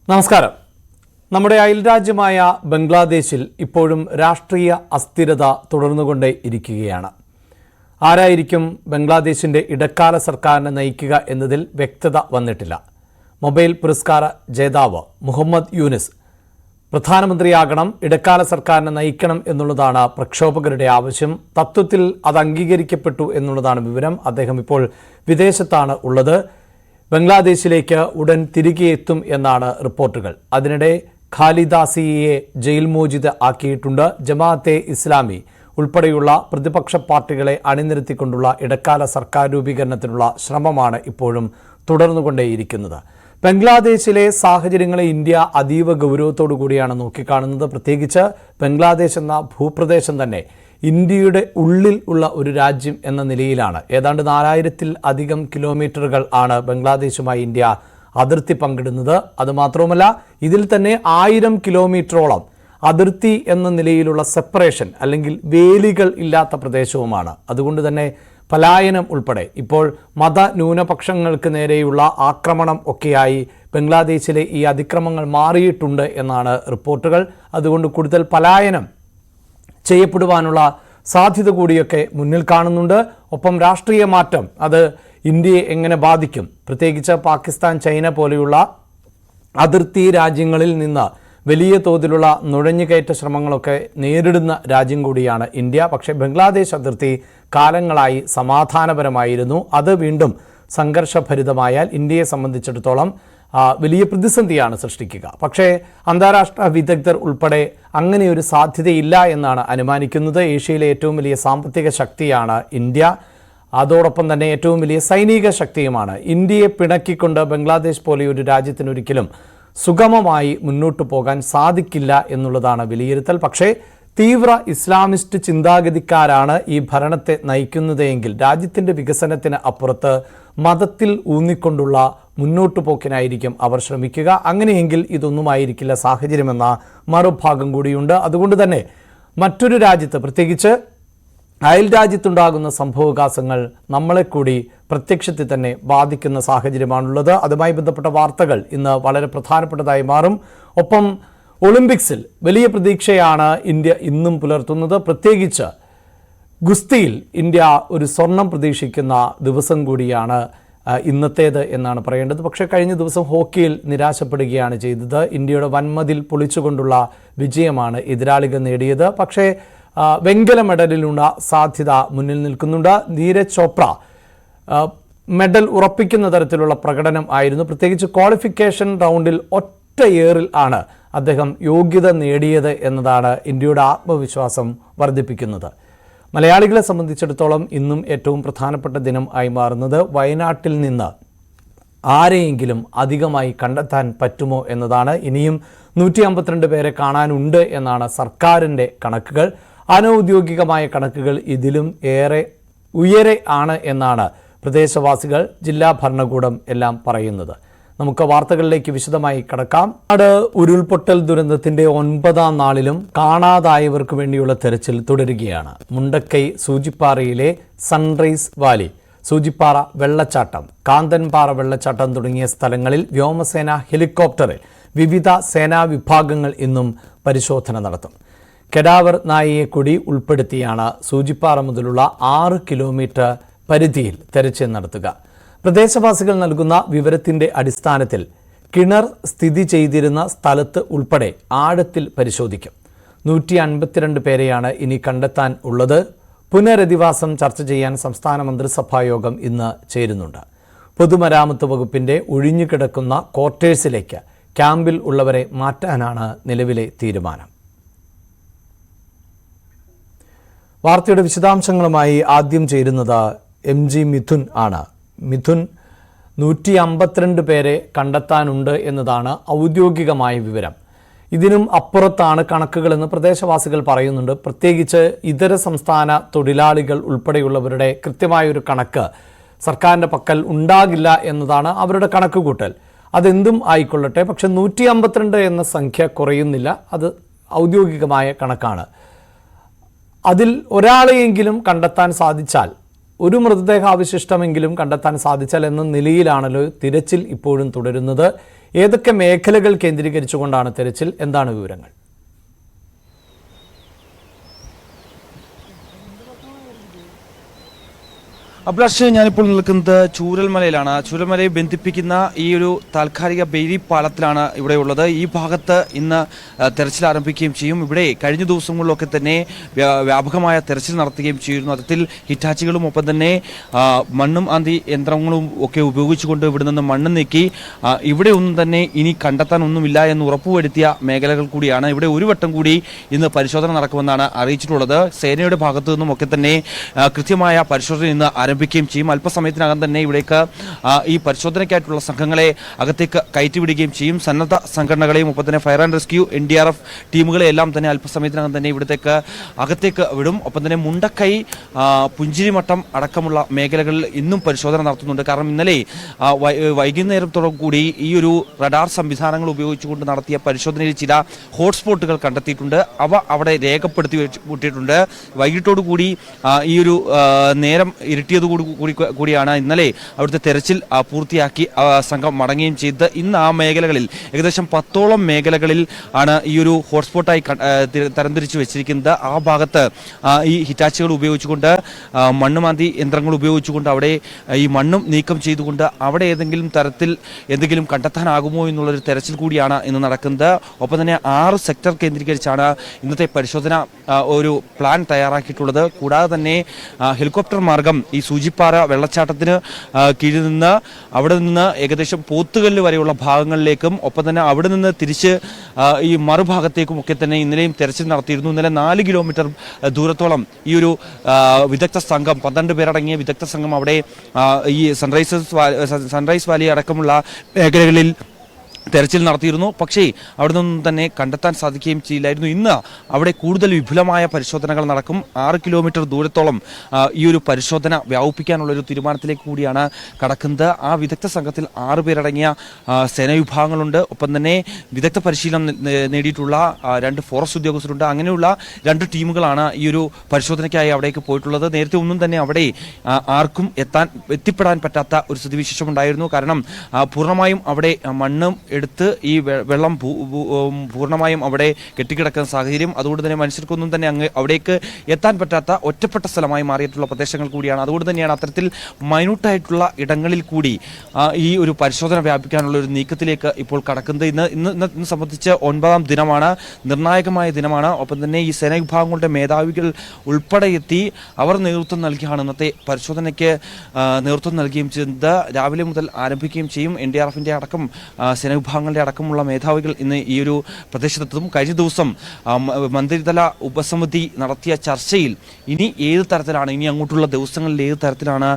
നമസ്കാരം. നമ്മുടെ അയൽരാജ്യമായ ബംഗ്ലാദേശിൽ ഇപ്പോഴും രാഷ്ട്രീയ അസ്ഥിരത തുടർന്നുകൊണ്ടേ ഇരിക്കുകയാണ്. ആരായിരിക്കും ബംഗ്ലാദേശിൻ്റെ ഇടക്കാല സർക്കാരിനെ നയിക്കുക എന്നതിൽ വ്യക്തത വന്നിട്ടില്ല. മൊബൈൽ പുരസ്കാര ജേതാവ് മുഹമ്മദ് യൂനിസ് പ്രധാനമന്ത്രിയാകണം, ഇടക്കാല സർക്കാരിനെ നയിക്കണം എന്നുള്ളതാണ് പ്രക്ഷോഭകരുടെ ആവശ്യം. തത്വത്തിൽ അത് അംഗീകരിക്കപ്പെട്ടു എന്നുള്ളതാണ് വിവരം. അദ്ദേഹം ഇപ്പോൾ വിദേശത്താണ് ഉള്ളത്. ബംഗ്ലാദേശിലേക്ക് ഉടൻ തിരികെ എത്തും എന്നാണ് റിപ്പോർട്ടുകൾ. അതിനിടെ ഖാലിദാസിയെ ജയിൽ മോചിത ആക്കിയിട്ടുണ്ട്. ജമാഅത്തെ ഇസ്ലാമി ഉൾപ്പെടെയുള്ള പ്രതിപക്ഷ പാർട്ടികളെ അണിനിരത്തിക്കൊണ്ടുള്ള ഇടക്കാല സർക്കാർ രൂപീകരണത്തിനുള്ള ശ്രമമാണ് ഇപ്പോഴും തുടർന്നുകൊണ്ടേയിരിക്കുന്നത്. ബംഗ്ലാദേശിലെ സാഹചര്യങ്ങളെ ഇന്ത്യ അതീവ ഗൗരവത്തോടു കൂടിയാണ് നോക്കിക്കാണുന്നത്. പ്രത്യേകിച്ച് ബംഗ്ലാദേശ് എന്ന ഭൂപ്രദേശം തന്നെ ഇന്ത്യയുടെ ഉള്ളിൽ ഉള്ള ഒരു രാജ്യം എന്ന നിലയിലാണ്. ഏതാണ്ട് 4000-ൽ അധികം കിലോമീറ്ററുകൾ ആണ് ബംഗ്ലാദേശുമായി ഇന്ത്യ അതിർത്തി പങ്കിടുന്നത്. അതുമാത്രവുമല്ല, ഇതിൽ തന്നെ 1000 കിലോമീറ്ററോളം അതിർത്തി എന്ന നിലയിലുള്ള സെപ്പറേഷൻ അല്ലെങ്കിൽ വേലികൾ ഇല്ലാത്ത പ്രദേശവുമാണ്. അതുകൊണ്ട് തന്നെ പലായനം ഉൾപ്പെടെ ഇപ്പോൾ മതന്യൂനപക്ഷങ്ങൾക്ക് നേരെയുള്ള ആക്രമണം ഒക്കെയായി ബംഗ്ലാദേശിലെ ഈ അതിക്രമങ്ങൾ മാറിയിട്ടുണ്ട് എന്നാണ് റിപ്പോർട്ടുകൾ. അതുകൊണ്ട് കൂടുതൽ പലായനം ചെയ്യപ്പെടുവാനുള്ള സാധ്യത കൂടിയൊക്കെ മുന്നിൽ കാണുന്നുണ്ട്. ഒപ്പം രാഷ്ട്രീയ മാറ്റം അത് ഇന്ത്യയെ എങ്ങനെ ബാധിക്കും? പ്രത്യേകിച്ച് പാകിസ്ഥാൻ, ചൈന പോലെയുള്ള അതിർത്തി രാജ്യങ്ങളിൽ നിന്ന് വലിയ തോതിലുള്ള നുഴഞ്ഞുകയറ്റ ശ്രമങ്ങളൊക്കെ നേരിടുന്ന രാജ്യം കൂടിയാണ് ഇന്ത്യ. പക്ഷേ ബംഗ്ലാദേശ് അതിർത്തി കാലങ്ങളായി സമാധാനപരമായിരുന്നു. അത് വീണ്ടും സംഘർഷഭരിതമായാൽ ഇന്ത്യയെ സംബന്ധിച്ചിടത്തോളം വലിയ പ്രതിസന്ധിയാണ് സൃഷ്ടിക്കുക. പക്ഷേ അന്താരാഷ്ട്ര വിദഗ്ധർ ഉൾപ്പെടെ അങ്ങനെയൊരു സാധ്യതയില്ല എന്നാണ് അനുമാനിക്കുന്നത്. ഏഷ്യയിലെ ഏറ്റവും വലിയ സാമ്പത്തിക ശക്തിയാണ് ഇന്ത്യ. അതോടൊപ്പം തന്നെ ഏറ്റവും വലിയ സൈനിക ശക്തിയുമാണ്. ഇന്ത്യയെ പിണക്കിക്കൊണ്ട് ബംഗ്ലാദേശ് പോലെയൊരു രാജ്യത്തിനൊരിക്കലും സുഗമമായി മുന്നോട്ട് പോകാൻ സാധിക്കില്ല എന്നുള്ളതാണ് വിലയിരുത്തൽ. പക്ഷേ തീവ്ര ഇസ്ലാമിസ്റ്റ് ചിന്താഗതിക്കാരാണ് ഈ ഭരണത്തെ നയിക്കുന്നതെങ്കിൽ രാജ്യത്തിൻ്റെ വികസനത്തിന് അപ്പുറത്ത് മതത്തിൽ ഊന്നിക്കൊണ്ടുള്ള മുന്നോട്ടു പോക്കിനായിരിക്കും അവർ ശ്രമിക്കുക. അങ്ങനെയെങ്കിൽ ഇതൊന്നുമായിരിക്കില്ല സാഹചര്യമെന്ന മറുഭാഗം കൂടിയുണ്ട്. അതുകൊണ്ട് തന്നെ മറ്റൊരു രാജ്യത്ത്, പ്രത്യേകിച്ച് അയൽ രാജ്യത്തുണ്ടാകുന്ന സംഭവവികാസങ്ങൾ നമ്മളെ കൂടി പ്രത്യക്ഷത്തിൽ തന്നെ ബാധിക്കുന്ന സാഹചര്യമാണുള്ളത്. അതുമായി ബന്ധപ്പെട്ട വാർത്തകൾ ഇന്ന് വളരെ പ്രധാനപ്പെട്ടതായി മാറും. ഒപ്പം ഒളിമ്പിക്സിൽ വലിയ പ്രതീക്ഷയാണ് ഇന്ത്യ ഇന്നും പുലർത്തുന്നത്. പ്രത്യേകിച്ച് ഗുസ്തിയിൽ ഇന്ത്യ ഒരു സ്വർണം പ്രതീക്ഷിക്കുന്ന ദിവസം കൂടിയാണ് ഇന്നത്തേത് എന്നാണ് പറയേണ്ടത്. പക്ഷേ കഴിഞ്ഞ ദിവസം ഹോക്കിയിൽ നിരാശപ്പെടുകയാണ് ചെയ്തത്. ഇന്ത്യയുടെ വൻമതിൽ പൊളിച്ചുകൊണ്ടുള്ള വിജയമാണ് എതിരാളികൾ നേടിയത്. പക്ഷേ വെങ്കല മെഡലിനുള്ള സാധ്യത മുന്നിൽ നിൽക്കുന്നുണ്ട്. നീരജ് ചോപ്ര മെഡൽ ഉറപ്പിക്കുന്ന തരത്തിലുള്ള പ്രകടനം ആയിരുന്നു. പ്രത്യേകിച്ച് ക്വാളിഫിക്കേഷൻ റൗണ്ടിൽ ഒറ്റ ഏറിൽ ആണ് അദ്ദേഹം യോഗ്യത നേടിയത് എന്നതാണ് ഇന്ത്യയുടെ ആത്മവിശ്വാസം വർദ്ധിപ്പിക്കുന്നത്. മലയാളികളെ സംബന്ധിച്ചിടത്തോളം ഇന്നും ഏറ്റവും പ്രധാനപ്പെട്ട ദിനം ആയി മാറുന്നത് വയനാട്ടിൽ നിന്ന് ആരെയെങ്കിലും അധികമായി കണ്ടെത്താൻ പറ്റുമോ എന്നതാണ്. ഇനിയും 152 പേരെ കാണാനുണ്ട് എന്നാണ് സർക്കാരിൻ്റെ കണക്കുകൾ. അനൗദ്യോഗികമായ കണക്കുകൾ ഇതിലും ഏറെ ഉയരെ ആണ് എന്നാണ് പ്രദേശവാസികൾ, ജില്ലാ ഭരണകൂടം എല്ലാം പറയുന്നത്. നമുക്ക് വാർത്തകളിലേക്ക് വിശദമായി കടക്കാം. ഉരുൾപൊട്ടൽ ദുരന്തത്തിന്റെ 9ാം നാളിലും കാണാതായവർക്ക് വേണ്ടിയുള്ള തെരച്ചിൽ തുടരുകയാണ്. മുണ്ടക്കൈ സൂചിപ്പാറയിലെ സൺറൈസ് വാലി, സൂചിപ്പാറ വെള്ളച്ചാട്ടം, കാന്തൻപാറ വെള്ളച്ചാട്ടം തുടങ്ങിയ സ്ഥലങ്ങളിൽ വ്യോമസേന ഹെലികോപ്റ്ററിൽ വിവിധ സേനാ വിഭാഗങ്ങൾ ഇന്നും പരിശോധന നടത്തും. കെഡാവർ നായയെ കൂടി ഉൾപ്പെടുത്തിയാണ് സൂചിപ്പാറ മുതലുള്ള 6 കിലോമീറ്റർ പരിധിയിൽ തെരച്ചിൽ നടത്തുക. പ്രദേശവാസികൾ നൽകുന്ന വിവരത്തിന്റെ അടിസ്ഥാനത്തിൽ കിണർ സ്ഥിതി ചെയ്തിരുന്ന സ്ഥലത്ത് ഉൾപ്പെടെ ആഴത്തിൽ പരിശോധിക്കും. 152 പേരെയാണ് ഇനി കണ്ടെത്താൻ ഉള്ളത്. പുനരധിവാസം ചർച്ച ചെയ്യാൻ സംസ്ഥാന മന്ത്രിസഭാ യോഗം ഇന്ന് ചേരുന്നുണ്ട്. പൊതുമരാമത്ത് വകുപ്പിന്റെ ഒഴിഞ്ഞുകിടക്കുന്ന ക്വാർട്ടേഴ്സിലേക്ക് ക്യാമ്പിൽ ഉള്ളവരെ മാറ്റാനാണ് നിലവിലെ തീരുമാനം. വാർത്തയുടെ വിശദാംശങ്ങളുമായി ആദ്യം ചേരുന്നത് MG മിഥുൻ ആണ്. മിഥുൻ, 152 പേരെ കണ്ടെത്താനുണ്ട് എന്നതാണ് ഔദ്യോഗികമായ വിവരം. ഇതിനും അപ്പുറത്താണ് കണക്കുകളെന്ന് പ്രദേശവാസികൾ പറയുന്നുണ്ട്. പ്രത്യേകിച്ച് ഇതര സംസ്ഥാന തൊഴിലാളികൾ ഉൾപ്പെടെയുള്ളവരുടെ കൃത്യമായൊരു കണക്ക് സർക്കാരിൻ്റെ പക്കൽ ഉണ്ടാകില്ല എന്നതാണ് അവരുടെ കണക്കുകൂട്ടൽ. അതെന്തും ആയിക്കൊള്ളട്ടെ, പക്ഷെ 152 എന്ന സംഖ്യ കുറയുന്നില്ല. അത് ഔദ്യോഗികമായ കണക്കാണ്. അതിൽ ഒരാളെയെങ്കിലും കണ്ടെത്താൻ സാധിച്ചാൽ, ഒരു മൃതദേഹാവശിഷ്ടമെങ്കിലും കണ്ടെത്താൻ സാധിച്ചാൽ എന്ന നിലയിലാണല്ലോ തിരച്ചിൽ ഇപ്പോഴും തുടരുന്നത്. ഏതൊക്കെ മേഖലകൾ കേന്ദ്രീകരിച്ചുകൊണ്ടാണ് തെരച്ചിൽ? എന്താണ് വിവരങ്ങൾ? അഭിലാഷ്, ഞാനിപ്പോൾ നിൽക്കുന്നത് ചൂരൽമലയിലാണ്. ചൂരൽമലയെ ബന്ധിപ്പിക്കുന്ന ഈ ഒരു താൽക്കാലിക ബെയിലി പാലത്തിലാണ് ഇവിടെ ഉള്ളത്. ഈ ഭാഗത്ത് ഇന്ന് തെരച്ചിൽ ആരംഭിക്കുകയും ചെയ്യും. ഇവിടെ കഴിഞ്ഞ ദിവസങ്ങളിലൊക്കെ തന്നെ വ്യാപകമായ തെരച്ചിൽ നടത്തുകയും ചെയ്യുന്നു. അതിൽ ഹിറ്റാച്ചികളും ഒപ്പം തന്നെ മണ്ണും ആന്തി യന്ത്രങ്ങളും ഒക്കെ ഉപയോഗിച്ചുകൊണ്ട് ഇവിടെ നിന്ന് മണ്ണ് നീക്കി ഇവിടെ ഒന്നും തന്നെ ഇനി കണ്ടെത്താൻ ഒന്നുമില്ല എന്ന് ഉറപ്പുവരുത്തിയ മേഖലകൾ കൂടിയാണ്. ഇവിടെ ഒരു വട്ടം കൂടി ഇന്ന് പരിശോധന നടക്കുമെന്നാണ് അറിയിച്ചിട്ടുള്ളത്. സേനയുടെ ഭാഗത്തു നിന്നും ഒക്കെ തന്നെ കൃത്യമായ പരിശോധന ഇന്ന് ആരംഭിക്കുകയും ചെയ്യും. അല്പസമയത്തിനകം തന്നെ ഇവിടേക്ക് ഈ പരിശോധനയ്ക്കായിട്ടുള്ള സംഘങ്ങളെ അകത്തേക്ക് കയറ്റിവിടുകയും ചെയ്യും. സന്നദ്ധ സംഘടനകളെയും ഒപ്പം തന്നെ ഫയർ ആൻഡ് റെസ്ക്യൂ, NDRF ടീമുകളെ എല്ലാം തന്നെ അല്പസമയത്തിനകം തന്നെ ഇവിടത്തേക്ക് അകത്തേക്ക് വിടും. ഒപ്പം തന്നെ മുണ്ടക്കൈ, പുഞ്ചിരിമട്ടം അടക്കമുള്ള മേഖലകളിൽ ഇന്നും പരിശോധന നടത്തുന്നുണ്ട്. കാരണം ഇന്നലെ വൈകുന്നേരത്തോടു കൂടി ഈ ഒരു റഡാർ സംവിധാനങ്ങൾ ഉപയോഗിച്ചുകൊണ്ട് നടത്തിയ പരിശോധനയിൽ ചില ഹോട്ട്സ്പോട്ടുകൾ കണ്ടെത്തിയിട്ടുണ്ട്. അവ അവിടെ രേഖപ്പെടുത്തി വിട്ടിട്ടുണ്ട്. വൈകിട്ടോടു കൂടി ഈ ഒരു നേരം ഇരുട്ടിയത് കൂടിയാണ് ഇന്നലെ അവിടുത്തെ തെരച്ചിൽ പൂർത്തിയാക്കി സംഘം മടങ്ങുകയും ചെയ്ത് ഇന്ന് ആ മേഖലകളിൽ ഏകദേശം 10ഓളം മേഖലകളിൽ ആണ് ഈ ഒരു ഹോട്ട്സ്പോട്ടായി തരംതിരിച്ചു വെച്ചിരിക്കുന്നത്. ആ ഭാഗത്ത് ഈ ഹിറ്റാച്ചികൾ ഉപയോഗിച്ചുകൊണ്ട് മണ്ണുമാന്തി യന്ത്രങ്ങൾ ഉപയോഗിച്ചുകൊണ്ട് അവിടെ ഈ മണ്ണും നീക്കം ചെയ്തുകൊണ്ട് അവിടെ ഏതെങ്കിലും തരത്തിൽ എന്തെങ്കിലും കണ്ടെത്താനാകുമോ എന്നുള്ളൊരു തെരച്ചിൽ കൂടിയാണ് ഇന്ന് നടക്കുന്നത്. ഒപ്പം തന്നെ 6 സെക്ടർ കേന്ദ്രീകരിച്ചാണ് ഇന്നത്തെ പരിശോധന ഒരു പ്ലാൻ തയ്യാറാക്കിയിട്ടുള്ളത്. കൂടാതെ തന്നെ ഹെലികോപ്റ്റർ മാർഗം ഈ സൂചിപ്പാറ വെള്ളച്ചാട്ടത്തിന് കീഴിൽ നിന്ന് അവിടെ നിന്ന് ഏകദേശം പോത്തുകല്ല് വരെയുള്ള ഭാഗങ്ങളിലേക്കും ഒപ്പം തന്നെ അവിടെ നിന്ന് തിരിച്ച് ഈ മറുഭാഗത്തേക്കും ഒക്കെ തന്നെ ഇന്നലെയും തെരച്ചിൽ നടത്തിയിരുന്നു. ഇന്നലെ 4 കിലോമീറ്റർ ദൂരത്തോളം ഈ ഒരു വിദഗ്ധ സംഘം, 12 പേരടങ്ങിയ വിദഗ്ധ സംഘം അവിടെ ഈ സൺറൈസ് വാലി അടക്കമുള്ള മേഖലകളിൽ തെരച്ചിൽ നടത്തിയിരുന്നു. പക്ഷേ അവിടെ നിന്നും തന്നെ കണ്ടെത്താൻ സാധിക്കുകയും ചെയ്യില്ലായിരുന്നു. ഇന്ന് അവിടെ കൂടുതൽ വിപുലമായ പരിശോധനകൾ നടക്കും. 6 കിലോമീറ്റർ ദൂരത്തോളം ഈ ഒരു പരിശോധന വ്യാപിപ്പിക്കാനുള്ളൊരു തീരുമാനത്തിലേക്ക് കൂടിയാണ് കടക്കുന്നത്. ആ വിദഗ്ധ സംഘത്തിൽ 6 പേരടങ്ങിയ സേനാ വിഭാഗങ്ങളുണ്ട്. ഒപ്പം തന്നെ വിദഗ്ധ പരിശീലനം നേടിയിട്ടുള്ള 2 ഫോറസ്റ്റ് ഉദ്യോഗസ്ഥരുണ്ട്. അങ്ങനെയുള്ള 2 ടീമുകളാണ് ഈ ഒരു പരിശോധനയ്ക്കായി അവിടേക്ക് പോയിട്ടുള്ളത്. നേരത്തെ ഒന്നും തന്നെ അവിടെ ആർക്കും എത്തിപ്പെടാൻ പറ്റാത്ത ഒരു സ്ഥിതിവിശേഷം ഉണ്ടായിരുന്നു. കാരണം പൂർണ്ണമായും അവിടെ മണ്ണും എടുത്ത് ഈ വെള്ളം പൂർണ്ണമായും അവിടെ കെട്ടിക്കിടക്കുന്ന സാഹചര്യം. അതുകൊണ്ട് തന്നെ മനുഷ്യർക്കൊന്നും തന്നെ അവിടേക്ക് എത്താൻ പറ്റാത്ത ഒറ്റപ്പെട്ട സ്ഥലമായി മാറിയിട്ടുള്ള പ്രദേശങ്ങൾ കൂടിയാണ്. അതുകൊണ്ട് തന്നെയാണ് അത്തരത്തിൽ മൈന്യൂട്ടായിട്ടുള്ള ഇടങ്ങളിൽ കൂടി ഈ ഒരു പരിശോധന വ്യാപിക്കാനുള്ള ഒരു നീക്കത്തിലേക്ക് ഇപ്പോൾ കടക്കുന്നത്. ഇന്ന് സംബന്ധിച്ച് 9ാം ദിനമാണ്, നിർണായകമായ ദിനമാണ്. ഒപ്പം തന്നെ ഈ സേനാ വിഭാഗങ്ങളുടെ മേധാവികൾ ഉൾപ്പെടെ എത്തി അവർ നേതൃത്വം നൽകിയാണ് ഇന്നത്തെ പരിശോധനയ്ക്ക് നേതൃത്വം നൽകുകയും ചെയ്യുന്നത്. രാവിലെ മുതൽ ആരംഭിക്കുകയും ചെയ്യും. NDRFന്റെ അടക്കം സേനാ വിഭാഗങ്ങളുടെ അടക്കമുള്ള മേധാവികൾ ഇന്ന് ഈ ഒരു പ്രദേശത്തെത്തും. കഴിഞ്ഞ ദിവസം മന്ത്രിതല ഉപസമിതി നടത്തിയ ചർച്ചയിൽ ഇനി ഏത് തരത്തിലാണ്, ഇനി അങ്ങോട്ടുള്ള ദിവസങ്ങളിൽ ഏത് തരത്തിലാണ്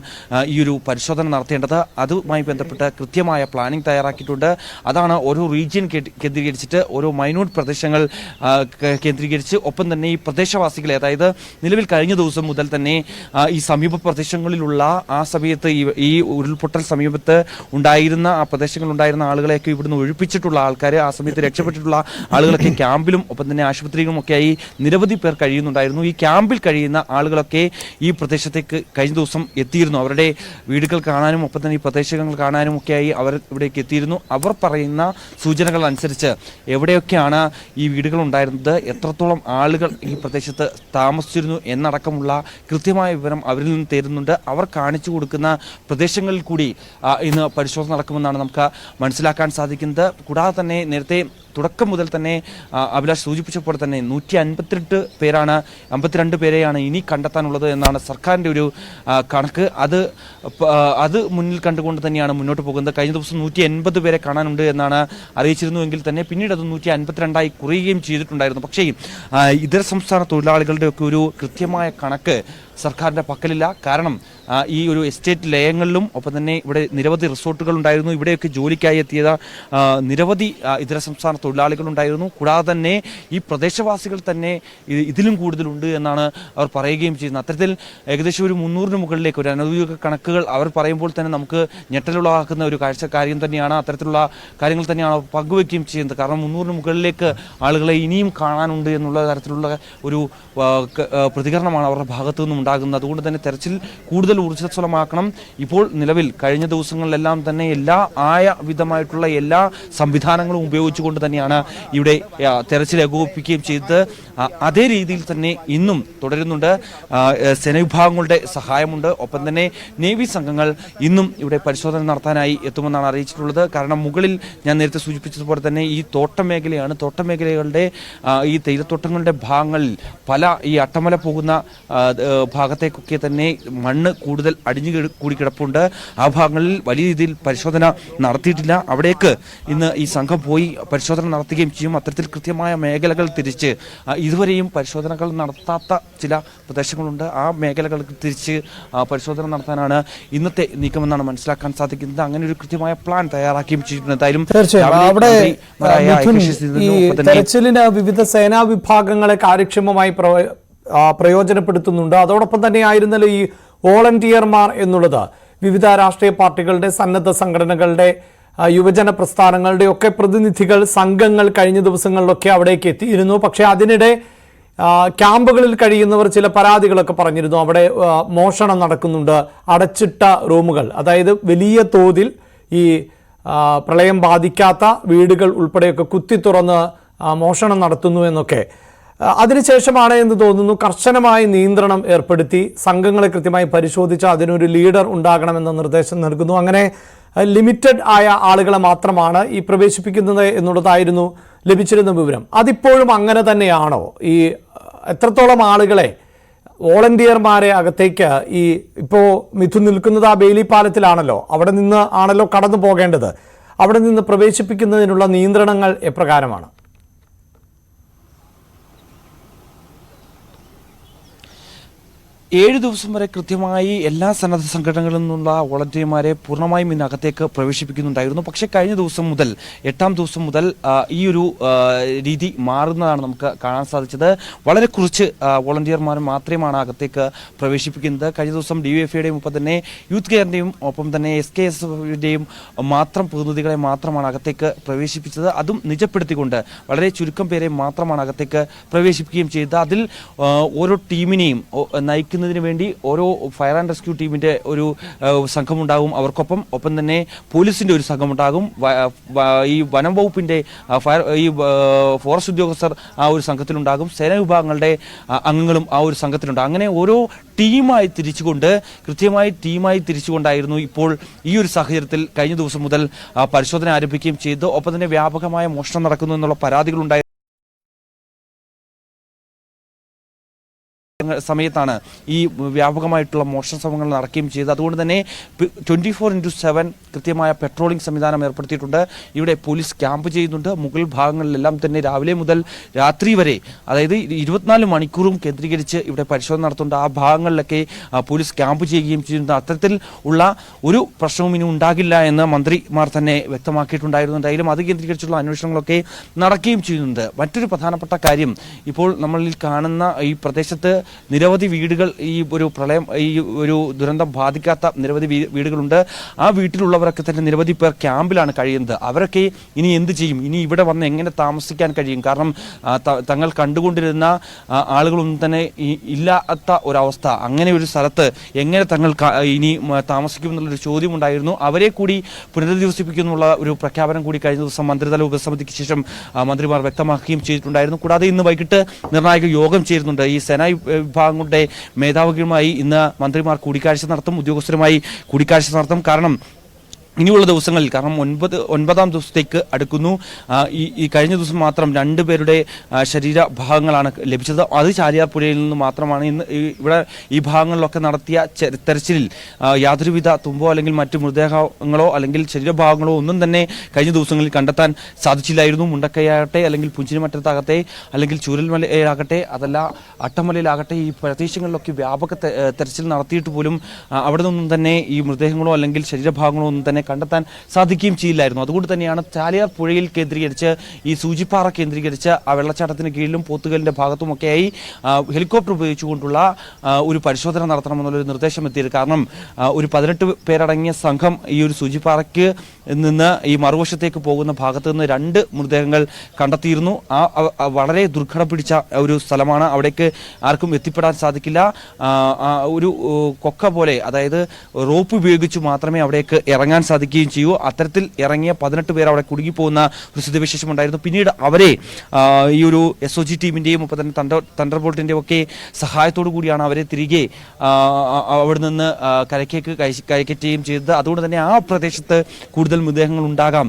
ഈ ഒരു പരിശോധന നടത്തേണ്ടത്, അതുമായി ബന്ധപ്പെട്ട് കൃത്യമായ പ്ലാനിംഗ് തയ്യാറാക്കിയിട്ടുണ്ട്. അതാണ് ഓരോ റീജിയൻ കേന്ദ്രീകരിച്ചിട്ട് ഓരോ മൈന്യൂട്ട് പ്രദേശങ്ങൾ കേന്ദ്രീകരിച്ച് ഒപ്പം തന്നെ ഈ പ്രദേശവാസികളെ, അതായത് നിലവിൽ കഴിഞ്ഞ ദിവസം മുതൽ തന്നെ ഈ സമീപ പ്രദേശങ്ങളിലുള്ള ആ സമയത്ത് ഈ ഉരുൾപൊട്ടൽ സമീപത്ത് ഉണ്ടായിരുന്ന ആ പ്രദേശങ്ങളുണ്ടായിരുന്ന ആളുകളെയൊക്കെ ഇവിടുന്ന് ഒഴിപ്പിച്ചിട്ടുള്ള ആൾക്കാർ, ആ സമയത്ത് രക്ഷപ്പെട്ടിട്ടുള്ള ആളുകളൊക്കെ ക്യാമ്പിലും ഒപ്പം തന്നെ ആശുപത്രിയിലും ഒക്കെയായി നിരവധി പേർ കഴിയുന്നുണ്ടായിരുന്നു. ഈ ക്യാമ്പിൽ കഴിയുന്ന ആളുകളൊക്കെ ഈ പ്രദേശത്തേക്ക് കഴിഞ്ഞ ദിവസം എത്തിയിരുന്നു. അവരുടെ വീടുകൾ കാണാനും ഒപ്പം തന്നെ ഈ പ്രദേശങ്ങൾ കാണാനും ഒക്കെയായി അവർ ഇവിടേക്ക് എത്തിയിരുന്നു. അവർ പറയുന്ന സൂചനകൾ അനുസരിച്ച് എവിടെയൊക്കെയാണ് ഈ വീടുകൾ ഉണ്ടായിരുന്നത്, എത്രത്തോളം ആളുകൾ ഈ പ്രദേശത്ത് താമസിച്ചിരുന്നു എന്നടക്കമുള്ള കൃത്യമായ വിവരം അവരിൽ നിന്ന് തരുന്നുണ്ട്. അവർ കാണിച്ചു കൊടുക്കുന്ന പ്രദേശങ്ങളിൽ കൂടി ഇന്ന് പരിശോധന നടക്കുമെന്നാണ് നമുക്ക് മനസ്സിലാക്കാൻ സാധിക്കുന്നത്. കൂടാതെ തന്നെ നേരത്തെ തുടക്കം മുതൽ തന്നെ അഭിലാഷ് സൂചിപ്പിച്ചപ്പോൾ തന്നെ 152 പേരെയാണ് ഇനി കണ്ടെത്താനുള്ളത് എന്നാണ് സർക്കാരിൻ്റെ ഒരു കണക്ക്. അത് മുന്നിൽ കണ്ടുകൊണ്ട് തന്നെയാണ് മുന്നോട്ട് പോകുന്നത്. കഴിഞ്ഞ ദിവസം 180 പേരെ കാണാനുണ്ട് എന്നാണ് അറിയിച്ചിരുന്നുവെങ്കിൽ തന്നെ പിന്നീട് അത് 152 കുറയുകയും ചെയ്തിട്ടുണ്ടായിരുന്നു. പക്ഷേ ഇതര സംസ്ഥാന തൊഴിലാളികളുടെ ഒക്കെ ഒരു കൃത്യമായ കണക്ക് സർക്കാരിൻ്റെ പക്കലില്ല. കാരണം ഈ ഒരു എസ്റ്റേറ്റ് ലയങ്ങളിലും ഒപ്പം തന്നെ ഇവിടെ നിരവധി റിസോർട്ടുകൾ ഉണ്ടായിരുന്നു. ഇവിടെയൊക്കെ ജോലിക്കായി എത്തിയ നിരവധി ഇതര സംസ്ഥാന തൊഴിലാളികളുണ്ടായിരുന്നു. കൂടാതെ തന്നെ ഈ പ്രദേശവാസികൾ തന്നെ ഇതിലും കൂടുതലുണ്ട് എന്നാണ് അവർ പറയുകയും ചെയ്യുന്നത്. അത്തരത്തിൽ ഏകദേശം ഒരു 300-ന് മുകളിലേക്ക് ഒരു അനൗദ്യോഗിക കണക്കുകൾ അവർ പറയുമ്പോൾ തന്നെ നമുക്ക് ഞെട്ടലുളവാക്കുന്ന ഒരു കാര്യം തന്നെയാണ്. അത്തരത്തിലുള്ള കാര്യങ്ങൾ തന്നെയാണ് അവർ പങ്കുവയ്ക്കുകയും ചെയ്യുന്നത്. കാരണം 300-ന് മുകളിലേക്ക് ആളുകളെ ഇനിയും കാണാനുണ്ട് എന്നുള്ള തരത്തിലുള്ള ഒരു പ്രതികരണമാണ് അവരുടെ ഭാഗത്തു നിന്നും ഉണ്ടാകുന്നത്. അതുകൊണ്ട് തന്നെ തെരച്ചിൽ കൂടുതൽ ഊർജ്ജസ്വലമാക്കണം. ഇപ്പോൾ നിലവിൽ കഴിഞ്ഞ ദിവസങ്ങളിലെല്ലാം തന്നെ വിധമായിട്ടുള്ള എല്ലാ സംവിധാനങ്ങളും ഉപയോഗിച്ചുകൊണ്ട് തന്നെയാണ് ഇവിടെ തെരച്ചിൽ ഏകോപിപ്പിക്കുകയും ചെയ്തത്. അതേ രീതിയിൽ തന്നെ ഇന്നും തുടരുന്നുണ്ട്. സേനാവിഭാഗങ്ങളുടെ സഹായമുണ്ട്. ഒപ്പം തന്നെ നേവി സംഘങ്ങൾ ഇന്നും ഇവിടെ പരിശോധന നടത്താനായി എത്തുമെന്നാണ് അറിയിച്ചിട്ടുള്ളത്. കാരണം മുകളിൽ ഞാൻ നേരത്തെ സൂചിപ്പിച്ചതുപോലെ തന്നെ ഈ തോട്ടം മേഖലയാണ്. തോട്ടം മേഖലകളുടെ ഈ തേയിലത്തോട്ടങ്ങളുടെ ഭാഗങ്ങളിൽ പല ഈ അട്ടമല പോകുന്ന ഭാഗത്തേക്കൊക്കെ തന്നെ മണ്ണ് കൂടുതൽ അടിഞ്ഞു കൂടി കിടപ്പുണ്ട്. ആ ഭാഗങ്ങളിൽ വലിയ രീതിയിൽ പരിശോധന നടത്തിയിട്ടില്ല. അവിടേക്ക് ഇന്ന് ഈ സംഘം പോയി പരിശോധന നടത്തുകയും ചെയ്യും. അത്തരത്തിൽ കൃത്യമായ മേഖലകൾ തിരിച്ച് ഇതുവരെയും പരിശോധനകൾ നടത്താത്ത ചില പ്രദേശങ്ങളുണ്ട്. ആ മേഖലകൾ തിരിച്ച് പരിശോധന നടത്താനാണ് ഇന്നത്തെ നീക്കമെന്നാണ് മനസ്സിലാക്കാൻ സാധിക്കുന്നത്. അങ്ങനെ ഒരു കൃത്യമായ പ്ലാൻ തയ്യാറാക്കുകയും ചെയ്തിട്ടുണ്ട്. എന്തായാലും തെരച്ചിലിന് വിവിധ സേനാ വിഭാഗങ്ങളെ കാര്യക്ഷമമായി പ്രയോജനപ്പെടുത്തുന്നുണ്ട്. അതോടൊപ്പം തന്നെ ആയിരുന്നല്ലോ ഈ വോളണ്ടിയർമാർ എന്നുള്ളത് വിവിധ രാഷ്ട്രീയ പാർട്ടികളുടെ, സന്നദ്ധ സംഘടനകളുടെ, യുവജന പ്രസ്ഥാനങ്ങളുടെ ഒക്കെ പ്രതിനിധികൾ, സംഘങ്ങൾ കഴിഞ്ഞ ദിവസങ്ങളിലൊക്കെ അവിടേക്ക് എത്തിയിരുന്നു. പക്ഷേ അതിനിടെ ക്യാമ്പുകളിൽ കഴിയുന്നവർ ചില പരാതികളൊക്കെ പറഞ്ഞിരുന്നു. അവിടെ മോഷണം നടക്കുന്നുണ്ട്, അടച്ചിട്ട റൂമുകൾ, അതായത് വലിയ തോതിൽ ഈ പ്രളയം ബാധിക്കാത്ത വീടുകൾ ഉൾപ്പെടെയൊക്കെ കുത്തി തുറന്ന് മോഷണം നടത്തുന്നു എന്നൊക്കെ. അതിനുശേഷമാണ് എന്ന് തോന്നുന്നു കർശനമായ നിയന്ത്രണം ഏർപ്പെടുത്തി സംഘങ്ങളെ കൃത്യമായി പരിശോധിച്ച് അതിനൊരു ലീഡർ ഉണ്ടാകണമെന്ന നിർദ്ദേശം നൽകുന്നു. അങ്ങനെ ലിമിറ്റഡ് ആയ ആളുകളെ മാത്രമാണ് ഈ പ്രവേശിപ്പിക്കുന്നത് എന്നുള്ളതായിരുന്നു ലഭിച്ചിരുന്ന വിവരം. അതിപ്പോഴും അങ്ങനെ തന്നെയാണോ? ഈ എത്രത്തോളം ആളുകളെ, വോളണ്ടിയർമാരെ അകത്തേക്ക് ഇപ്പോൾ മിഥുൻ നിൽക്കുന്നത് ആ ബെയിലി പാലത്തിലാണല്ലോ, അവിടെ നിന്ന് ആണല്ലോ കടന്നു പോകേണ്ടത്, അവിടെ നിന്ന് പ്രവേശിപ്പിക്കുന്നതിനുള്ള നിയന്ത്രണങ്ങൾ എപ്രകാരമാണ്? 7 ദിവസം വരെ കൃത്യമായി എല്ലാ സന്നദ്ധ സംഘടനകളിൽ നിന്നുള്ള വോളണ്ടിയർമാരെ പൂർണ്ണമായും ഇതിനകത്തേക്ക് പ്രവേശിപ്പിക്കുന്നുണ്ടായിരുന്നു. പക്ഷേ കഴിഞ്ഞ ദിവസം മുതൽ 8ാം ദിവസം മുതൽ ഈ ഒരു രീതി മാറുന്നതാണ് നമുക്ക് കാണാൻ സാധിച്ചത്. വളരെ കുറച്ച് വോളണ്ടിയർമാർ മാത്രമാണ് അകത്തേക്ക് പ്രവേശിപ്പിക്കുന്നത്. കഴിഞ്ഞ ദിവസം DYFIയുടെയും ഒപ്പം തന്നെ യൂത്ത് കെയറിൻ്റെയും ഒപ്പം തന്നെ SKSFിൻ്റെയും മാത്രം പ്രതിനിധികളെ മാത്രമാണ് അകത്തേക്ക് പ്രവേശിപ്പിച്ചത്. അതും നിജപ്പെടുത്തിക്കൊണ്ട് വളരെ ചുരുക്കം പേരെ മാത്രമാണ് അകത്തേക്ക് പ്രവേശിപ്പിക്കുകയും ചെയ്തത്. അതിൽ ഓരോ ടീമിനെയും നയിക്കുന്ന വേണ്ടി ഓരോ ഫയർ ആൻഡ് റെസ്ക്യൂ ടീമിന്റെ ഒരു സംഘമുണ്ടാകും. ഒപ്പം തന്നെ പോലീസിന്റെ ഒരു സംഘമുണ്ടാകും. ഈ വനം വകുപ്പിന്റെ ഫോറസ്റ്റ് ഉദ്യോഗസ്ഥർ ആ ഒരു സംഘത്തിലുണ്ടാകും. സേനാ വിഭാഗങ്ങളുടെ അംഗങ്ങളും ആ ഒരു സംഘത്തിലുണ്ടാകും. അങ്ങനെ ഓരോ കൃത്യമായി ടീമായി തിരിച്ചുകൊണ്ടായിരുന്നു ഇപ്പോൾ ഈ ഒരു സാഹചര്യത്തിൽ കഴിഞ്ഞ ദിവസം മുതൽ പരിശോധന ആരംഭിക്കുകയും ചെയ്തു. ഒപ്പം തന്നെ വ്യാപകമായ മോഷണം നടക്കുന്നു എന്നുള്ള പരാതികളുണ്ടായി സമയത്താണ് ഈ വ്യാപകമായിട്ടുള്ള മോഷണ ശ്രമങ്ങൾ നടക്കുകയും ചെയ്തത്. അതുകൊണ്ട് തന്നെ 24/7 കൃത്യമായ പെട്രോളിംഗ് സംവിധാനം ഏർപ്പെടുത്തിയിട്ടുണ്ട്. ഇവിടെ പോലീസ് ക്യാമ്പ് ചെയ്യുന്നുണ്ട്. മുകൾ ഭാഗങ്ങളിലെല്ലാം തന്നെ രാവിലെ മുതൽ രാത്രി വരെ, അതായത് 24 മണിക്കൂറും കേന്ദ്രീകരിച്ച് ഇവിടെ പരിശോധന നടത്തുന്നുണ്ട്. ആ ഭാഗങ്ങളിലൊക്കെ പോലീസ് ക്യാമ്പ് ചെയ്യുകയും ചെയ്യുന്നുണ്ട്. അത്തരത്തിൽ ഉള്ള ഒരു പ്രശ്നവും ഇനി ഉണ്ടാകില്ല എന്ന് മന്ത്രിമാർ തന്നെ വ്യക്തമാക്കിയിട്ടുണ്ടായിരുന്നു. എന്തായാലും അത് കേന്ദ്രീകരിച്ചുള്ള അന്വേഷണങ്ങളൊക്കെ നടക്കുകയും ചെയ്യുന്നുണ്ട്. മറ്റൊരു പ്രധാനപ്പെട്ട കാര്യം, ഇപ്പോൾ നമ്മളിൽ കാണുന്ന ഈ പ്രദേശത്ത് നിരവധി വീടുകൾ, ഈ ഒരു പ്രളയം, ഈ ഒരു ദുരന്തം ബാധിക്കാത്ത നിരവധി വീടുകളുണ്ട്. ആ വീട്ടിലുള്ളവരൊക്കെ തന്നെ നിരവധി പേർ ക്യാമ്പിലാണ് കഴിയുന്നത്. അവരൊക്കെ ഇനി എന്ത് ചെയ്യും? ഇനി ഇവിടെ വന്ന് എങ്ങനെ താമസിക്കാൻ കഴിയും? കാരണം തങ്ങൾ കണ്ടുകൊണ്ടിരുന്ന ആളുകളൊന്നും തന്നെ ഇല്ലാത്ത ഒരവസ്ഥ. അങ്ങനെ ഒരു സ്ഥലത്ത് എങ്ങനെ തങ്ങൾ ഇനി താമസിക്കുമെന്നുള്ളൊരു ചോദ്യമുണ്ടായിരുന്നു. അവരെ കൂടി പുനരധിവസിപ്പിക്കുന്നുള്ള ഒരു പ്രഖ്യാപനം കൂടി കഴിഞ്ഞ ദിവസം മന്ത്രിതല ഉപസമിതിക്ക് ശേഷം മന്ത്രിമാർ വ്യക്തമാക്കുകയും ചെയ്തിട്ടുണ്ടായിരുന്നു. കൂടാതെ ഇന്ന് വൈകിട്ട് നിർണായക യോഗം ചേരുന്നുണ്ട്. ഈ സേനാ വിഭാഗങ്ങളുടെ മേധാവികളുമായി ഇന്ന് മന്ത്രിമാർ കൂടിക്കാഴ്ച നടത്തും, ഉദ്യോഗസ്ഥരുമായി കൂടിക്കാഴ്ച നടത്തും. കാരണം ഇനിയുള്ള ദിവസങ്ങളിൽ, കാരണം 9ാം ദിവസത്തേക്ക് അടുക്കുന്നു. ഈ കഴിഞ്ഞ ദിവസം മാത്രം 2 പേരുടെ ശരീരഭാഗങ്ങളാണ് ലഭിച്ചത്. അത് ചാലിയാർപുഴയിൽ നിന്ന് മാത്രമാണ്. ഇന്ന് ഇവിടെ ഈ ഭാഗങ്ങളിലൊക്കെ നടത്തിയ തെരച്ചിലിൽ യാതൊരുവിധ തുമ്പോ അല്ലെങ്കിൽ മറ്റു മൃതദേഹങ്ങളോ അല്ലെങ്കിൽ ശരീരഭാഗങ്ങളോ ഒന്നും തന്നെ കഴിഞ്ഞ ദിവസങ്ങളിൽ കണ്ടെത്താൻ സാധിച്ചില്ലായിരുന്നു. മുണ്ടക്കൈയാകട്ടെ അല്ലെങ്കിൽ പുഞ്ചിരിമറ്റത്താകട്ടെ അല്ലെങ്കിൽ ചൂരൽമലയാകട്ടെ അതല്ല അട്ടമലയിലാകട്ടെ, ഈ പ്രദേശങ്ങളിലൊക്കെ വ്യാപക തെരച്ചിൽ നടത്തിയിട്ട് പോലും അവിടെ നിന്നും തന്നെ ഈ മൃതദേഹങ്ങളോ അല്ലെങ്കിൽ ശരീരഭാഗങ്ങളോ ഒന്നും തന്നെ തന്നെ കണ്ടെത്താൻ സാധിക്കുകയും ചെയ്യില്ലായിരുന്നു. അതുകൊണ്ട് തന്നെയാണ് ചാലിയാർ പുഴയിൽ കേന്ദ്രീകരിച്ച് ഈ സൂചിപ്പാറ കേന്ദ്രീകരിച്ച് ആ വെള്ളച്ചാട്ടത്തിന് കീഴിലും പോത്തുകലിന്റെ ഭാഗത്തുമൊക്കെയായി ഹെലികോപ്റ്റർ ഉപയോഗിച്ചുകൊണ്ടുള്ള ഒരു പരിശോധന നടത്തണമെന്നുള്ളൊരു നിർദ്ദേശം എത്തിയത്. കാരണം ഒരു 18 പേരടങ്ങിയ സംഘം ഈ ഒരു സൂചിപ്പാറയ്ക്ക് നിന്ന് ഈ മറുവശത്തേക്ക് പോകുന്ന ഭാഗത്ത് നിന്ന് 2 മൃതദേഹങ്ങൾ കണ്ടെത്തിയിരുന്നു. വളരെ ദുർഘടം പിടിച്ച ഒരു സ്ഥലമാണ്, അവിടേക്ക് ആർക്കും എത്തിപ്പെടാൻ സാധിക്കില്ല. ഒരു കൊക്ക പോലെ, അതായത് റോപ്പ് ഉപയോഗിച്ച് മാത്രമേ അവിടേക്ക് ഇറങ്ങാൻ സാധിക്കുകയും ചെയ്യൂ. അത്തരത്തിൽ ഇറങ്ങിയ 18 പേർ അവിടെ കുടുങ്ങിപ്പോകുന്ന ഒരു സ്ഥിതിവിശേഷം ഉണ്ടായിരുന്നു. പിന്നീട് അവരെ ഈ ഒരു SOG ടീമിന്റെയും ഒപ്പം തന്നെ തണ്ടർബോൾട്ടിന്റെയും ഒക്കെ സഹായത്തോടു കൂടിയാണ് അവരെ തിരികെ അവിടെ നിന്ന് കരയ്ക്കേക്ക് കയറ്റുകയും ചെയ്തത്. അതുകൊണ്ട് തന്നെ ആ പ്രദേശത്ത് കൂടുതൽ മൃതദേഹങ്ങൾ ഉണ്ടാകാം.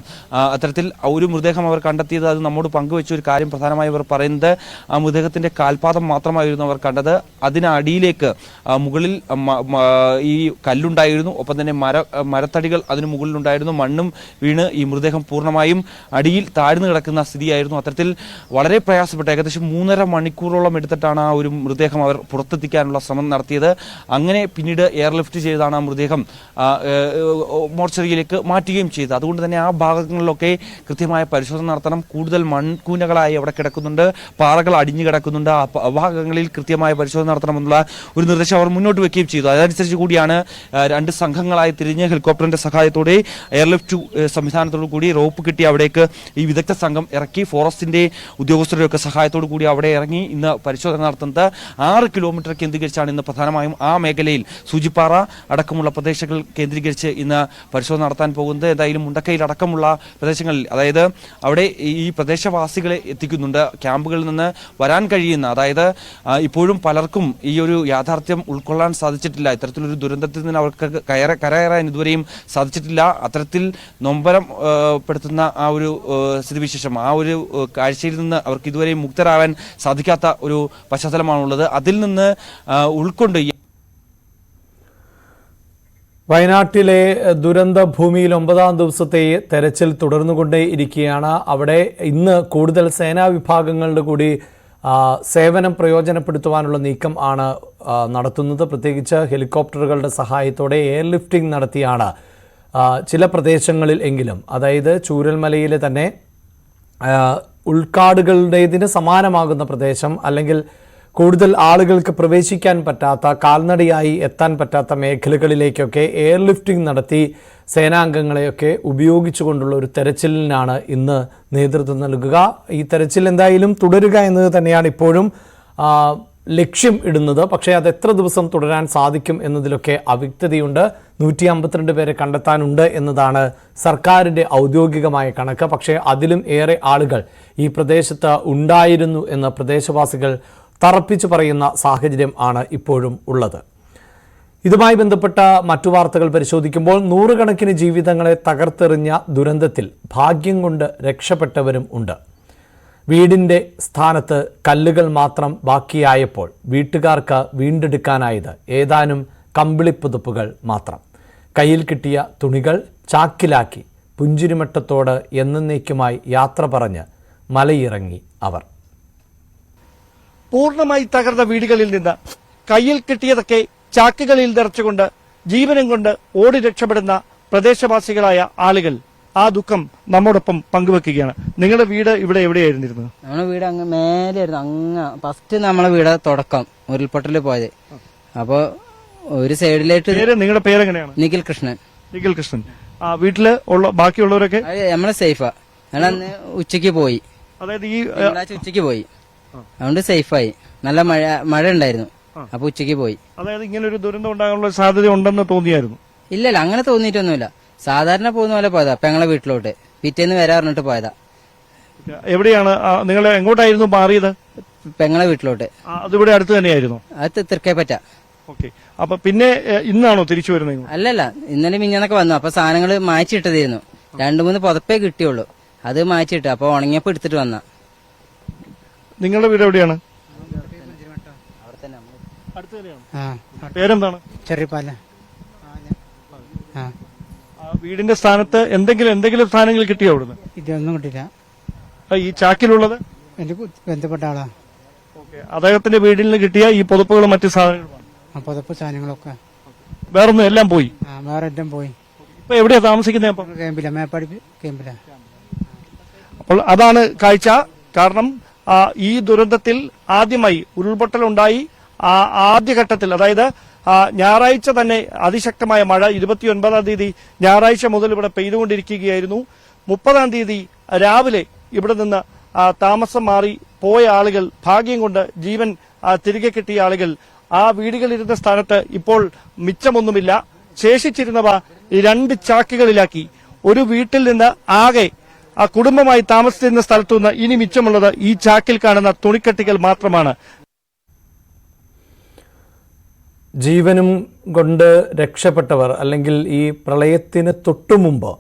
അത്തരത്തിൽ ഒരു മൃതദേഹം അവർ കണ്ടെത്തിയത്, അത് നമ്മോട് പങ്കുവെച്ച ഒരു കാര്യം പ്രധാനമായി അവർ പറയുന്നത്, ആ മൃതദേഹത്തിന്റെ കാൽപാദം മാത്രമായിരുന്നു അവർ കണ്ടത്. അതിനടിയിലേക്ക് മുകളിൽ ഈ കല്ലുണ്ടായിരുന്നു, ഒപ്പം തന്നെ മരത്തടികൾ അതിന് മുകളിലുണ്ടായിരുന്നു. മണ്ണും വീണ് ഈ മൃതദേഹം പൂർണ്ണമായും അടിയിൽ താഴ്ന്നു കിടക്കുന്ന സ്ഥിതിയായിരുന്നു. അത്തരത്തിൽ വളരെ പ്രയാസപ്പെട്ട ഏകദേശം 3.5 മണിക്കൂറോളം എടുത്തിട്ടാണ് ആ ഒരു മൃതദേഹം അവർ പുറത്തെത്തിക്കാനുള്ള ശ്രമം നടത്തിയത്. അങ്ങനെ പിന്നീട് എയർലിഫ്റ്റ് ചെയ്താണ് ആ മൃതദേഹം മോർച്ചറിയിലേക്ക് മാറ്റുകയും ചെയ്തത്. അതുകൊണ്ട് തന്നെ ആ ഭാഗങ്ങളിലൊക്കെ കൃത്യമായ പരിശോധന നടത്തണം. കൂടുതൽ മൺകൂനകളായി അവിടെ കിടക്കുന്നുണ്ട്, പാറകൾ അടിഞ്ഞു കിടക്കുന്നുണ്ട്. ആ ഭാഗങ്ങളിൽ കൃത്യമായ പരിശോധന നടത്തണമെന്നുള്ള ഒരു നിർദ്ദേശം അവർ മുന്നോട്ട് വെക്കുകയും ചെയ്തു. അതനുസരിച്ച് കൂടിയാണ് 2 സംഘങ്ങളായി തിരിഞ്ഞ് ഹെലികോപ്റ്ററിന്റെ സഹായത്തോടെ എയർലിഫ്റ്റ് സംവിധാനത്തോടു കൂടി റോപ്പ് കിട്ടി അവിടേക്ക് ഈ വിദഗ്ധ സംഘം ഇറക്കി. ഫോറസ്റ്റിന്റെ ഉദ്യോഗസ്ഥരുടെ ഒക്കെ സഹായത്തോടു കൂടി അവിടെ ഇറങ്ങി ഇന്ന് പരിശോധന നടത്തുന്നത് 6 കിലോമീറ്റർ കേന്ദ്രീകരിച്ചാണ് ഇന്ന് പ്രധാനമായും ആ മേഖലയിൽ സൂചിപ്പാറ അടക്കമുള്ള പ്രദേശങ്ങൾ കേന്ദ്രീകരിച്ച് ഇന്ന് പരിശോധന നടത്താൻ പോകുന്നത്. എന്തായാലും മുണ്ടക്കയിൽ അടക്കമുള്ള പ്രദേശങ്ങളിൽ, അതായത് അവിടെ ഈ പ്രദേശവാസികളെ എത്തിക്കുന്നുണ്ട്. ക്യാമ്പുകളിൽ നിന്ന് വരാൻ കഴിയുന്ന, അതായത് ഇപ്പോഴും പലർക്കും ഈ ഒരു യാഥാർത്ഥ്യം ഉൾക്കൊള്ളാൻ സാധിച്ചിട്ടില്ല. ഇത്തരത്തിലൊരു ദുരന്തത്തിൽ നിന്ന് അവർക്ക് കരകയറാൻ ഇതുവരെയും സാധിച്ചിട്ടില്ല. അത്തരത്തിൽ നൊമ്പരം പെടുത്തുന്ന ആ ഒരു സ്ഥിതിവിശേഷം, ആ ഒരു കാഴ്ചയിൽ നിന്ന് അവർക്ക് ഇതുവരെയും മുക്തരാവാൻ സാധിക്കാത്ത ഒരു പശ്ചാത്തലമാണുള്ളത്. അതിൽ നിന്ന് ഉൾക്കൊണ്ട് വയനാട്ടിലെ ദുരന്ത ഭൂമിയിൽ 9ാം ദിവസത്തെ തെരച്ചിൽ തുടർന്നുകൊണ്ടേയിരിക്കുകയാണ്. അവിടെ ഇന്ന് കൂടുതൽ സേനാ വിഭാഗങ്ങളുടെ കൂടി സേവനം പ്രയോജനപ്പെടുത്തുവാനുള്ള നീക്കം ആണ് നടത്തുന്നത്. പ്രത്യേകിച്ച് ഹെലികോപ്റ്ററുകളുടെ സഹായത്തോടെ എയർലിഫ്റ്റിംഗ് നടത്തിയാണ് ചില പ്രദേശങ്ങളിൽ എങ്കിലും, അതായത് ചൂരൽമലയിലെ തന്നെ ഉൾക്കാടുകളുടേതിന് സമാനമാകുന്ന പ്രദേശം, അല്ലെങ്കിൽ കൂടുതൽ ആളുകൾക്ക് പ്രവേശിക്കാൻ പറ്റാത്ത, കാൽനടയായി എത്താൻ പറ്റാത്ത മേഖലകളിലേക്കൊക്കെ എയർലിഫ്റ്റിംഗ് നടത്തി സേനാംഗങ്ങളെയൊക്കെ ഉപയോഗിച്ചുകൊണ്ടുള്ള ഒരു തെരച്ചിലിനാണ് ഇന്ന് നേതൃത്വം നൽകുക. ഈ തെരച്ചിൽ എന്തായാലും തുടരുക എന്നത് തന്നെയാണ് ഇപ്പോഴും ലക്ഷ്യം ഇടുന്നത്. പക്ഷേ അത് എത്ര ദിവസം തുടരാൻ സാധിക്കും എന്നതിലൊക്കെ അവ്യക്തതയുണ്ട്. 152 പേരെ കണ്ടെത്താനുണ്ട് എന്നതാണ് സർക്കാരിൻ്റെ ഔദ്യോഗികമായ കണക്ക്. പക്ഷേ അതിലും ഏറെ ആളുകൾ ഈ പ്രദേശത്ത് ഉണ്ടായിരുന്നു എന്ന് പ്രദേശവാസികൾ തറപ്പിച്ചു പറയുന്ന സാഹചര്യം ആണ് ഇപ്പോഴും ഉള്ളത്. ഇതുമായി ബന്ധപ്പെട്ട മറ്റു വാർത്തകൾ പരിശോധിക്കുമ്പോൾ 100 കണക്കിന് ജീവിതങ്ങളെ തകർത്തെറിഞ്ഞ ദുരന്തത്തിൽ ഭാഗ്യം കൊണ്ട് രക്ഷപ്പെട്ടവരും ഉണ്ട്. വീടിൻ്റെ സ്ഥാനത്ത് കല്ലുകൾ മാത്രം ബാക്കിയായപ്പോൾ വീട്ടുകാർക്ക് വീണ്ടെടുക്കാനായത് ഏതാനും കമ്പിളിപ്പുതുപ്പുകൾ മാത്രം. കയ്യിൽ കിട്ടിയ തുണികൾ ചാക്കിലാക്കി പുഞ്ചിരിമട്ടത്തോട് എന്നേക്കുമായി യാത്ര പറഞ്ഞ് മലയിറങ്ങി അവർ. പൂർണ്ണമായി തകർന്ന വീടുകളിൽ നിന്ന് കയ്യിൽ കിട്ടിയതൊക്കെ ചാക്കുകളിൽ നിറച്ചുകൊണ്ട് ജീവനും കൊണ്ട് ഓടി രക്ഷപ്പെടുന്ന പ്രദേശവാസികളായ ആളുകൾ ആ ദുഃഖം നമ്മോടൊപ്പം പങ്കുവെക്കുകയാണ്. നിങ്ങളുടെ വീട് ഇവിടെ എവിടെയായിരുന്നിരുന്നത്? നമ്മുടെ വീട് അങ്ങ് മേലെയായിരുന്നു. ഫസ്റ്റ് നമ്മളെ വീട് തുടക്കം ഉരുൾപൊട്ടല് പോയത്. അപ്പൊ ഒരു സൈഡിലായിട്ട് നിങ്ങളുടെ പേരെങ്ങനെയാണ്? നിഖിൽ കൃഷ്ണൻ. നിഖിൽ കൃഷ്ണൻ. ആ വീട്ടില് ബാക്കിയുള്ളവരൊക്കെ നമ്മളെ സേഫാ. ഞങ്ങളന്ന് ഉച്ചക്ക് പോയി, അതായത് ഈ ഉച്ചക്ക് പോയി, അതുകൊണ്ട് സേഫായി. നല്ല മഴ ഉണ്ടായിരുന്നു, അപ്പൊ ഉച്ചക്ക് പോയി. അതായത് ഇങ്ങനെ ഒരു ദുരന്തം ഉണ്ടാകാനുള്ള സാധ്യത ഉണ്ടെന്ന് തോന്നിയായിരുന്നു? ഇല്ലല്ല, അങ്ങനെ തോന്നിയിട്ടൊന്നുമില്ല. സാധാരണ പോകുന്ന പോലെ പോയതാ. പെങ്ങളെ വീട്ടിലോട്ട് പിറ്റേന്ന് വരാറിഞ്ഞിട്ട് പോയതാ. എവിടെയാണ് നിങ്ങൾ എങ്ങോട്ടായിരുന്നു മാറിയത്? പെങ്ങളെ വീട്ടിലോട്ട്. അതിവിടെ അടുത്ത് തന്നെയായിരുന്നു? അത് തൃക്കേപ്പറ്റ. ഓക്കെ. അപ്പൊ പിന്നെ ഇന്നാണോ തിരിച്ചു വരുന്നത്? അല്ലല്ല, ഇന്നലെ മിഞ്ഞാന്നൊക്കെ വന്നു. അപ്പൊ സാധനങ്ങൾ മായ്ച്ചിട്ടതായിരുന്നു. 2-3 പുതപ്പേ കിട്ടിയുള്ളൂ. അത് മായ്ച്ചിട്ട് അപ്പൊ ഉണങ്ങിയപ്പോ എടുത്തിട്ട് വന്ന. നിങ്ങളുടെ വീട് എവിടെയാണ്? പേരെന്താണ്? ചെറിയപാല. വീടിന്റെ സ്ഥാനത്ത് എന്തെങ്കിലും സാധനങ്ങൾ കിട്ടിയോ അവിടുന്ന്? ഇതൊന്നും കിട്ടില്ല. ഈ ചാക്കിലുള്ളത് എന്റെ ബന്ധപ്പെട്ട ആളാ. അദ്ദേഹത്തിന്റെ വീട്ടിൽ നിന്ന് കിട്ടിയ ഈ പുതപ്പുകളും മറ്റു സാധനങ്ങളും? പുതപ്പ് സാധനങ്ങളൊക്കെ വേറൊന്നും എല്ലാം പോയി. വേറെ എല്ലാം പോയി. ഇപ്പൊ എവിടെയാ താമസിക്കുന്നത് അപ്പം? ക്യാമ്പില മേപ്പാടി ക്യാമ്പില. അപ്പോൾ അതാണ് കാഴ്ച. കാരണം ഈ ദുരന്തത്തിൽ ആദ്യമായി ഉരുൾപൊട്ടലുണ്ടായി. ആദ്യഘട്ടത്തിൽ, അതായത് ഞായറാഴ്ച തന്നെ അതിശക്തമായ മഴ 29-ാം തീയതി ഞായറാഴ്ച മുതൽ ഇവിടെ പെയ്തുകൊണ്ടിരിക്കുകയായിരുന്നു. 30-ാം തീയതി രാവിലെ ഇവിടെ നിന്ന് താമസം മാറി പോയ ആളുകൾ, ഭാഗ്യം കൊണ്ട് ജീവൻ തിരികെ കിട്ടിയ ആളുകൾ ആ വീടുകളിരുന്ന സ്ഥാനത്ത് ഇപ്പോൾ മിച്ചമൊന്നുമില്ല. ശേഷിച്ചിരുന്നവ 2 ചാക്കുകളിലാക്കി. ഒരു വീട്ടിൽ നിന്ന് ആകെ ആ കുടുംബമായി താമസിച്ചിരുന്ന സ്ഥലത്തുനിന്ന് ഇനി മിച്ചമുള്ളത് ഈ ചാക്കിൽ കാണുന്ന തുണിക്കട്ടികൾ മാത്രമാണ്. ജീവനും കൊണ്ട് രക്ഷപ്പെട്ടവർ, അല്ലെങ്കിൽ ഈ പ്രളയത്തിന് തൊട്ടുമുമ്പ്,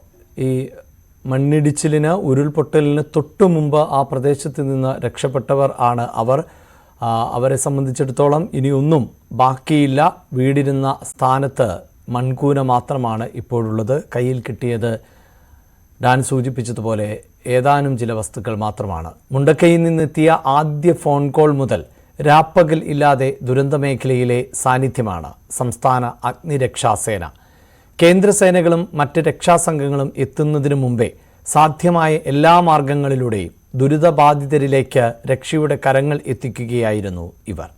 ഈ മണ്ണിടിച്ചിലിന്, ഉരുൾപൊട്ടലിന് തൊട്ടുമുമ്പ് ആ പ്രദേശത്ത് നിന്ന് രക്ഷപ്പെട്ടവർ ആണ് അവർ. അവരെ സംബന്ധിച്ചിടത്തോളം ഇനിയൊന്നും ബാക്കിയില്ല. വീടിരുന്ന സ്ഥാനത്ത് മൺകൂന മാത്രമാണ് ഇപ്പോഴുള്ളത്. കയ്യിൽ കിട്ടിയത് ഡാൻ സൂചിപ്പിച്ചതുപോലെ ഏതാനും ചില വസ്തുക്കൾ മാത്രമാണ്. മുണ്ടക്കയിൽ നിന്നെത്തിയ ആദ്യ ഫോൺ കോൾ മുതൽ രാപ്പകൽ ഇല്ലാതെ ദുരന്തമേഖലയിലെ സാന്നിധ്യമാണ് സംസ്ഥാന അഗ്നിരക്ഷാസേന. കേന്ദ്രസേനകളും മറ്റ് രക്ഷാസംഘങ്ങളും എത്തുന്നതിനു മുമ്പേ സാധ്യമായ എല്ലാ മാർഗങ്ങളിലൂടെയും ദുരിതബാധിതരിലേക്ക് രക്ഷയുടെ കരങ്ങൾ എത്തിക്കുകയായിരുന്നു ഇവർ.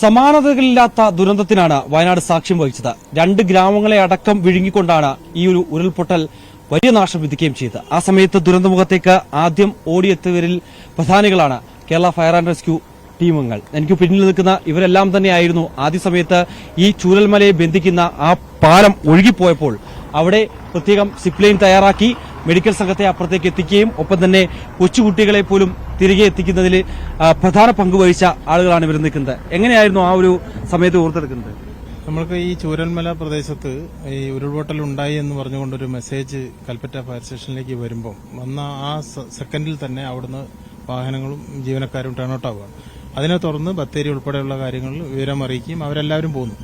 സമാനതകളില്ലാത്ത ദുരന്തത്തിനാണ് വയനാട് സാക്ഷ്യം വഹിച്ചത്. 2 ഗ്രാമങ്ങളെ അടക്കം വിഴുങ്ങിക്കൊണ്ടാണ് ഈ ഒരു ഉരുൾപൊട്ടൽ വലിയ നാശം വിധിക്കുകയും ചെയ്തത്. ആ സമയത്ത് ദുരന്തമുഖത്തേക്ക് ആദ്യം ഓടിയെത്തിയവരിൽ പ്രധാനികളാണ് കേരള ഫയർ ആൻഡ് റെസ്ക്യൂ ടീമുകൾ. എനിക്ക് പിന്നിൽ നിൽക്കുന്ന ഇവരെല്ലാം തന്നെയായിരുന്നു ആദ്യ സമയത്ത് ഈ ചൂരൽമലയെ ബന്ധിക്കുന്ന ആ പാലം ഒഴുകിപ്പോയപ്പോൾ അവിടെ പ്രത്യേകം സിപ്പ് ലൈൻ തയ്യാറാക്കി മെഡിക്കൽ സംഘത്തെ അപ്പുറത്തേക്ക് എത്തിക്കുകയും ഒപ്പം തന്നെ കൊച്ചുകുട്ടികളെ പോലും തിരികെ എത്തിക്കുന്നതിൽ പ്രധാന പങ്കുവഹിച്ച ആളുകളാണ് ഇവർ നിൽക്കുന്നത്. എങ്ങനെയായിരുന്നു ആ ഒരു സമയത്ത് ഓർത്തെടുക്കുന്നത്? നമ്മൾക്ക് ഈ ചൂരൽമല പ്രദേശത്ത് ഈ ഉരുൾപൊട്ടൽ ഉണ്ടായി എന്ന് പറഞ്ഞുകൊണ്ടൊരു മെസ്സേജ് കൽപ്പറ്റ ഫയർ സ്റ്റേഷനിലേക്ക് വരുമ്പോൾ വന്ന ആ സെക്കൻഡിൽ തന്നെ അവിടുന്ന് വാഹനങ്ങളും ജീവനക്കാരും ടേൺ ഔട്ട് ആവുകയാണ്. അതിനെ തുടർന്ന് ബത്തേരി ഉൾപ്പെടെയുള്ള കാര്യങ്ങളിൽ വിവരം അറിയിക്കുകയും അവരെല്ലാവരും പോകുന്നു.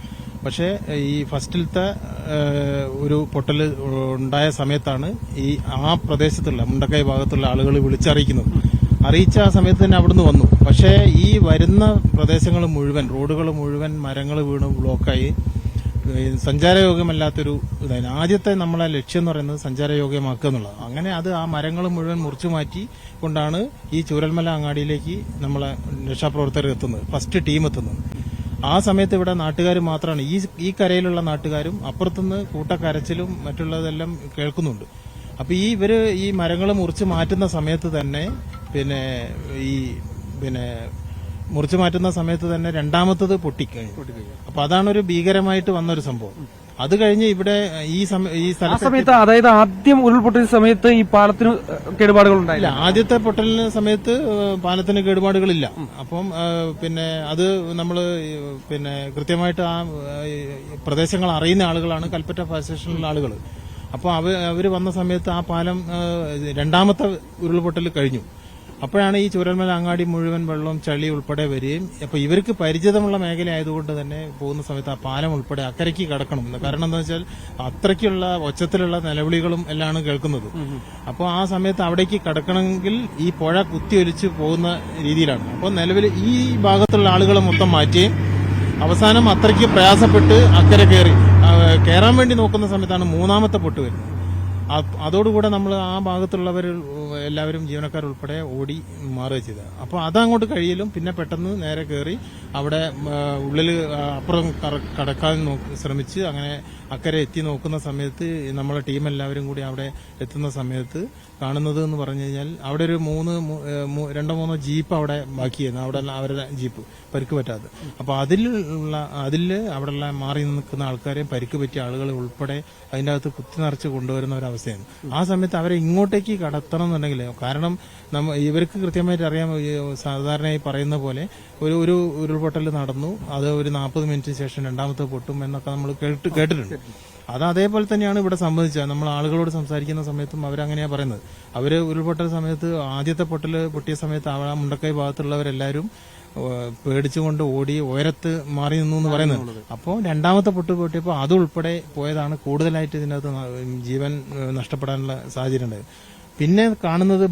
പക്ഷേ ഈ ഫസ്റ്റിലത്തെ ഒരു പൊട്ടൽ ഉണ്ടായ സമയത്താണ് ഈ ആ പ്രദേശത്തുള്ള മുണ്ടക്കൈ ഭാഗത്തുള്ള ആളുകൾ വിളിച്ചറിയിക്കുന്നത്. അറിയിച്ച ആ സമയത്ത് തന്നെ അവിടുന്ന് വന്നു. പക്ഷേ ഈ വരുന്ന പ്രദേശങ്ങൾ മുഴുവൻ, റോഡുകൾ മുഴുവൻ മരങ്ങൾ വീണ് ബ്ലോക്കായി സഞ്ചാരയോഗ്യമല്ലാത്തൊരു ഇതായിരുന്നു. ആദ്യത്തെ നമ്മളെ ലക്ഷ്യം എന്ന് പറയുന്നത് സഞ്ചാരയോഗ്യമാക്കുക എന്നുള്ളത്. അങ്ങനെ അത് ആ മരങ്ങൾ മുഴുവൻ മുറിച്ചു മാറ്റി കൊണ്ടാണ് ഈ ചൂരൽമല അങ്ങാടിയിലേക്ക് നമ്മളെ രക്ഷാപ്രവർത്തകർ എത്തുന്നത്, ഫസ്റ്റ് ടീം എത്തുന്നത്. ആ സമയത്ത് ഇവിടെ നാട്ടുകാർ മാത്രമാണ്, ഈ കരയിലുള്ള നാട്ടുകാരും അപ്പുറത്തുനിന്ന് കൂട്ടക്കരച്ചിലും മറ്റുള്ളതെല്ലാം കേൾക്കുന്നുണ്ട്. അപ്പൊ ഇവര് ഈ മരങ്ങൾ മുറിച്ച് മാറ്റുന്ന സമയത്ത് തന്നെ മുറിച്ചു മാറ്റുന്ന സമയത്ത് തന്നെ രണ്ടാമത്തത് പൊട്ടിക്കഴിഞ്ഞു. അപ്പൊ അതാണൊരു ഭീകരമായിട്ട് വന്നൊരു സംഭവം. അത് കഴിഞ്ഞ് ഇവിടെ ഈ സമയത്ത്, അതായത് ആദ്യം ഉരുൾപൊട്ടിയ സമയത്ത് ഈ പാലത്തിന് കേടുപാടുകൾ ഉണ്ടായില്ല. ആദ്യത്തെ പൊട്ടലിന് സമയത്ത് പാലത്തിന് കേടുപാടുകളില്ല. അപ്പം അത് നമ്മള് കൃത്യമായിട്ട് ആ പ്രദേശങ്ങൾ അറിയുന്ന ആളുകളാണ് കൽപ്പറ്റ ഫയർ സ്റ്റേഷനിലുള്ള ആളുകൾ. അപ്പോൾ അവര് വന്ന സമയത്ത് ആ പാലം രണ്ടാമത്തെ ഉരുൾപൊട്ടൽ കഴിഞ്ഞു. അപ്പോഴാണ് ഈ ചൂരൽമല അങ്ങാടി മുഴുവൻ വെള്ളം, ചളി ഉൾപ്പെടെ വരികയും അപ്പോൾ ഇവർക്ക് പരിചിതമുള്ള മേഖല ആയതുകൊണ്ട് തന്നെ പോകുന്ന സമയത്ത് ആ പാലം ഉൾപ്പെടെ അക്കരയ്ക്ക് കടക്കണം. കാരണം എന്താ വെച്ചാൽ അത്രയ്ക്കുള്ള ഒച്ചത്തിലുള്ള നിലവിളികളും എല്ലാമാണ് കേൾക്കുന്നത്. അപ്പോൾ ആ സമയത്ത് അവിടേക്ക് കടക്കണമെങ്കിൽ ഈ പുഴ കുത്തിയൊലിച്ച് പോകുന്ന രീതിയിലാണ്. അപ്പോൾ നിലവിൽ ഈ ഭാഗത്തുള്ള ആളുകളെ മൊത്തം മാറ്റുകയും അവസാനം അത്രയ്ക്ക് പ്രയാസപ്പെട്ട് അക്കരെ കയറാൻ വേണ്ടി നോക്കുന്ന സമയത്താണ് മൂന്നാമത്തെ പൊട്ട് വരുന്നത്. അതോടുകൂടെ നമ്മൾ ആ ഭാഗത്തുള്ളവർ എല്ലാവരും ജീവനക്കാരുൾപ്പെടെ ഓടി മാറുക ചെയ്തത്. അപ്പോൾ അതങ്ങോട്ട് കഴിയലും പിന്നെ പെട്ടെന്ന് നേരെ കയറി അവിടെ ഉള്ളിൽ അപ്പുറം കടക്കാൻ ശ്രമിച്ച് അങ്ങനെ അക്കരെ എത്തി നോക്കുന്ന സമയത്ത് നമ്മളെ ടീം എല്ലാവരും കൂടി അവിടെ എത്തുന്ന സമയത്ത് കാണുന്നത് എന്ന് പറഞ്ഞു കഴിഞ്ഞാൽ അവിടെ ഒരു 2-3 ജീപ്പ് അവിടെ ബാക്കിയായിരുന്നു. അവിടെ അവരുടെ ജീപ്പ് പരിക്ക് പറ്റാതെ. അപ്പോൾ അവിടെയുള്ള മാറി നിൽക്കുന്ന ആൾക്കാരെയും പരിക്ക് പറ്റിയ ആളുകൾ ഉൾപ്പെടെ അതിൻ്റെ അകത്ത് കുത്തി നിറച്ച് കൊണ്ടുവരുന്ന ഒരവസ്ഥയാണ്. ആ സമയത്ത് അവരെ ഇങ്ങോട്ടേക്ക് കടത്തണം എന്നുണ്ടെങ്കിൽ, കാരണം ഇവർക്ക് കൃത്യമായിട്ട് അറിയാം, സാധാരണയായി പറയുന്ന പോലെ ഒരു ഉരുൾപൊട്ടൽ നടന്നു, അത് ഒരു 40 മിനിറ്റിന് ശേഷം രണ്ടാമത്തെ പൊട്ടും എന്നൊക്കെ നമ്മൾ കേട്ടിട്ടുണ്ട്. അത് അതേപോലെ തന്നെയാണ് ഇവിടെ സംബന്ധിച്ചത്. നമ്മൾ ആളുകളോട് സംസാരിക്കുന്ന സമയത്തും അവരങ്ങനെയാ പറയുന്നത്. അവര് ഉരുൾപൊട്ടൽ സമയത്ത് ആദ്യത്തെ പൊട്ടിയ സമയത്ത് ആ മുണ്ടക്കൈ ഭാഗത്തുള്ളവരെല്ലാവരും പേടിച്ചുകൊണ്ട് ഓടി ഉയരത്ത് മാറി നിന്നു എന്ന് പറയുന്നത്. അപ്പോൾ രണ്ടാമത്തെ പൊട്ടിയപ്പോൾ അതുൾപ്പെടെ പോയതാണ് കൂടുതലായിട്ട് ഇതിനകത്ത് ജീവൻ നഷ്ടപ്പെടാനുള്ള സാഹചര്യം ഉണ്ടായത്. പിന്നെ കാണുന്നത്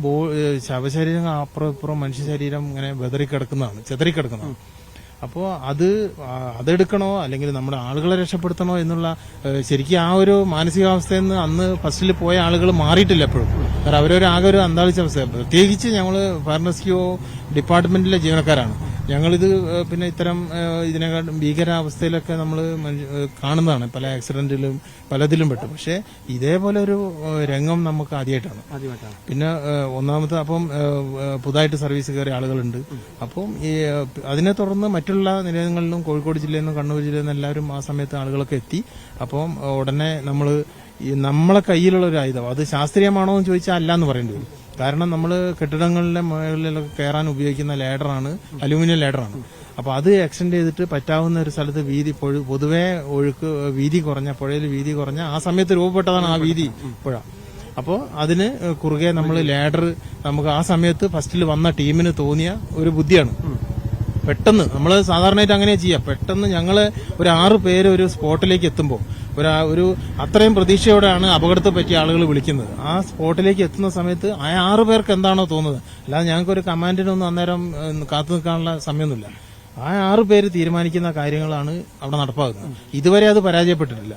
ശവശരീരങ്ങൾ അപ്പുറം ഇപ്പുറം മനുഷ്യ ശരീരം ഇങ്ങനെ ചെതറിക്കിടക്കുന്നതാണ്. അപ്പോൾ അതെടുക്കണോ അല്ലെങ്കിൽ നമ്മുടെ ആളുകളെ രക്ഷപ്പെടുത്തണോ എന്നുള്ള ശരിക്കും ആ ഒരു മാനസികാവസ്ഥയിൽ നിന്ന് അന്ന് ഫസ്റ്റിൽ പോയ ആളുകൾ മാറിയിട്ടില്ല എപ്പോഴും. കാരണം അവരൊരു ആകെ ഒരു അന്താളിച്ച അവസ്ഥ. പ്രത്യേകിച്ച് ഞങ്ങൾ ഫയർ റെസ്ക്യൂ ഡിപ്പാർട്ട്മെന്റിലെ ജീവനക്കാരാണ്. ഞങ്ങളിത് പിന്നെ ഇത്തരം ഇതിനെക്കാട്ടും ഭീകരാവസ്ഥയിലൊക്കെ നമ്മൾ കാണുന്നതാണ്. പല ആക്സിഡന്റിലും പലതിലും പെട്ടു. പക്ഷെ ഇതേപോലെ ഒരു രംഗം നമുക്ക് ആദ്യമായിട്ടാണ്. പിന്നെ ഒന്നാമത്തെ അപ്പം പുതുതായിട്ട് സർവീസ് കയറിയ ആളുകളുണ്ട്. അപ്പം അതിനെ തുടർന്ന് മറ്റുള്ള നിലയങ്ങളിലും കോഴിക്കോട് ജില്ലയിൽ നിന്നും കണ്ണൂർ ജില്ലയിൽ നിന്നും എല്ലാവരും ആ സമയത്ത് ആളുകളൊക്കെ എത്തി. അപ്പം ഉടനെ നമ്മളെ കയ്യിലുള്ള ഒരു ആയുധം അത് ശാസ്ത്രീയമാണോ എന്ന് ചോദിച്ചാൽ അല്ല എന്ന് പറയേണ്ടി വരും. കാരണം നമ്മൾ കെട്ടിടങ്ങളുടെ മുകളിലൊക്കെ കയറാൻ ഉപയോഗിക്കുന്ന ലേഡറാണ്, അലൂമിനിയം ലേഡറാണ്. അപ്പൊ അത് എക്സ്റ്റെൻഡ് ചെയ്തിട്ട് പറ്റാവുന്ന ഒരു സ്ഥലത്ത് വീതി പൊതുവെ വീതി കുറഞ്ഞ പുഴയിൽ വീതി കുറഞ്ഞ ആ സമയത്ത് രൂപപ്പെട്ടതാണ് ആ വീതി പുഴ. അപ്പോൾ അതിന് കുറുകെ നമ്മൾ ലേഡർ നമുക്ക് ആ സമയത്ത് ഫസ്റ്റിൽ വന്ന ടീമിന് തോന്നിയ ഒരു ബുദ്ധിയാണ്. പെട്ടെന്ന് നമ്മൾ സാധാരണയായിട്ട് അങ്ങനെ ചെയ്യാം. പെട്ടെന്ന് ഞങ്ങള് ഒരു 6 പേര് ഒരു സ്പോട്ടിലേക്ക് എത്തുമ്പോൾ ഒരു അത്രയും പ്രതീക്ഷയോടെയാണ് അപകടത്തെ പറ്റിയ ആളുകൾ വിളിക്കുന്നത്. ആ സ്പോട്ടിലേക്ക് എത്തുന്ന സമയത്ത് ആ 6 പേർക്ക് എന്താണോ തോന്നുന്നത്, അല്ലാതെ ഞങ്ങൾക്കൊരു കമാൻഡിനൊന്നും അന്നേരം കാത്തു നിൽക്കാനുള്ള സമയമൊന്നുമില്ല. ആ 6 പേര് തീരുമാനിക്കുന്ന കാര്യങ്ങളാണ് അവിടെ നടപ്പാകുന്നത്. ഇതുവരെ അത് പരാജയപ്പെട്ടിട്ടില്ല.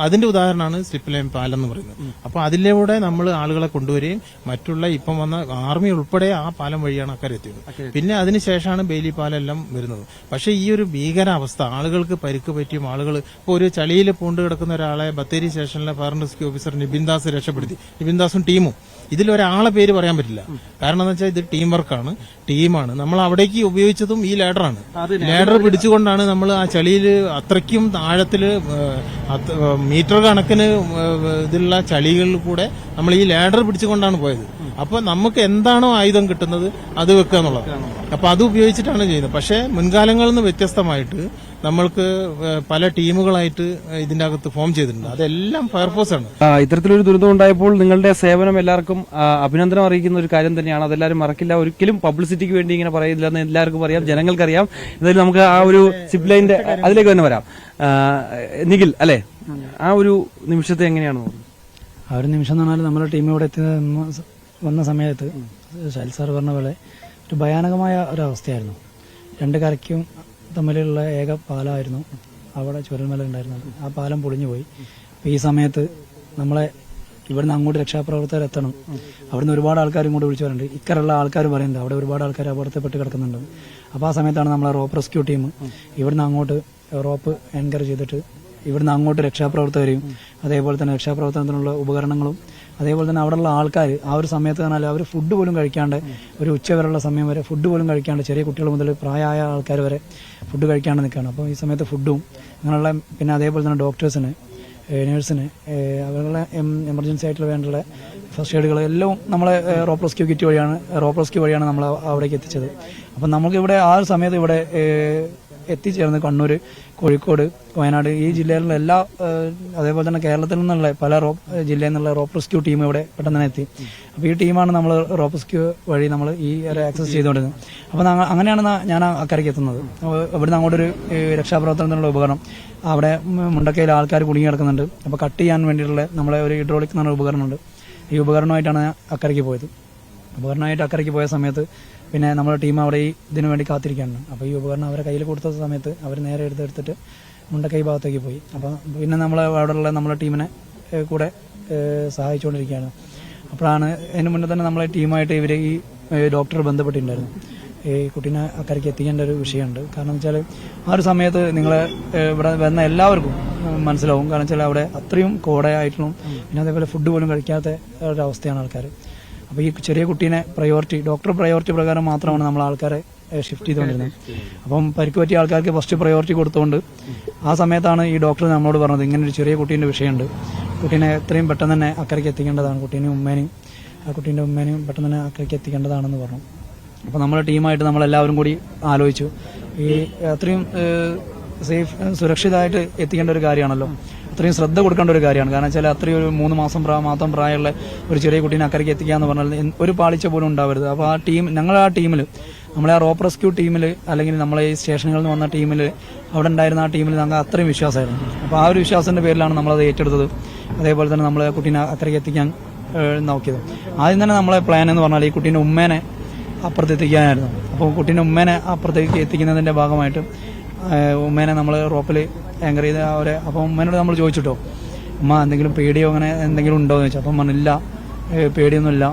അതിന്റെ ഉദാഹരണമാണ് സ്ലിപ്പ് ലൈൻ പാലം എന്ന് പറയുന്നത്. അപ്പൊ അതിലൂടെ നമ്മൾ ആളുകളെ കൊണ്ടുവരികയും മറ്റുള്ള ഇപ്പം വന്ന ആർമി ഉൾപ്പെടെ ആ പാലം വഴിയാണ് അക്കരെ എത്തിയത്. പിന്നെ അതിനുശേഷമാണ് ബെയിലി പാലം എല്ലാം വരുന്നത്. പക്ഷെ ഈ ഒരു ഭീകരാവസ്ഥ, ആളുകൾക്ക് പരിക്ക് പറ്റിയും ആളുകൾ ഇപ്പോൾ ഒരു ചളിയിൽ പൂണ്ട് കിടക്കുന്ന ഒരാളെ ബത്തേരി സ്റ്റേഷനിലെ fire and rescue officer Nibin Das രക്ഷപ്പെടുത്തി. നിബിൻ ദാസും ടീമും. ഇതിലൊരാളെ പേര് പറയാൻ പറ്റില്ല. കാരണം എന്ന് വെച്ചാൽ ഇത് ടീം വർക്കാണ്, ടീമാണ്. നമ്മൾ അവിടേക്ക് ഉപയോഗിച്ചതും ഈ ലേഡറാണ്. ലേഡർ പിടിച്ചുകൊണ്ടാണ് നമ്മൾ ആ ചളിയിൽ അത്രയ്ക്കും ആഴത്തില് മീറ്റർ കണക്കിന് ഇതിലുള്ള ചളികളിൽ കൂടെ നമ്മൾ ഈ ലേഡർ പിടിച്ചുകൊണ്ടാണ് പോയത്. അപ്പൊ നമുക്ക് എന്താണോ ആയുധം കിട്ടുന്നത് അത് വെക്കുക എന്നുള്ളത്. അപ്പൊ അത് ഉപയോഗിച്ചിട്ടാണ് ചെയ്യുന്നത്. പക്ഷെ മുൻകാലങ്ങളിൽ നിന്ന് വ്യത്യസ്തമായിട്ട് നമ്മൾക്ക് പല ടീമുകളായിട്ട് ഇതിന്റെ അകത്ത് ഫോം ചെയ്തിട്ടുണ്ട്. അതെല്ലാം ഫയർഫോഴ്സ് ആണ്. ഇത്തരത്തിലൊരു ദുരന്തം ഉണ്ടായപ്പോൾ നിങ്ങളുടെ സേവനം എല്ലാവർക്കും അഭിനന്ദനം അറിയിക്കുന്ന ഒരു കാര്യം തന്നെയാണ്. അതെല്ലാവരും മറക്കില്ല. ഒരിക്കലും പബ്ലിസിറ്റിക്ക് വേണ്ടി ഇങ്ങനെ പറയില്ലെന്ന് എല്ലാവർക്കും അറിയാം, ജനങ്ങൾക്കറിയാം. എന്തായാലും നമുക്ക് ആ ഒരു സിപ്പ് ലൈനിന്റെ അതിലേക്ക് തന്നെ വരാം. നിഖിൽ അല്ലെ, ആ ഒരു നിമിഷത്തെ എങ്ങനെയാണ്? ആ ഒരു നിമിഷം എന്ന് പറഞ്ഞാൽ നമ്മുടെ ടീം ഇവിടെ വന്ന സമയത്ത് ശൈൽ സാർ പറഞ്ഞ പോലെ ഒരു ഭയാനകമായ ഒരവസ്ഥയായിരുന്നു. 2 കരയ്ക്കും തമ്മിലുള്ള ഏക പാലമായിരുന്നു അവിടെ ചുരൽമല ഉണ്ടായിരുന്നത്. ആ പാലം പൊളിഞ്ഞുപോയി. അപ്പോൾ ഈ സമയത്ത് നമ്മളെ ഇവിടുന്ന് അങ്ങോട്ട് രക്ഷാപ്രവർത്തകർ എത്തണം. അവിടുന്ന് ഒരുപാട് ആൾക്കാർ ഇങ്ങോട്ട് വിളിച്ചു പറയുന്നുണ്ട്. ഇക്കറുള്ള ആൾക്കാർ പറയുന്നുണ്ട് അവിടെ ഒരുപാട് ആൾക്കാർ അപകടത്തിൽപ്പെട്ട് കിടക്കുന്നുണ്ട്. അപ്പോൾ ആ സമയത്താണ് നമ്മളെ റോപ്പ് റെസ്ക്യൂ ടീം ഇവിടുന്ന് അങ്ങോട്ട് റോപ്പ് എൻകറേജ് ചെയ്തിട്ട് ഇവിടുന്ന് അങ്ങോട്ട് രക്ഷാപ്രവർത്തകരെയും അതേപോലെ തന്നെ രക്ഷാപ്രവർത്തനത്തിനുള്ള ഉപകരണങ്ങളും അതേപോലെ തന്നെ അവിടെയുള്ള ആൾക്കാർ ആ ഒരു സമയത്ത് പറഞ്ഞാൽ അവർ ഫുഡ് പോലും കഴിക്കാണ്ട് ഒരു ഉച്ചവരെയുള്ള സമയം വരെ ഫുഡ് പോലും കഴിക്കാണ്ട്, ചെറിയ കുട്ടികൾ മുതൽ പ്രായമായ ആൾക്കാർ വരെ ഫുഡ് കഴിക്കാണ്ട് നിൽക്കുകയാണ്. അപ്പോൾ ഈ സമയത്ത് ഫുഡും അങ്ങനെയുള്ള പിന്നെ അതേപോലെ തന്നെ ഡോക്ടേഴ്സിന്, നേഴ്സിന് അവരുടെ എമർജൻസി ആയിട്ടുള്ള വേണ്ടുള്ള ഫസ്റ്റ് എയ്ഡുകൾ എല്ലാം നമ്മളെ റോപ്പ് റെസ്ക്യൂ വഴിയാണ് നമ്മൾ അവിടേക്ക് എത്തിച്ചത്. അപ്പം നമുക്കിവിടെ ആ ഒരു സമയത്ത് ഇവിടെ എത്തിച്ചേർന്ന് കണ്ണൂർ, കോഴിക്കോട്, വയനാട് ഈ ജില്ലയിലുള്ള എല്ലാ അതേപോലെ തന്നെ കേരളത്തിൽ നിന്നുള്ള പല ജില്ലയിൽ നിന്നുള്ള റോപ്പ് റെസ്ക്യൂ ടീം ഇവിടെ പെട്ടെന്ന് തന്നെ എത്തി. അപ്പോൾ ഈ ടീമാണ് നമ്മൾ റോപ്പ് റെസ്ക്യൂ വഴി നമ്മൾ ഈ ആക്സസ് ചെയ്തുകൊണ്ടിരുന്നത്. അപ്പോൾ അങ്ങനെയാണ് ഞാൻ അക്കരയ്ക്ക് എത്തുന്നത്. ഇവിടുന്ന് അങ്ങോട്ടൊരു രക്ഷാപ്രവർത്തനത്തിനുള്ള ഉപകരണം അവിടെ മുണ്ടക്കയിൽ ആൾക്കാർ കുടുങ്ങി കിടക്കുന്നുണ്ട്. അപ്പോൾ കട്ട് ചെയ്യാൻ വേണ്ടിയിട്ടുള്ള നമ്മളെ ഒരു ഹൈഡ്രോളിക് എന്ന് പറഞ്ഞ ഉപകരണമുണ്ട്. ഈ ഉപകരണമായിട്ടാണ് അക്കരയ്ക്ക് പോയത്. ഉപകരണമായിട്ട് അക്കരയ്ക്ക് പോയ സമയത്ത് പിന്നെ നമ്മുടെ ടീം അവിടെ ഇതിനു വേണ്ടി കാത്തിരിക്കുകയാണ്. അപ്പോൾ ഈ ഉപകരണം അവരെ കയ്യിൽ കൊടുത്ത സമയത്ത് അവർ നേരെ എടുത്തിട്ട് മുണ്ടക്കൈ ഭാഗത്തേക്ക് പോയി. അപ്പം പിന്നെ നമ്മൾ അവിടെയുള്ള നമ്മളെ ടീമിനെ കൂടെ സഹായിച്ചുകൊണ്ടിരിക്കുകയാണ്. അപ്പോഴാണ് അതിന് മുന്നേ തന്നെ നമ്മളെ ടീമായിട്ട് ഇവർ ഈ ഡോക്ടർ ബന്ധപ്പെട്ടിട്ടുണ്ടായിരുന്നു. ഈ കുട്ടീനെ അക്കരയ്ക്ക് എത്തിക്കേണ്ട ഒരു വിഷയമുണ്ട്. കാരണം വെച്ചാൽ ആ ഒരു സമയത്ത് നിങ്ങളെ ഇവിടെ വന്ന എല്ലാവർക്കും മനസ്സിലാവും. കാരണം വെച്ചാൽ അവിടെ അത്രയും കോടയായിട്ടും പിന്നെ അതേപോലെ ഫുഡ് പോലും കഴിക്കാത്ത ഒരവസ്ഥയാണ് ആൾക്കാർ. അപ്പോൾ ഈ ചെറിയ കുട്ടീനെ ഡോക്ടർ പ്രയോറിറ്റി പ്രകാരം മാത്രമാണ് നമ്മൾ ആൾക്കാരെ ഷിഫ്റ്റ് ചെയ്തുകൊണ്ടിരുന്നത്. അപ്പം പരിക്ക് പറ്റിയ ആൾക്കാർക്ക് ഫസ്റ്റ് പ്രയോറിറ്റി കൊടുത്തുകൊണ്ട് ആ സമയത്താണ് ഈ ഡോക്ടർ നമ്മളോട് പറഞ്ഞത് ഇങ്ങനെ ഒരു ചെറിയ കുട്ടീൻ്റെ വിഷയമുണ്ട്, കുട്ടീനെ എത്രയും പെട്ടെന്ന് തന്നെ അക്കരയ്ക്ക് എത്തിക്കേണ്ടതാണ്, കുട്ടീൻ്റെ ഉമ്മേനെയും പെട്ടെന്ന് തന്നെ അക്കരയ്ക്ക് എത്തിക്കേണ്ടതാണെന്ന് പറഞ്ഞു. അപ്പോൾ നമ്മുടെ ടീമായിട്ട് നമ്മളെല്ലാവരും കൂടി ആലോചിച്ചു. ഈ അത്രയും സുരക്ഷിതമായിട്ട് എത്തിക്കേണ്ട ഒരു കാര്യമാണല്ലോ, അത്രയും ശ്രദ്ധ കൊടുക്കേണ്ട ഒരു കാര്യമാണ്. കാരണം വെച്ചാൽ അത്രയും ഒരു 3 മാസം മാത്രം പ്രായമുള്ള ഒരു ചെറിയ കുട്ടീനെ അക്കരയ്ക്ക് എത്തിക്കുക എന്ന് പറഞ്ഞാൽ ഒരു പാളിച്ച പോലും ഉണ്ടാവരുത്. അപ്പോൾ ആ ടീമിൽ നമ്മളെ ആ റോപ്പ് റെസ്ക്യൂ ടീമിൽ അല്ലെങ്കിൽ നമ്മളെ ഈ സ്റ്റേഷനുകളിൽ നിന്ന് വന്ന ടീമിൽ അവിടെ ഉണ്ടായിരുന്ന ആ ടീമിൽ ഞങ്ങൾക്ക് അത്രയും വിശ്വാസമായിരുന്നു. അപ്പോൾ ആ ഒരു വിശ്വാസത്തിന്റെ പേരിലാണ് നമ്മളത് ഏറ്റെടുത്തത്. അതേപോലെ തന്നെ നമ്മൾ കുട്ടീനെ അക്കരയ്ക്ക് എത്തിക്കാൻ നോക്കിയത്. ആദ്യം തന്നെ നമ്മളെ പ്ലാൻ എന്ന് പറഞ്ഞാൽ ഈ കുട്ടീൻ്റെ ഉമ്മേനെ അപ്പുറത്തെത്തിക്കാനായിരുന്നു. അപ്പോൾ കുട്ടീൻ്റെ ഉമ്മേനെ അപ്പുറത്തേക്ക് എത്തിക്കുന്നതിൻ്റെ ഭാഗമായിട്ട് ഉമ്മേനെ നമ്മൾ റോപ്പിൽ ആങ്കർ ചെയ്ത് അവരെ, അപ്പോൾ ഉമ്മേനോട് നമ്മൾ ചോദിച്ചിട്ടോ ഉമ്മ എന്തെങ്കിലും പേടിയോ അങ്ങനെ എന്തെങ്കിലും ഉണ്ടോ എന്ന് ചോദിച്ചു. അപ്പം പറഞ്ഞില്ല, പേടിയൊന്നുമില്ല.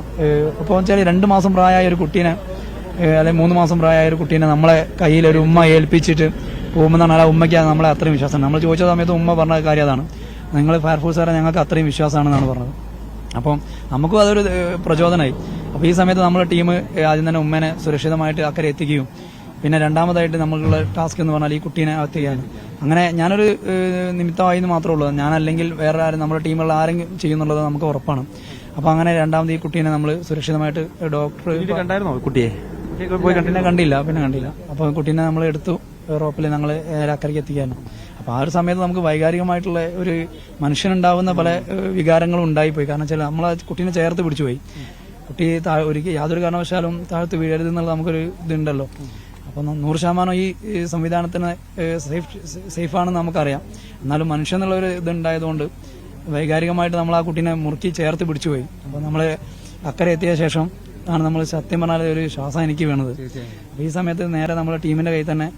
അപ്പോൾ വെച്ചാൽ 2 മാസം പ്രായമായ ഒരു കുട്ടീനെ അല്ലെങ്കിൽ 3 മാസം പ്രായമായ ഒരു കുട്ടീനെ നമ്മളെ കയ്യിൽ ഒരു ഉമ്മ ഏൽപ്പിച്ചിട്ട് പോകുമ്പോൾ പറഞ്ഞാൽ ആ ഉമ്മയ്ക്ക് നമ്മളെ അത്രയും വിശ്വാസമാണ്. നമ്മൾ ചോദിച്ച സമയത്ത് ഉമ്മ പറഞ്ഞ കാര്യം അതാണ്, നിങ്ങൾ ഫയർഫോഴ്സുകാരെ ഞങ്ങൾക്ക് അത്രയും വിശ്വാസമാണെന്നാണ് പറഞ്ഞത്. അപ്പം നമുക്കും അതൊരു പ്രചോദനമായി. അപ്പോൾ ഈ സമയത്ത് നമ്മുടെ ടീം ആദ്യം തന്നെ ഉമ്മേനെ സുരക്ഷിതമായിട്ട് അക്കരെ എത്തിക്കുകയും പിന്നെ രണ്ടാമതായിട്ട് നമ്മളുള്ള ടാസ്ക് എന്ന് പറഞ്ഞാൽ ഈ കുട്ടീനെ എത്തിക്കുകയാണ്. അങ്ങനെ ഞാനൊരു നിമിത്തമായി എന്ന് മാത്രമേ ഉള്ളൂ, ഞാനല്ലെങ്കിൽ വേറെ ആരും നമ്മുടെ ടീമുള്ള ആരെങ്കിലും ചെയ്യുന്നുള്ളത് നമുക്ക് ഉറപ്പാണ്. അപ്പോൾ അങ്ങനെ രണ്ടാമത് ഈ കുട്ടീനെ നമ്മൾ സുരക്ഷിതമായിട്ട് ഡോക്ടർ കണ്ടായിരുന്നോ കുട്ടിയെ? കുട്ടീനെ കണ്ടില്ല. അപ്പോൾ കുട്ടീനെ നമ്മൾ എടുത്തു റോപ്പിൽ ഞങ്ങൾ അക്കരയ്ക്ക് എത്തിക്കാനും. അപ്പോൾ ആ ഒരു സമയത്ത് നമുക്ക് വൈകാരികമായിട്ടുള്ള ഒരു മനുഷ്യനുണ്ടാവുന്ന പല വികാരങ്ങളും ഉണ്ടായിപ്പോയി. കാരണം വെച്ചാൽ നമ്മൾ കുട്ടീനെ ചേർത്ത് പിടിച്ചുപോയി. കുട്ടി ഒരിക്കലും യാതൊരു കാരണവശാലും താഴ്ത്ത് വീഴരുത് എന്നുള്ള നമുക്കൊരു ഇതുണ്ടല്ലോ. അപ്പം 100% ഈ സംവിധാനത്തിന് സേഫാണെന്ന് നമുക്കറിയാം. എന്നാലും മനുഷ്യൻ എന്നുള്ള ഒരു ഇതുണ്ടായതുകൊണ്ട് വൈകാരികമായിട്ട് നമ്മൾ ആ കുട്ടീനെ മുറുക്കി ചേർത്ത് പിടിച്ചുപോയി. അപ്പോൾ നമ്മൾ അക്കരെ എത്തിയ ശേഷം ആണ് നമ്മൾ സത്യം പറഞ്ഞാൽ ഒരു ശ്വാസം എനിക്ക് വീണത്. അപ്പോൾ ഈ സമയത്ത് നേരെ നമ്മുടെ ടീമിന്റെ കയ്യിൽ തന്നെ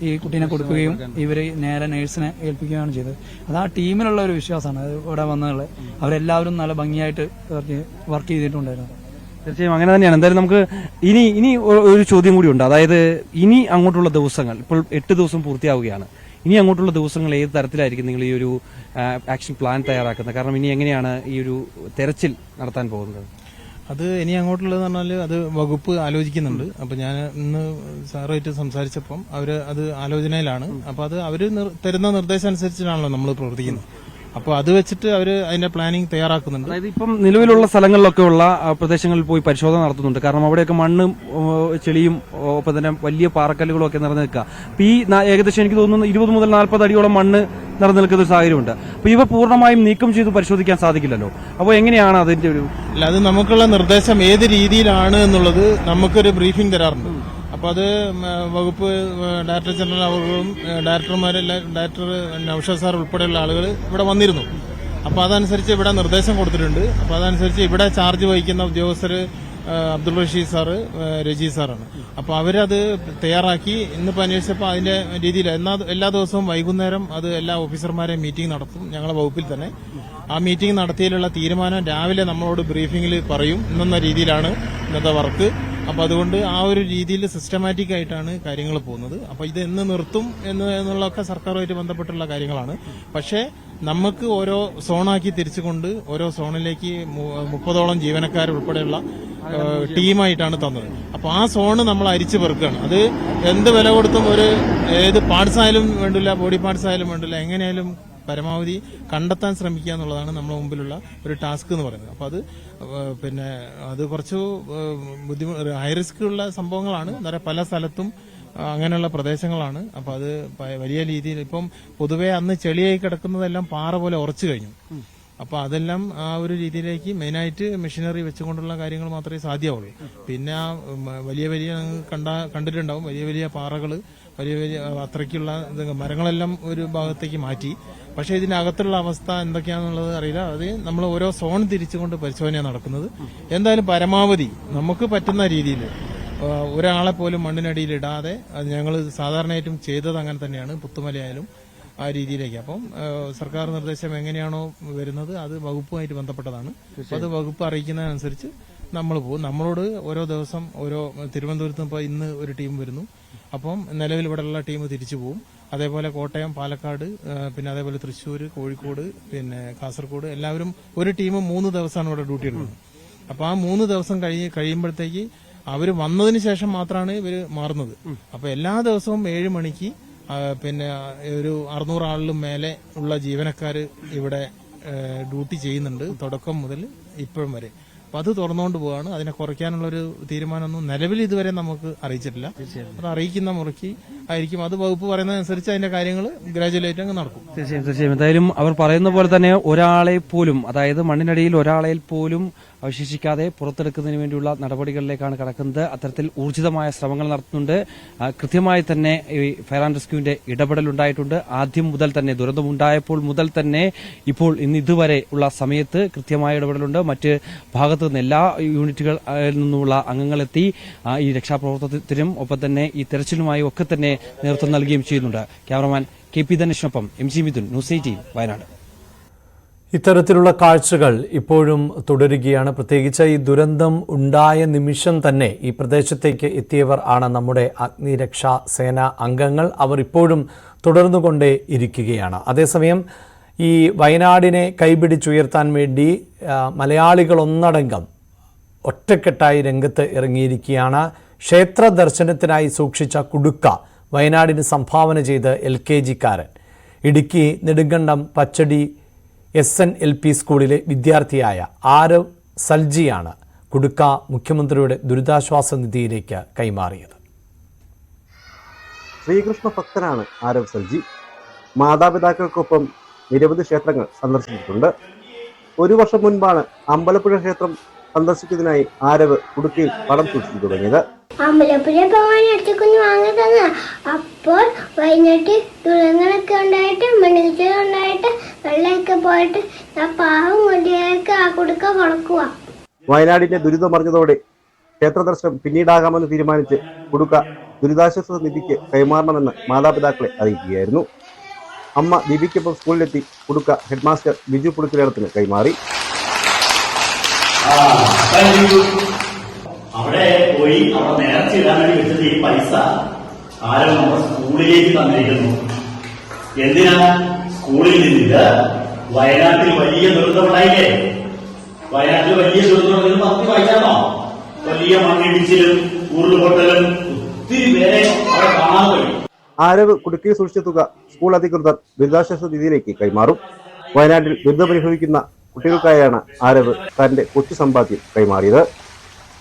ഈ കുട്ടീനെ കൊടുക്കുകയും ഇവർ നേരെ നേഴ്സിനെ ഏൽപ്പിക്കുകയാണ് ചെയ്തത്. അത് ആ ടീമിലുള്ള ഒരു വിശ്വാസമാണ്. അത് ഇവിടെ വന്നതുള്ളത് അവരെല്ലാവരും നല്ല ഭംഗിയായിട്ട് വർക്ക് ചെയ്തിട്ടുണ്ടായിരുന്നു. തീർച്ചയായും അങ്ങനെ തന്നെയാണ്. എന്തായാലും നമുക്ക് ഇനി ഒരു ചോദ്യം കൂടി ഉണ്ട്. അതായത് ഇനി അങ്ങോട്ടുള്ള ദിവസങ്ങൾ, ഇപ്പോൾ 8 ദിവസം പൂർത്തിയാവുകയാണ്, ഇനി അങ്ങോട്ടുള്ള ദിവസങ്ങൾ ഏത് തരത്തിലായിരിക്കും നിങ്ങൾ ഈ ഒരു ആക്ഷൻ പ്ലാൻ തയ്യാറാക്കുന്നത്? കാരണം ഇനി എങ്ങനെയാണ് ഈ ഒരു തെരച്ചിൽ നടത്താൻ പോകുന്നത്? അത് ഇനി അങ്ങോട്ടുള്ളതെന്ന് പറഞ്ഞാൽ അത് വകുപ്പ് ആലോചിക്കുന്നുണ്ട്. അപ്പൊ ഞാൻ ഇന്ന് സാറുമായിട്ട് സംസാരിച്ചപ്പം അവര് അത് ആലോചനയിലാണ്. അപ്പൊ അത് അവര് തരുന്ന നിർദ്ദേശം അനുസരിച്ചിട്ടാണല്ലോ നമ്മൾ പ്രവർത്തിക്കുന്നത്. അപ്പോൾ അത് വെച്ചിട്ട് അവർ അതിന്റെ പ്ലാനിങ് തയ്യാറാക്കുന്നുണ്ട്. അതായത് ഇപ്പം നിലവിലുള്ള സ്ഥലങ്ങളിലൊക്കെ ഉള്ള പ്രദേശങ്ങളിൽ പോയി പരിശോധന നടത്തുന്നുണ്ട്. കാരണം അവിടെയൊക്കെ മണ്ണും ചെളിയും ഒപ്പം തന്നെ വലിയ പാറക്കല്ലുകളും ഒക്കെ നിറഞ്ഞു നിൽക്കുക. അപ്പൊ ഈ ഏകദേശം എനിക്ക് തോന്നുന്നു 20 മുതൽ 40 അടിയോളം മണ്ണ് നിറഞ്ഞു നിൽക്കുന്ന ഒരു സാഹചര്യമുണ്ട്. അപ്പൊ ഇവ പൂർണ്ണമായും നീക്കം ചെയ്ത് പരിശോധിക്കാൻ സാധിക്കില്ലല്ലോ. അപ്പോൾ എങ്ങനെയാണ് അതിന്റെ ഒരു അല്ല, അത് നമുക്കുള്ള നിർദ്ദേശം ഏത് രീതിയിലാണ് എന്നുള്ളത് നമുക്കൊരു ബ്രീഫിംഗ് തരാറുണ്ട്. അപ്പൊ അത് വകുപ്പ് ഡയറക്ടർ ജനറൽ അവர்களுം ഡയറക്ടർ നൌഷാദ് സാർ ഉൾപ്പെടെയുള്ള ആളുകൾ ഇവിടെ വന്നിരുന്നു. അപ്പൊ അതനുസരിച്ച് ഇവിടെ നിർദ്ദേശം കൊടുത്തിട്ടുണ്ട്. അപ്പൊ അതനുസരിച്ച് ഇവിടെ ചാർജ് വഹിക്കുന്ന ഉദ്യോഗസ്ഥർ അബ്ദുൾ റഷീദ് സാറ്, രജി സാറാണ്. അപ്പൊ അവരത് തയ്യാറാക്കി ഇന്നിപ്പോ അന്വേഷിച്ചപ്പോൾ അതിന്റെ രീതിയിൽ എല്ലാ ദിവസവും വൈകുന്നേരം അത് എല്ലാ ഓഫീസർമാരെയും മീറ്റിംഗ് നടത്തും ഞങ്ങളുടെ വകുപ്പിൽ തന്നെ. ആ മീറ്റിംഗ് നടത്തിയതിലുള്ള തീരുമാനം രാവിലെ നമ്മളോട് ബ്രീഫിംഗിൽ പറയും എന്ന രീതിയിലാണ് ഇന്നത്തെ വർക്ക്. അപ്പൊ അതുകൊണ്ട് ആ ഒരു രീതിയിൽ സിസ്റ്റമാറ്റിക് ആയിട്ടാണ് കാര്യങ്ങൾ പോകുന്നത്. അപ്പൊ ഇത് എന്ന് നിർത്തും എന്നുള്ളതൊക്കെ സർക്കാരുമായിട്ട് ബന്ധപ്പെട്ടുള്ള കാര്യങ്ങളാണ്. പക്ഷേ നമുക്ക് ഓരോ സോണാക്കി തിരിച്ചുകൊണ്ട് ഓരോ സോണിലേക്ക് 30ഓളം ജീവനക്കാർ ഉൾപ്പെടെയുള്ള ടീമായിട്ടാണ് തന്നത്. അപ്പൊ ആ സോണ് നമ്മൾ അരിച്ചു പെറുക്കുകയാണ്. അത് എന്ത് വില കൊടുത്തും ഏത് പാർട്സ് ആയാലും വേണ്ടില്ല, ബോഡി പാർട്സ് ആയാലും വേണ്ടില്ല, എങ്ങനെയായാലും പരമാവധി കണ്ടെത്താൻ ശ്രമിക്കുക എന്നുള്ളതാണ് നമ്മുടെ മുമ്പിലുള്ള ഒരു ടാസ്ക് എന്ന് പറയുന്നത്. അപ്പൊ അത് കുറച്ച് ഹൈ റിസ്ക് ഉള്ള സംഭവങ്ങളാണ്. പല സ്ഥലത്തും അങ്ങനെയുള്ള പ്രദേശങ്ങളാണ്. അപ്പൊ അത് വലിയ രീതിയിൽ ഇപ്പം പൊതുവെ അന്ന് ചെളിയായി കിടക്കുന്നതെല്ലാം പാറ പോലെ ഉറച്ചു കഴിഞ്ഞു. അപ്പൊ അതെല്ലാം ആ ഒരു രീതിയിലേക്ക് മെയിനായിട്ട് മെഷീനറി വെച്ചുകൊണ്ടുള്ള കാര്യങ്ങൾ മാത്രമേ സാധ്യമാവുള്ളൂ. പിന്നെ വലിയ കണ്ടിട്ടുണ്ടാവും വലിയ വലിയ പാറകള്, വലിയ അത്രയ്ക്കുള്ള മരങ്ങളെല്ലാം ഒരു ഭാഗത്തേക്ക് മാറ്റി. പക്ഷെ ഇതിനകത്തുള്ള അവസ്ഥ എന്തൊക്കെയാണെന്നുള്ളത് അറിയില്ല. അത് നമ്മൾ ഓരോ സോൺ തിരിച്ചുകൊണ്ട് പരിശോധന നടക്കുന്നത്. എന്തായാലും പരമാവധി നമുക്ക് പറ്റുന്ന രീതിയിൽ ഒരാളെ പോലും മണ്ണിനടിയിൽ ഇടാതെ ഞങ്ങൾ സാധാരണയായിട്ടും ചെയ്തത് അങ്ങനെ തന്നെയാണ്. പുത്തുമലയായാലും ആ രീതിയിലേക്ക്. അപ്പം സർക്കാർ നിർദ്ദേശം എങ്ങനെയാണോ വരുന്നത് അത് വകുപ്പുമായിട്ട് ബന്ധപ്പെട്ടതാണ്. അത് വകുപ്പ് അറിയിക്കുന്നതനുസരിച്ച് നമ്മൾ പോകും. നമ്മളോട് ഓരോ ദിവസം തിരുവനന്തപുരത്ത് ഇപ്പോൾ ഇന്ന് ഒരു ടീം വരുന്നു. അപ്പം നിലവിൽ ഇവിടെയുള്ള ടീം തിരിച്ചു പോകും. അതേപോലെ കോട്ടയം, പാലക്കാട്, പിന്നെ അതേപോലെ തൃശ്ശൂർ, കോഴിക്കോട്, പിന്നെ കാസർഗോഡ് എല്ലാവരും ഒരു ടീം 3 ദിവസമാണ് ഇവിടെ ഡ്യൂട്ടി എടുക്കുന്നത്. അപ്പൊ ആ 3 ദിവസം കഴിയുമ്പോഴത്തേക്ക് അവർ വന്നതിന് ശേഷം മാത്രമാണ് ഇവർ മാറുന്നത്. അപ്പൊ എല്ലാ ദിവസവും 7 മണിക്ക് പിന്നെ ഒരു 600 ആളിലും മേലെ ഉള്ള ജീവനക്കാർ ഇവിടെ ഡ്യൂട്ടി ചെയ്യുന്നുണ്ട് തുടക്കം മുതൽ ഇപ്പോഴും വരെ. അപ്പൊ അത് തുറന്നുകൊണ്ട് പോവാണ്. അതിനെ കുറയ്ക്കാനുള്ള ഒരു തീരുമാനമൊന്നും നിലവിൽ ഇതുവരെ നമുക്ക് അറിയിച്ചിട്ടില്ല. അത് അറിയിക്കുന്ന മുറയ്ക്ക് ആയിരിക്കും. അത് വകുപ്പ് പറയുന്നതനുസരിച്ച് അതിന്റെ കാര്യങ്ങൾ ഗ്രാജുവലായിട്ട് അങ്ങ് നടക്കും. തീർച്ചയായും. എന്തായാലും അവർ പറയുന്ന പോലെ തന്നെ ഒരാളെ പോലും, അതായത് മണ്ണിനടിയിൽ ഒരാളെ പോലും അവശേഷിക്കാതെ പുറത്തെടുക്കുന്നതിന് വേണ്ടിയുള്ള നടപടികളിലേക്കാണ് കടക്കുന്നത്. അത്തരത്തിൽ ഊർജിതമായ ശ്രമങ്ങൾ നടത്തുന്നുണ്ട്. കൃത്യമായി തന്നെ ഈ ഫയർ ആൻഡ് റെസ്ക്യൂവിന്റെ ഇടപെടലുണ്ടായിട്ടുണ്ട്. ആദ്യം മുതൽ തന്നെ ദുരന്തമുണ്ടായപ്പോൾ മുതൽ തന്നെ ഇപ്പോൾ ഇതുവരെ ഉള്ള സമയത്ത് കൃത്യമായ ഇടപെടലുണ്ട്. മറ്റ് ഭാഗത്തു നിന്ന് എല്ലാ യൂണിറ്റുകളിൽ നിന്നുമുള്ള അംഗങ്ങളെത്തി ഈ രക്ഷാപ്രവർത്തനത്തിനും ഒപ്പം തന്നെ ഈ തെരച്ചിലുമായി ഒക്കെ തന്നെ നേതൃത്വം നൽകുകയും ചെയ്യുന്നുണ്ട്. Cameraman KP ധനേഷിനൊപ്പം MG Mithun, news 18 Wayanad. ഇത്തരത്തിലുള്ള കാഴ്ചകൾ ഇപ്പോഴും തുടരുകയാണ്. പ്രത്യേകിച്ച് ഈ ദുരന്തം ഉണ്ടായ നിമിഷം തന്നെ ഈ പ്രദേശത്തേക്ക് എത്തിയവർ ആണ് നമ്മുടെ അഗ്നിരക്ഷാ സേന അംഗങ്ങൾ. അവർ ഇപ്പോഴും തുടർന്നുകൊണ്ടേ ഇരിക്കുകയാണ്. അതേസമയം ഈ വയനാടിനെ കൈപിടിച്ചുയർത്താൻ വേണ്ടി മലയാളികളൊന്നടങ്കം ഒറ്റക്കെട്ടായി രംഗത്ത് ഇറങ്ങിയിരിക്കുകയാണ്. ക്ഷേത്ര ദർശനത്തിനായി സൂക്ഷിച്ച കുടുക്ക വയനാടിന് സംഭാവന ചെയ്ത് LKG-കാരൻ. ഇടുക്കി നെടുങ്കണ്ടം പച്ചടി SNLP സ്കൂളിലെ വിദ്യാർത്ഥിയായ ആരവ് സൽജിയാണ് കുടുക്ക മുഖ്യമന്ത്രിയുടെ ദുരിതാശ്വാസ നിധിയിലേക്ക് കൈമാറിയത്. ശ്രീകൃഷ്ണ ഭക്തനാണ് ആരവ് സൽജി. മാതാപിതാക്കൾക്കൊപ്പം നിരവധി ക്ഷേത്രങ്ങൾ സന്ദർശിച്ചിട്ടുണ്ട്. 1 വർഷം മുൻപാണ് അമ്പലപ്പുഴ ക്ഷേത്രം സന്ദർശിക്കുന്നതിനായി ആരവ് കുടുക്കയിൽ പണം സൂക്ഷിച്ചു തുടങ്ങിയത്. അമ്പലപ്പുഴ പോകാൻ അടുത്തേക്കൊന്ന് വാങ്ങി തന്ന അപ്പോൾ വൈകിട്ട് ദുരന്തങ്ങളൊക്കെ ഉണ്ടായിട്ട് മണ്ണിൽ ഉണ്ടായിട്ട് വെള്ളമൊക്കെ പോയിട്ട് ഞാൻ പാവം കൊണ്ടിയൊക്കെ ആ കുടുക്ക വളക്കുക. വയനാടിന്റെ ദുരിതമറിഞ്ഞതോടെ ക്ഷേത്ര ദർശനം പിന്നീടാകാമെന്ന് തീരുമാനിച്ച് കുടുക്ക ദുരിതാശ്വാസ നിധിക്ക് കൈമാറണമെന്ന് മാതാപിതാക്കളെ അറിയിക്കുകയായിരുന്നു. അമ്മ ദീപിക്കൊപ്പം സ്കൂളിലെത്തി കുടുക്ക ഹെഡ്മാസ്റ്റർ ബിജു പുളിക്കലേടത്തിന് കൈമാറി. അവിടെ പോയി അവിടെ നേർച്ച ഇടാൻ വേണ്ടി വെച്ചത് ഈ പൈസ ആരും നമ്മുടെ സ്കൂളിലേക്ക് തന്നിരിക്കുന്നു. എന്തിനാ? സ്കൂളിൽ നിന്നിട്ട് വയനാട്ടിൽ വലിയ ദുരന്തമുണ്ടായില്ലേ? വയനാട്ടിൽ വലിയ ദുരന്തം പത്തി വായിച്ചാണോ? വലിയ മണ്ണിടിച്ചിലും ഉരുൾപൊട്ടലും ഒത്തിരി പേരെ അവിടെ കാണാൻ കഴിയും. ആരവ് കുടുക്കയിൽ സൂക്ഷിച്ച തുക സ്കൂൾ അധികൃതർ ദുരിതാശ്വാസ നിധിയിലേക്ക് കൈമാറും. വയനാട്ടിൽ ദുരിതമനുഭവിക്കുന്ന കുട്ടികൾക്കായാണ് ആരവ് തന്റെ കൊച്ചു സമ്പാദ്യം കൈമാറിയത്.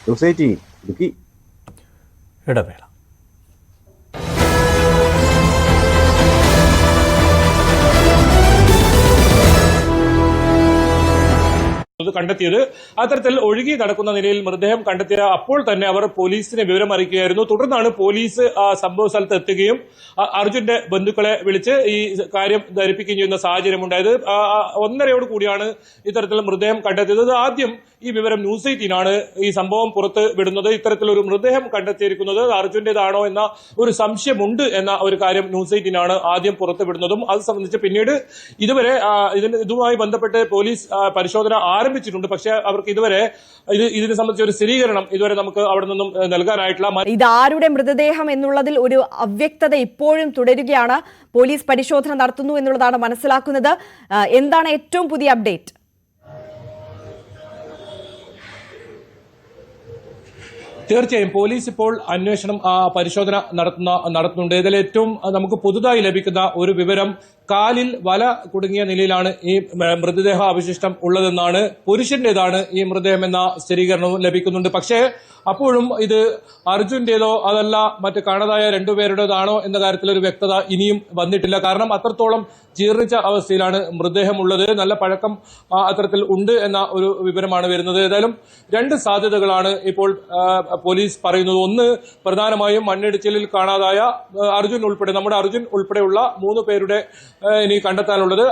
ന്യൂസ് 18 ഇടുക്കി. ഇടവേള. കണ്ടെത്തിയത് അത്തരത്തിൽ ഒഴുകി നടക്കുന്ന നിലയിൽ മൃതദേഹം കണ്ടെത്തിയ അപ്പോൾ തന്നെ അവർ പോലീസിനെ വിവരം അറിയിക്കുകയായിരുന്നു. തുടർന്നാണ് പോലീസ് സംഭവ സ്ഥലത്ത് എത്തുകയും അർജുന്റെ ബന്ധുക്കളെ വിളിച്ച് ഈ കാര്യം ധരിപ്പിക്കുകയും ചെയ്യുന്ന സാഹചര്യം ഉണ്ടായത്. 1:30 കൂടിയാണ് ഇത്തരത്തിൽ മൃതദേഹം കണ്ടെത്തിയത്. ആദ്യം ഈ വിവരം ന്യൂസ് 18 ആണ് ഈ സംഭവം പുറത്ത് വിടുന്നത്. ഇത്തരത്തിലൊരു മൃതദേഹം കണ്ടെത്തിയിരിക്കുന്നത് അർജുന്റേതാണോ എന്ന ഒരു സംശയമുണ്ട് എന്ന ഒരു കാര്യം ന്യൂസ് 18 ആണ് ആദ്യം പുറത്ത് വിടുന്നതും. അത് സംബന്ധിച്ച് പിന്നീട് ഇതുവരെ ഇതുമായി ബന്ധപ്പെട്ട് പോലീസ് പരിശോധന ആരംഭിച്ചിട്ടുണ്ട്. പക്ഷേ അവർക്ക് ഇതുവരെ ഇതിനെ സംബന്ധിച്ച ഒരു സ്ഥിരീകരണം ഇതുവരെ നമുക്ക് അവിടെ നിന്നും നൽകാനായിട്ടില്ല. ഇത് ആരുടെ മൃതദേഹം എന്നുള്ളതിൽ ഒരു അവ്യക്തത ഇപ്പോഴും തുടരുകയാണ്. പോലീസ് പരിശോധന നടത്തുന്നു എന്നുള്ളതാണ് മനസ്സിലാക്കുന്നത്. എന്താണ് ഏറ്റവും പുതിയ അപ്ഡേറ്റ്? തീർച്ചയായും പോലീസ് ഇപ്പോൾ അന്വേഷണം പരിശോധന നടത്തുന്നുണ്ട്. ഇതിൽ ഏറ്റവും നമുക്ക് പുതുതായി ലഭിക്കുന്ന ഒരു വിവരം കാലിൽ വല കുടുങ്ങിയ നിലയിലാണ് ഈ മൃതദേഹ അവശിഷ്ടം ഉള്ളതെന്നാണ്. പുരുഷന്റേതാണ് ഈ മൃതദേഹം എന്ന സ്ഥിരീകരണവും ലഭിക്കുന്നുണ്ട്. പക്ഷേ അപ്പോഴും ഇത് അർജുന്റേതോ അതല്ല മറ്റ് കാണാതായ രണ്ടുപേരുടേതാണോ എന്ന കാര്യത്തിൽ ഒരു വ്യക്തത ഇനിയും വന്നിട്ടില്ല. കാരണം അത്രത്തോളം ജീർണിച്ച അവസ്ഥയിലാണ് മൃതദേഹം ഉള്ളത്. നല്ല പഴക്കം അത്തരത്തിൽ ഉണ്ട് എന്ന ഒരു വിവരമാണ് വരുന്നത്. ഏതായാലും 2 സാധ്യതകളാണ് ഇപ്പോൾ പോലീസ് പറയുന്നത്. ഒന്ന്, പ്രധാനമായും മണ്ണിടിച്ചിലിൽ കാണാതായ അർജുൻ ഉൾപ്പെടെ നമ്മുടെ അർജുൻ ഉൾപ്പെടെയുള്ള 3 പേരുടെ ഇനി കണ്ടെത്താനുള്ളത്.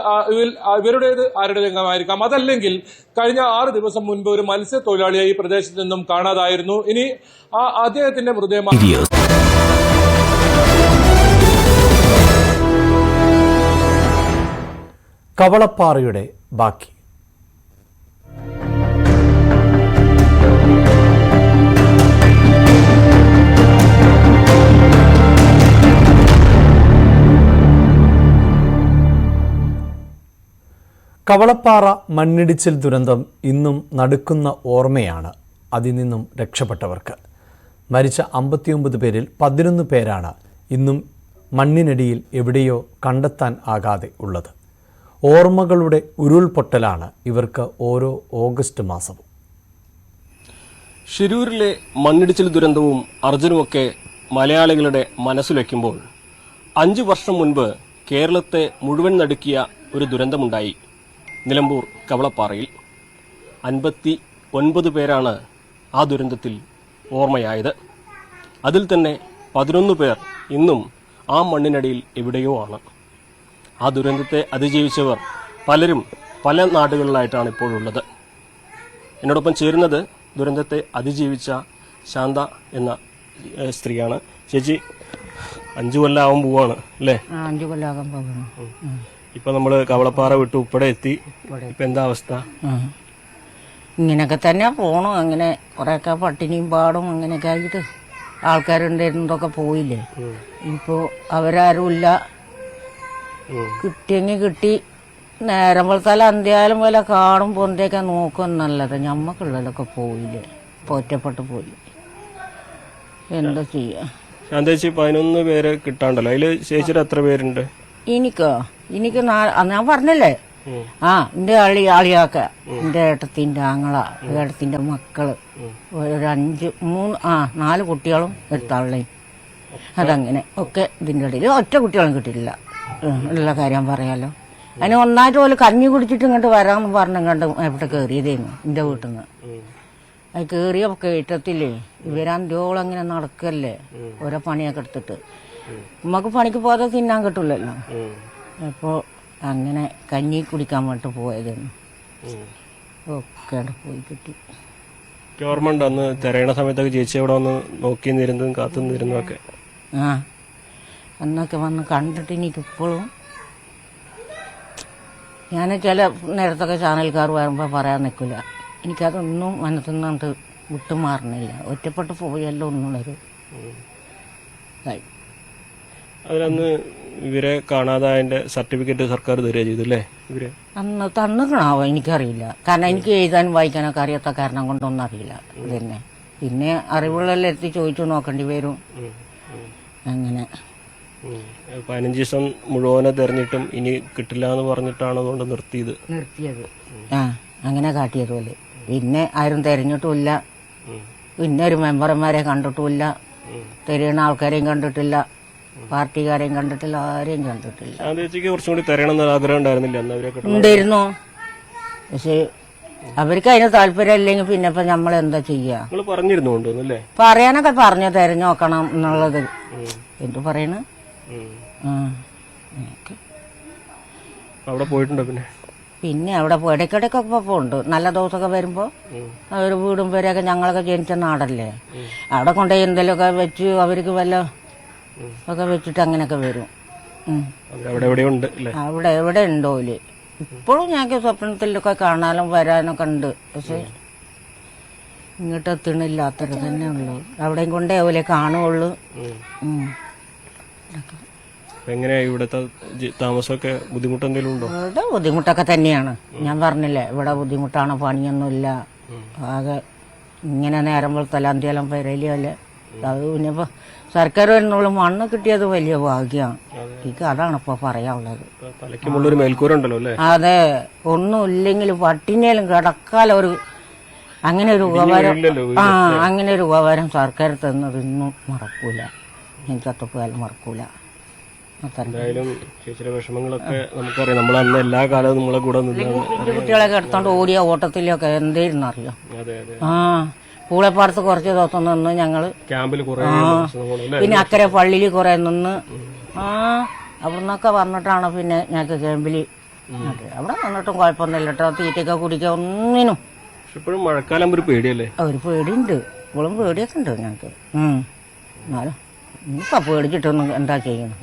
ഇവരുടേത് ആരുടേതെങ്കിലുമായിരിക്കാം. അതല്ലെങ്കിൽ കഴിഞ്ഞ 6 ദിവസം മുൻപ് ഒരു മത്സ്യത്തൊഴിലാളിയെ ഈ പ്രദേശത്ത് നിന്നും കാണാതായിരുന്നു. ഇനി അദ്ദേഹത്തിന്റെ മൃതദേഹം കവളപ്പാറയുടെ ബാക്കി. കവളപ്പാറ മണ്ണിടിച്ചിൽ ദുരന്തം ഇന്നും നടുക്കുന്ന ഓർമ്മയാണ് അതിൽ നിന്നും രക്ഷപ്പെട്ടവർക്ക്. മരിച്ച 59 പേരിൽ 11 പേരാണ് ഇന്നും മണ്ണിനടിയിൽ എവിടെയോ കണ്ടെത്താൻ ആകാതെ ഉള്ളത്. ഓർമ്മകളുടെ ഉരുൾപൊട്ടലാണ് ഇവർക്ക് ഓരോ ഓഗസ്റ്റ് മാസവും. ഷിരൂരിലെ മണ്ണിടിച്ചിൽ ദുരന്തവും അർജുനുമൊക്കെ മലയാളികളുടെ മനസ്സിൽ വയ്ക്കുമ്പോൾ 5 വർഷം മുൻപ് കേരളത്തെ മുഴുവൻ നടുക്കിയ ഒരു ദുരന്തമുണ്ടായി നിലമ്പൂർ കവളപ്പാറയിൽ. 9 പേരാണ് ആ ദുരന്തത്തിൽ ഓർമ്മയായത്. അതിൽ തന്നെ 11 പേർ ഇന്നും ആ മണ്ണിനടിയിൽ എവിടെയോ ആണ്. ആ ദുരന്തത്തെ അതിജീവിച്ചവർ പലരും പല നാടുകളിലായിട്ടാണ് ഇപ്പോഴുള്ളത്. എന്നോടൊപ്പം ചേരുന്നത് ദുരന്തത്തെ അതിജീവിച്ച ശാന്ത എന്ന സ്ത്രീയാണ്. ചേച്ചി 5 കൊല്ലം പോവാണ് അല്ലേ? 5 കൊല്ലാകാൻ പോകുന്നു. ഇപ്പൊ നമ്മള് കവളപ്പാറ വിട്ട് ഉപ്പടെ എത്തി. ഇപ്പൊ എന്താ അവസ്ഥ? ഇങ്ങനെയൊക്കെ തന്നെ പോണു. അങ്ങനെ കുറെയൊക്കെ പട്ടിണിയും പാടും അങ്ങനെയൊക്കെ ആയിട്ട് ആൾക്കാരുണ്ടായിരുന്നതൊക്കെ പോയില്ലേ. ഇപ്പോ അവരാരും ഇല്ല. കിട്ടിയെങ്കിൽ കിട്ടി. നേരം പോലത്തെ അന്ത്യാലും പോലെ കാടും പൊന്തയൊക്കെ നോക്കും നല്ലത്. ഞമ്മക്കുള്ളതൊക്കെ പോയില്ലേ, ഒറ്റപ്പെട്ട് പോയി. എന്താ ചെയ്യാ? ശാന്തേച്ചി 11 പേര് കിട്ടാണ്ടല്ലോ. അതില് ചേച്ചിയുടെ എത്ര പേരുണ്ട്? എനിക്ക് ഞാൻ പറഞ്ഞല്ലേ, എന്റെ ആളിയാക്ക, എന്റെ ഏട്ടത്തിന്റെ ആങ്ങള, ഏട്ടത്തിന്റെ മക്കള്, ഒരു 4 കുട്ടികളും ഒരു തള്ളയും. അതങ്ങനെ ഒക്കെ ഇതിന്റെ ഇടയിൽ ഒറ്റ കുട്ടികളും കിട്ടിയില്ല. ഉള്ള കാര്യം പറയാലോ. അതിന് ഒന്നായിട്ട് പോലെ കഞ്ഞി കുടിച്ചിട്ട് ഇങ്ങോട്ട് വരാമെന്ന് പറഞ്ഞിങ്ങോട്ട് എവിടെ കയറിയതായിരുന്നു എന്റെ വീട്ടിൽ നിന്ന്. അത് കയറിയ കയറ്റത്തില്ലേ ഇവരന്ത്യോളം അങ്ങനെ നടക്കല്ലേ ഓരോ പണിയൊക്കെ എടുത്തിട്ട്. നമുക്ക് പണിക്ക് പോകാതെ തിന്നാൻ കിട്ടില്ലല്ലോ. അപ്പോൾ അങ്ങനെ കഞ്ഞി കുടിക്കാൻ വേണ്ടി പോയതായിരുന്നു. ഒക്കെ പോയി കിട്ടി. ഓർമ്മയുണ്ട് അന്ന് തിരയണ സമയത്തൊക്കെ ചേച്ചി അവിടെ വന്ന് നോക്കി നിരുന്നതും കാത്തു നിരുന്നതൊക്കെ? അന്നൊക്കെ വന്ന് കണ്ടിട്ട് എനിക്കിപ്പോഴും ഞാൻ ചില നേരത്തൊക്കെ ചാനൽക്കാർ വരുമ്പോൾ പറയാൻ നിൽക്കില്ല. എനിക്കതൊന്നും മനസ്സിൽ നിന്നിട്ട് വിട്ടുമാറുന്നില്ല. ഒറ്റപ്പെട്ട് പോയല്ലോ എന്നുള്ളൊരു ഇതായി. അതിലന്ന് ഇവരെ കാണാതായതിന്റെ സർട്ടിഫിക്കറ്റ് സർക്കാർ തരിക ചെയ്തല്ലേ ഇവര്? അന്ന് തന്നിക്കണാവോ എനിക്കറിയില്ല. കാരണം എനിക്ക് എഴുതാനും വായിക്കാനൊക്കെ അറിയാത്ത കാരണം കൊണ്ടൊന്നും അറിയില്ല. ഇതന്നെ പിന്നെ അറിവുകളെല്ലാം എത്തി ചോദിച്ചു നോക്കേണ്ടി വരും. അങ്ങനെ 15 ദിവസം മുഴുവനെ തെരഞ്ഞിട്ടും ഇനി കിട്ടില്ല എന്ന് പറഞ്ഞിട്ടാണ് അതുകൊണ്ട് നിർത്തിയത്. അങ്ങനെ കാട്ടിയത് പോലെ. പിന്നെ ആരും തെരഞ്ഞിട്ടുമില്ല. പിന്നെ ഒരു മെമ്പർമാരെ കണ്ടിട്ടുമില്ല. തെരയണ ആൾക്കാരെയും കണ്ടിട്ടില്ല. പാർട്ടിക്കാരെയും കണ്ടിട്ടില്ല. ആരെയും കണ്ടിട്ടില്ല. കുറച്ചും കൂടി തരണം എന്നൊരു ആഗ്രഹം ഉണ്ടായിരുന്നില്ല? ഉണ്ടായിരുന്നു. പക്ഷെ അവർക്ക് അതിന് താല്പര്യം ഇല്ലെങ്കിൽ പിന്നെ ഇപ്പൊ നമ്മൾ എന്താ ചെയ്യാ? പറഞ്ഞിരുന്നു പറയാനൊക്കെ പറഞ്ഞു തെരഞ്ഞു നോക്കണം എന്നുള്ളത്. എന്തു പറയണ? അവിടെ പോയിട്ടുണ്ടോ? പിന്നെ അവിടെ ഇടയ്ക്കിടയ്ക്കൊക്കെ പോകുന്നുണ്ട്. നല്ല ദിവസമൊക്കെ വരുമ്പോ അവർ വീടും പേരൊക്കെ ഞങ്ങളൊക്കെ ജനിച്ച നാടല്ലേ, അവിടെ കൊണ്ടുപോയി എന്തെങ്കിലുമൊക്കെ വെച്ച് അവർക്ക് വല്ല ഒക്കെ വെച്ചിട്ട് അങ്ങനെയൊക്കെ വരും. അവിടെ എവിടെ ഉണ്ടോല് ഇപ്പോഴും ഞങ്ങൾക്ക് സ്വപ്നത്തിലൊക്കെ കാണാനും വരാനൊക്കെ ഉണ്ട്. പക്ഷെ ഇങ്ങോട്ട് എത്തണില്ലാത്തത് തന്നെ ഉള്ളു. അവിടെയും കൊണ്ടേ പോലെ കാണുള്ളൂ. എങ്ങനെയാ ഇവിടുത്തെ താമസമൊക്കെ ബുദ്ധിമുട്ട് എന്തെങ്കിലും ഉണ്ടോ? ഇവിടെ ബുദ്ധിമുട്ടൊക്കെ തന്നെയാണ്. ഞാൻ പറഞ്ഞില്ലേ ഇവിടെ ബുദ്ധിമുട്ടാണ്. പണിയൊന്നുമില്ല. ആകെ ഇങ്ങനെ നേരം പോലത്തെ അന്ത്യാലം പെരലിയല്ലേ. അത് പിന്നിപ്പോ സർക്കാർ വരുന്നുള്ള മണ്ണ് കിട്ടിയത് വലിയ ഭാഗ്യമാണ്. എനിക്ക് അതാണ് ഇപ്പൊ പറയാനുള്ളത്. അതെ, ഒന്നുമില്ലെങ്കിൽ പട്ടിണിയിലും കിടക്കാലോ. അങ്ങനെ ഒരു ഉപകാരം അങ്ങനെ ഒരു ഉപകാരം സർക്കാർ തന്നത് ഇന്നും മറക്കൂല. എനിക്കത്തപ്പോയാലും മറക്കൂല. എന്തായാലും ചേച്ചിയുടെ വിഷമങ്ങളൊക്കെ നമുക്കറിയാം. നമ്മൾ അന്ന് എല്ലാ കാലവും നമ്മളെ കൂടെ കുട്ടികളൊക്കെ എടുത്തോണ്ട് ഓടിയ ഓട്ടത്തിലൊക്കെ എന്തായിരുന്നു അറിയാം. പൂളപ്പാടത്ത് കുറച്ച് ദിവസം നിന്ന് ഞങ്ങള് ക്യാമ്പിൽ പിന്നെ അക്കരെ പള്ളിയിൽ കുറെ നിന്ന് അവിടുന്നൊക്കെ വന്നിട്ടാണ് പിന്നെ ഞങ്ങൾക്ക് ക്യാമ്പില് അവിടെ വന്നിട്ടും കുഴപ്പമൊന്നുമില്ല കേട്ടോ. തീറ്റയൊക്കെ കുടിക്കുക ഒന്നിനും. ഇപ്പോഴും മഴക്കാലം ഒരു പേടിയല്ലേ? ഒരു പേടിയുണ്ട്. ഇപ്പോഴും പേടിയൊക്കെ ഉണ്ട് ഞങ്ങൾക്ക്. എന്നാലും ഇപ്പൊ പേടിച്ചിട്ടൊന്നും എന്താ ചെയ്യണം?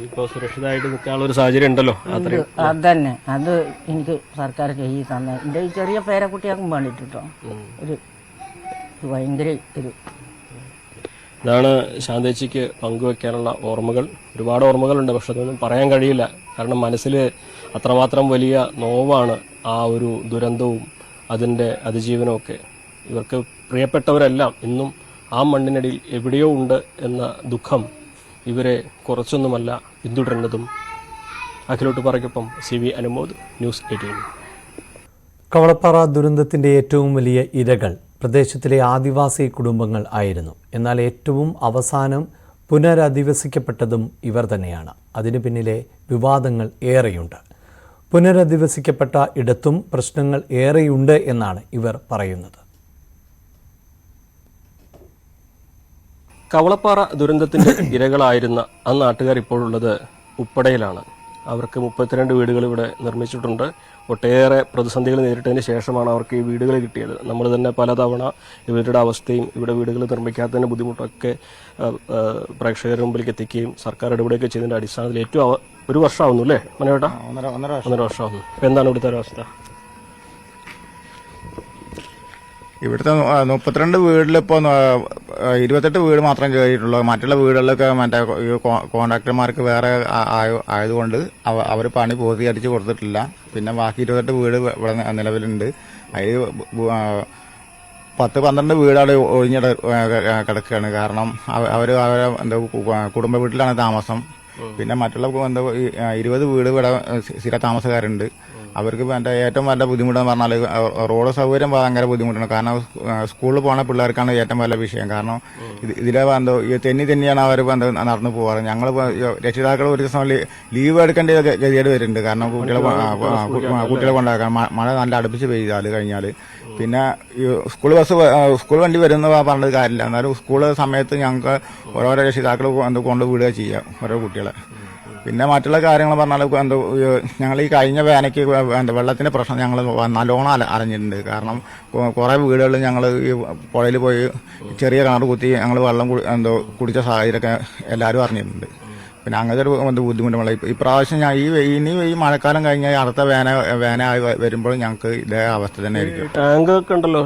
ഇപ്പൊ സുരക്ഷിതമായിട്ട് നിൽക്കാനുള്ള ഒരു സാഹചര്യം ഉണ്ടല്ലോ. അതന്നെ അത് എനിക്ക് സർക്കാർ ചെയ്ത് തന്നെ. എന്റെ ഈ ചെറിയ പേരക്കുട്ടിയാക്കും വേണ്ടിട്ടോ ഒരു ഭയങ്കര ഒരു ഇതാണ് ശാന്തേച്ചിക്ക് പങ്കുവെക്കാനുള്ള ഓർമ്മകൾ. ഒരുപാട് ഓർമ്മകളുണ്ട്. പക്ഷെ അതൊന്നും പറയാൻ കഴിയില്ല. കാരണം മനസ്സിൽ അത്രമാത്രം വലിയ നോവാണ് ആ ഒരു ദുരന്തവും അതിൻ്റെ അതിജീവനവും ഒക്കെ. ഇവർക്ക് പ്രിയപ്പെട്ടവരെല്ലാം ഇന്നും ആ മണ്ണിനടിയിൽ എവിടെയോ ഉണ്ട് എന്ന ദുഃഖം ഇവരെ കുറച്ചൊന്നുമല്ല പിന്തുടരുന്നതും. അഖിലോട്ട് പറയ്ക്കൊപ്പം CV അനുമോദ്, ന്യൂസ് 18. കവളപ്പാറ ദുരന്തത്തിൻ്റെ ഏറ്റവും വലിയ ഇരകൾ പ്രദേശത്തിലെ ആദിവാസി കുടുംബങ്ങൾ ആയിരുന്നു. എന്നാൽ ഏറ്റവും അവസാനം പുനരധിവസിക്കപ്പെട്ടതും ഇവർ തന്നെയാണ്. അതിനു പിന്നിലെ വിവാദങ്ങൾ ഏറെയുണ്ട്. പുനരധിവസിക്കപ്പെട്ട ഇടത്തും പ്രശ്നങ്ങൾ ഏറെയുണ്ട് എന്നാണ് ഇവർ പറയുന്നത്. കവളപ്പാറ ദുരന്തത്തിന്റെ ഇരകളായിരുന്ന ആ നാട്ടുകാർ ഇപ്പോഴുള്ളത് ഉപ്പടയിലാണ്. അവർക്ക് 32 വീടുകൾ ഇവിടെ നിർമ്മിച്ചിട്ടുണ്ട്. ഒട്ടേറെ പ്രതിസന്ധികൾ നേരിട്ടതിന് ശേഷമാണ് അവർക്ക് ഈ വീടുകൾ കിട്ടിയത്. നമ്മൾ തന്നെ പലതവണ ഇവരുടെ അവസ്ഥയും ഇവിടെ വീടുകൾ നിർമ്മിക്കാത്തതിന്റെ ബുദ്ധിമുട്ടൊക്കെ പ്രേക്ഷകരുടെ മുമ്പിലേക്ക് എത്തിക്കുകയും സർക്കാർ ഇടപെടുകയൊക്കെ ചെയ്തതിന്റെ അടിസ്ഥാനത്തിൽ ഏറ്റവും ഒരു വർഷമാവുന്നു അല്ലേ മനോട്ടാ? 1.5 വർഷമാവുന്നു. എന്താണ് ഇവിടുത്തെ ഒരു അവസ്ഥ? ഇവിടുത്തെ 32 വീട്ടിലിപ്പോൾ 28 വീട് മാത്രം കയറിയിട്ടുള്ളൂ. മറ്റുള്ള വീടുകളിലൊക്കെ മറ്റേ കോൺട്രാക്ടർമാർക്ക് വേറെ ആയതുകൊണ്ട് അവർ പണി പൂർത്തീകരിച്ച് കൊടുത്തിട്ടില്ല. പിന്നെ ബാക്കി 28 വീട് ഇവിടെ നിലവിലുണ്ട്. അതിൽ 10-12 വീടുകൾ ഒഴിഞ്ഞ കിടക്കുകയാണ്. കാരണം അവരെ എന്താ കുടുംബ വീട്ടിലാണ് താമസം. പിന്നെ മറ്റുള്ള എന്താ 20 വീട് ഇവിടെ സ്ഥിര താമസക്കാരുണ്ട്. അവർക്ക് ഏറ്റവും വലിയ ബുദ്ധിമുട്ടെന്ന് പറഞ്ഞാൽ റോഡ് സൗകര്യം ഭയങ്കര ബുദ്ധിമുട്ടാണ്. കാരണം സ്കൂളിൽ പോകുന്ന പിള്ളേർക്കാണ് ഏറ്റവും വലിയ വിഷയം. കാരണം ഇതിലെ തെന്നിയാണ് അവർ നടന്നു പോകാറ്. ഞങ്ങൾ രക്ഷിതാക്കൾ ഒരു ദിവസം ലീവ് എടുക്കേണ്ട ഗതികേട് വരുന്നുണ്ട്. കാരണം കുട്ടികളെ കൊണ്ടാക്കാൻ മഴ നല്ല അടുപ്പിച്ച് പെയ്താൽ കഴിഞ്ഞാൽ പിന്നെ സ്കൂൾ വണ്ടി വരുന്ന പറഞ്ഞത് കാര്യമില്ല. എന്നാലും സ്കൂൾ സമയത്ത് ഞങ്ങൾക്ക് ഓരോരോ രക്ഷിതാക്കൾ കൊണ്ടുവിടുക ചെയ്യാം ഓരോ കുട്ടികളെ. പിന്നെ മറ്റുള്ള കാര്യങ്ങൾ പറഞ്ഞാൽ ഞങ്ങൾ ഈ കഴിഞ്ഞ വേനയ്ക്ക് വെള്ളത്തിന്റെ പ്രശ്നം ഞങ്ങൾ നല്ലോണം അറിഞ്ഞിട്ടുണ്ട്. കാരണം കുറേ വീടുകളിൽ ഞങ്ങൾ ഈ പുഴയിൽ പോയി ചെറിയ കിണർ കുത്തി ഞങ്ങൾ വെള്ളം കുടിച്ച സാഹചര്യമൊക്കെ എല്ലാവരും അറിഞ്ഞിട്ടുണ്ട്. പിന്നെ അങ്ങനത്തെ ഒരു ബുദ്ധിമുട്ടുള്ള ഇപ്രാവശ്യം ഇനി ഈ മഴക്കാലം കഴിഞ്ഞാൽ അടുത്ത വേനയായി വരുമ്പോൾ ഞങ്ങൾക്ക് ഇതേ അവസ്ഥ തന്നെ ആയിരിക്കും. ടാങ്ക് ഒക്കെ ഉണ്ടല്ലോ,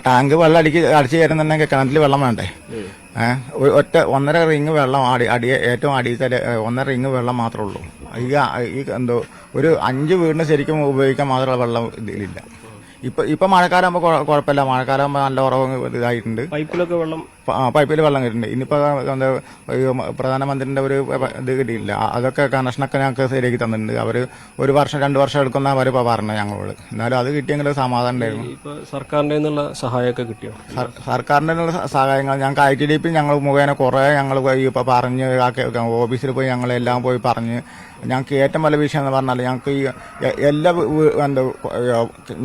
ടാങ്ക് വെള്ളം അടിച്ചു കയറുന്നുണ്ടെങ്കിൽ കിണറ്റിൽ വെള്ളം വേണ്ടേ? ഒന്നര റിങ് വെള്ളം ഏറ്റവും അടിയത്തെ 1.5 റിങ് വെള്ളം മാത്രമേ ഉള്ളൂ. ഈ ഒരു 5 വീടിന് ശരിക്കും ഉപയോഗിക്കാൻ മാത്രമുള്ള വെള്ളം ഇതിലില്ല. ഇപ്പൊ മഴക്കാലം ആകുമ്പോൾ കുഴപ്പമില്ല. മഴക്കാലം ആകുമ്പോൾ നല്ല ഉറവ് ഇതായിട്ടുണ്ട്. പൈപ്പിൽ വെള്ളം കിട്ടുന്നുണ്ട്. ഇനിയിപ്പോ പ്രധാനമന്ത്രിന്റെ ഒരു ഇത് കിട്ടിയില്ല. അതൊക്കെ കണക്ഷനൊക്കെ ഞങ്ങൾക്ക് ശരിയാക്കി തന്നിട്ടുണ്ട്. അവര് 1 വർഷം 2 വർഷം എടുക്കുന്ന അവരിപ്പോ പറഞ്ഞത് ഞങ്ങളോട്. എന്നാലും അത് കിട്ടിയെങ്കിൽ സമാധാനം ഉണ്ടായിരുന്നു. സർക്കാരിന്റെ സഹായമൊക്കെ കിട്ടിയോ? സർക്കാരിന്റെ സഹായങ്ങൾ ഞങ്ങൾക്ക് ITDP ഞങ്ങൾ മുഖേന കുറെ ഞങ്ങൾ ഇപ്പൊ പറഞ്ഞ് ഓഫീസിൽ പോയി ഞങ്ങളെല്ലാം പോയി പറഞ്ഞ് ഞങ്ങൾക്ക് ഏറ്റവും വലിയ വിഷയം എന്ന് പറഞ്ഞാൽ ഞങ്ങൾക്ക് ഈ എല്ലാ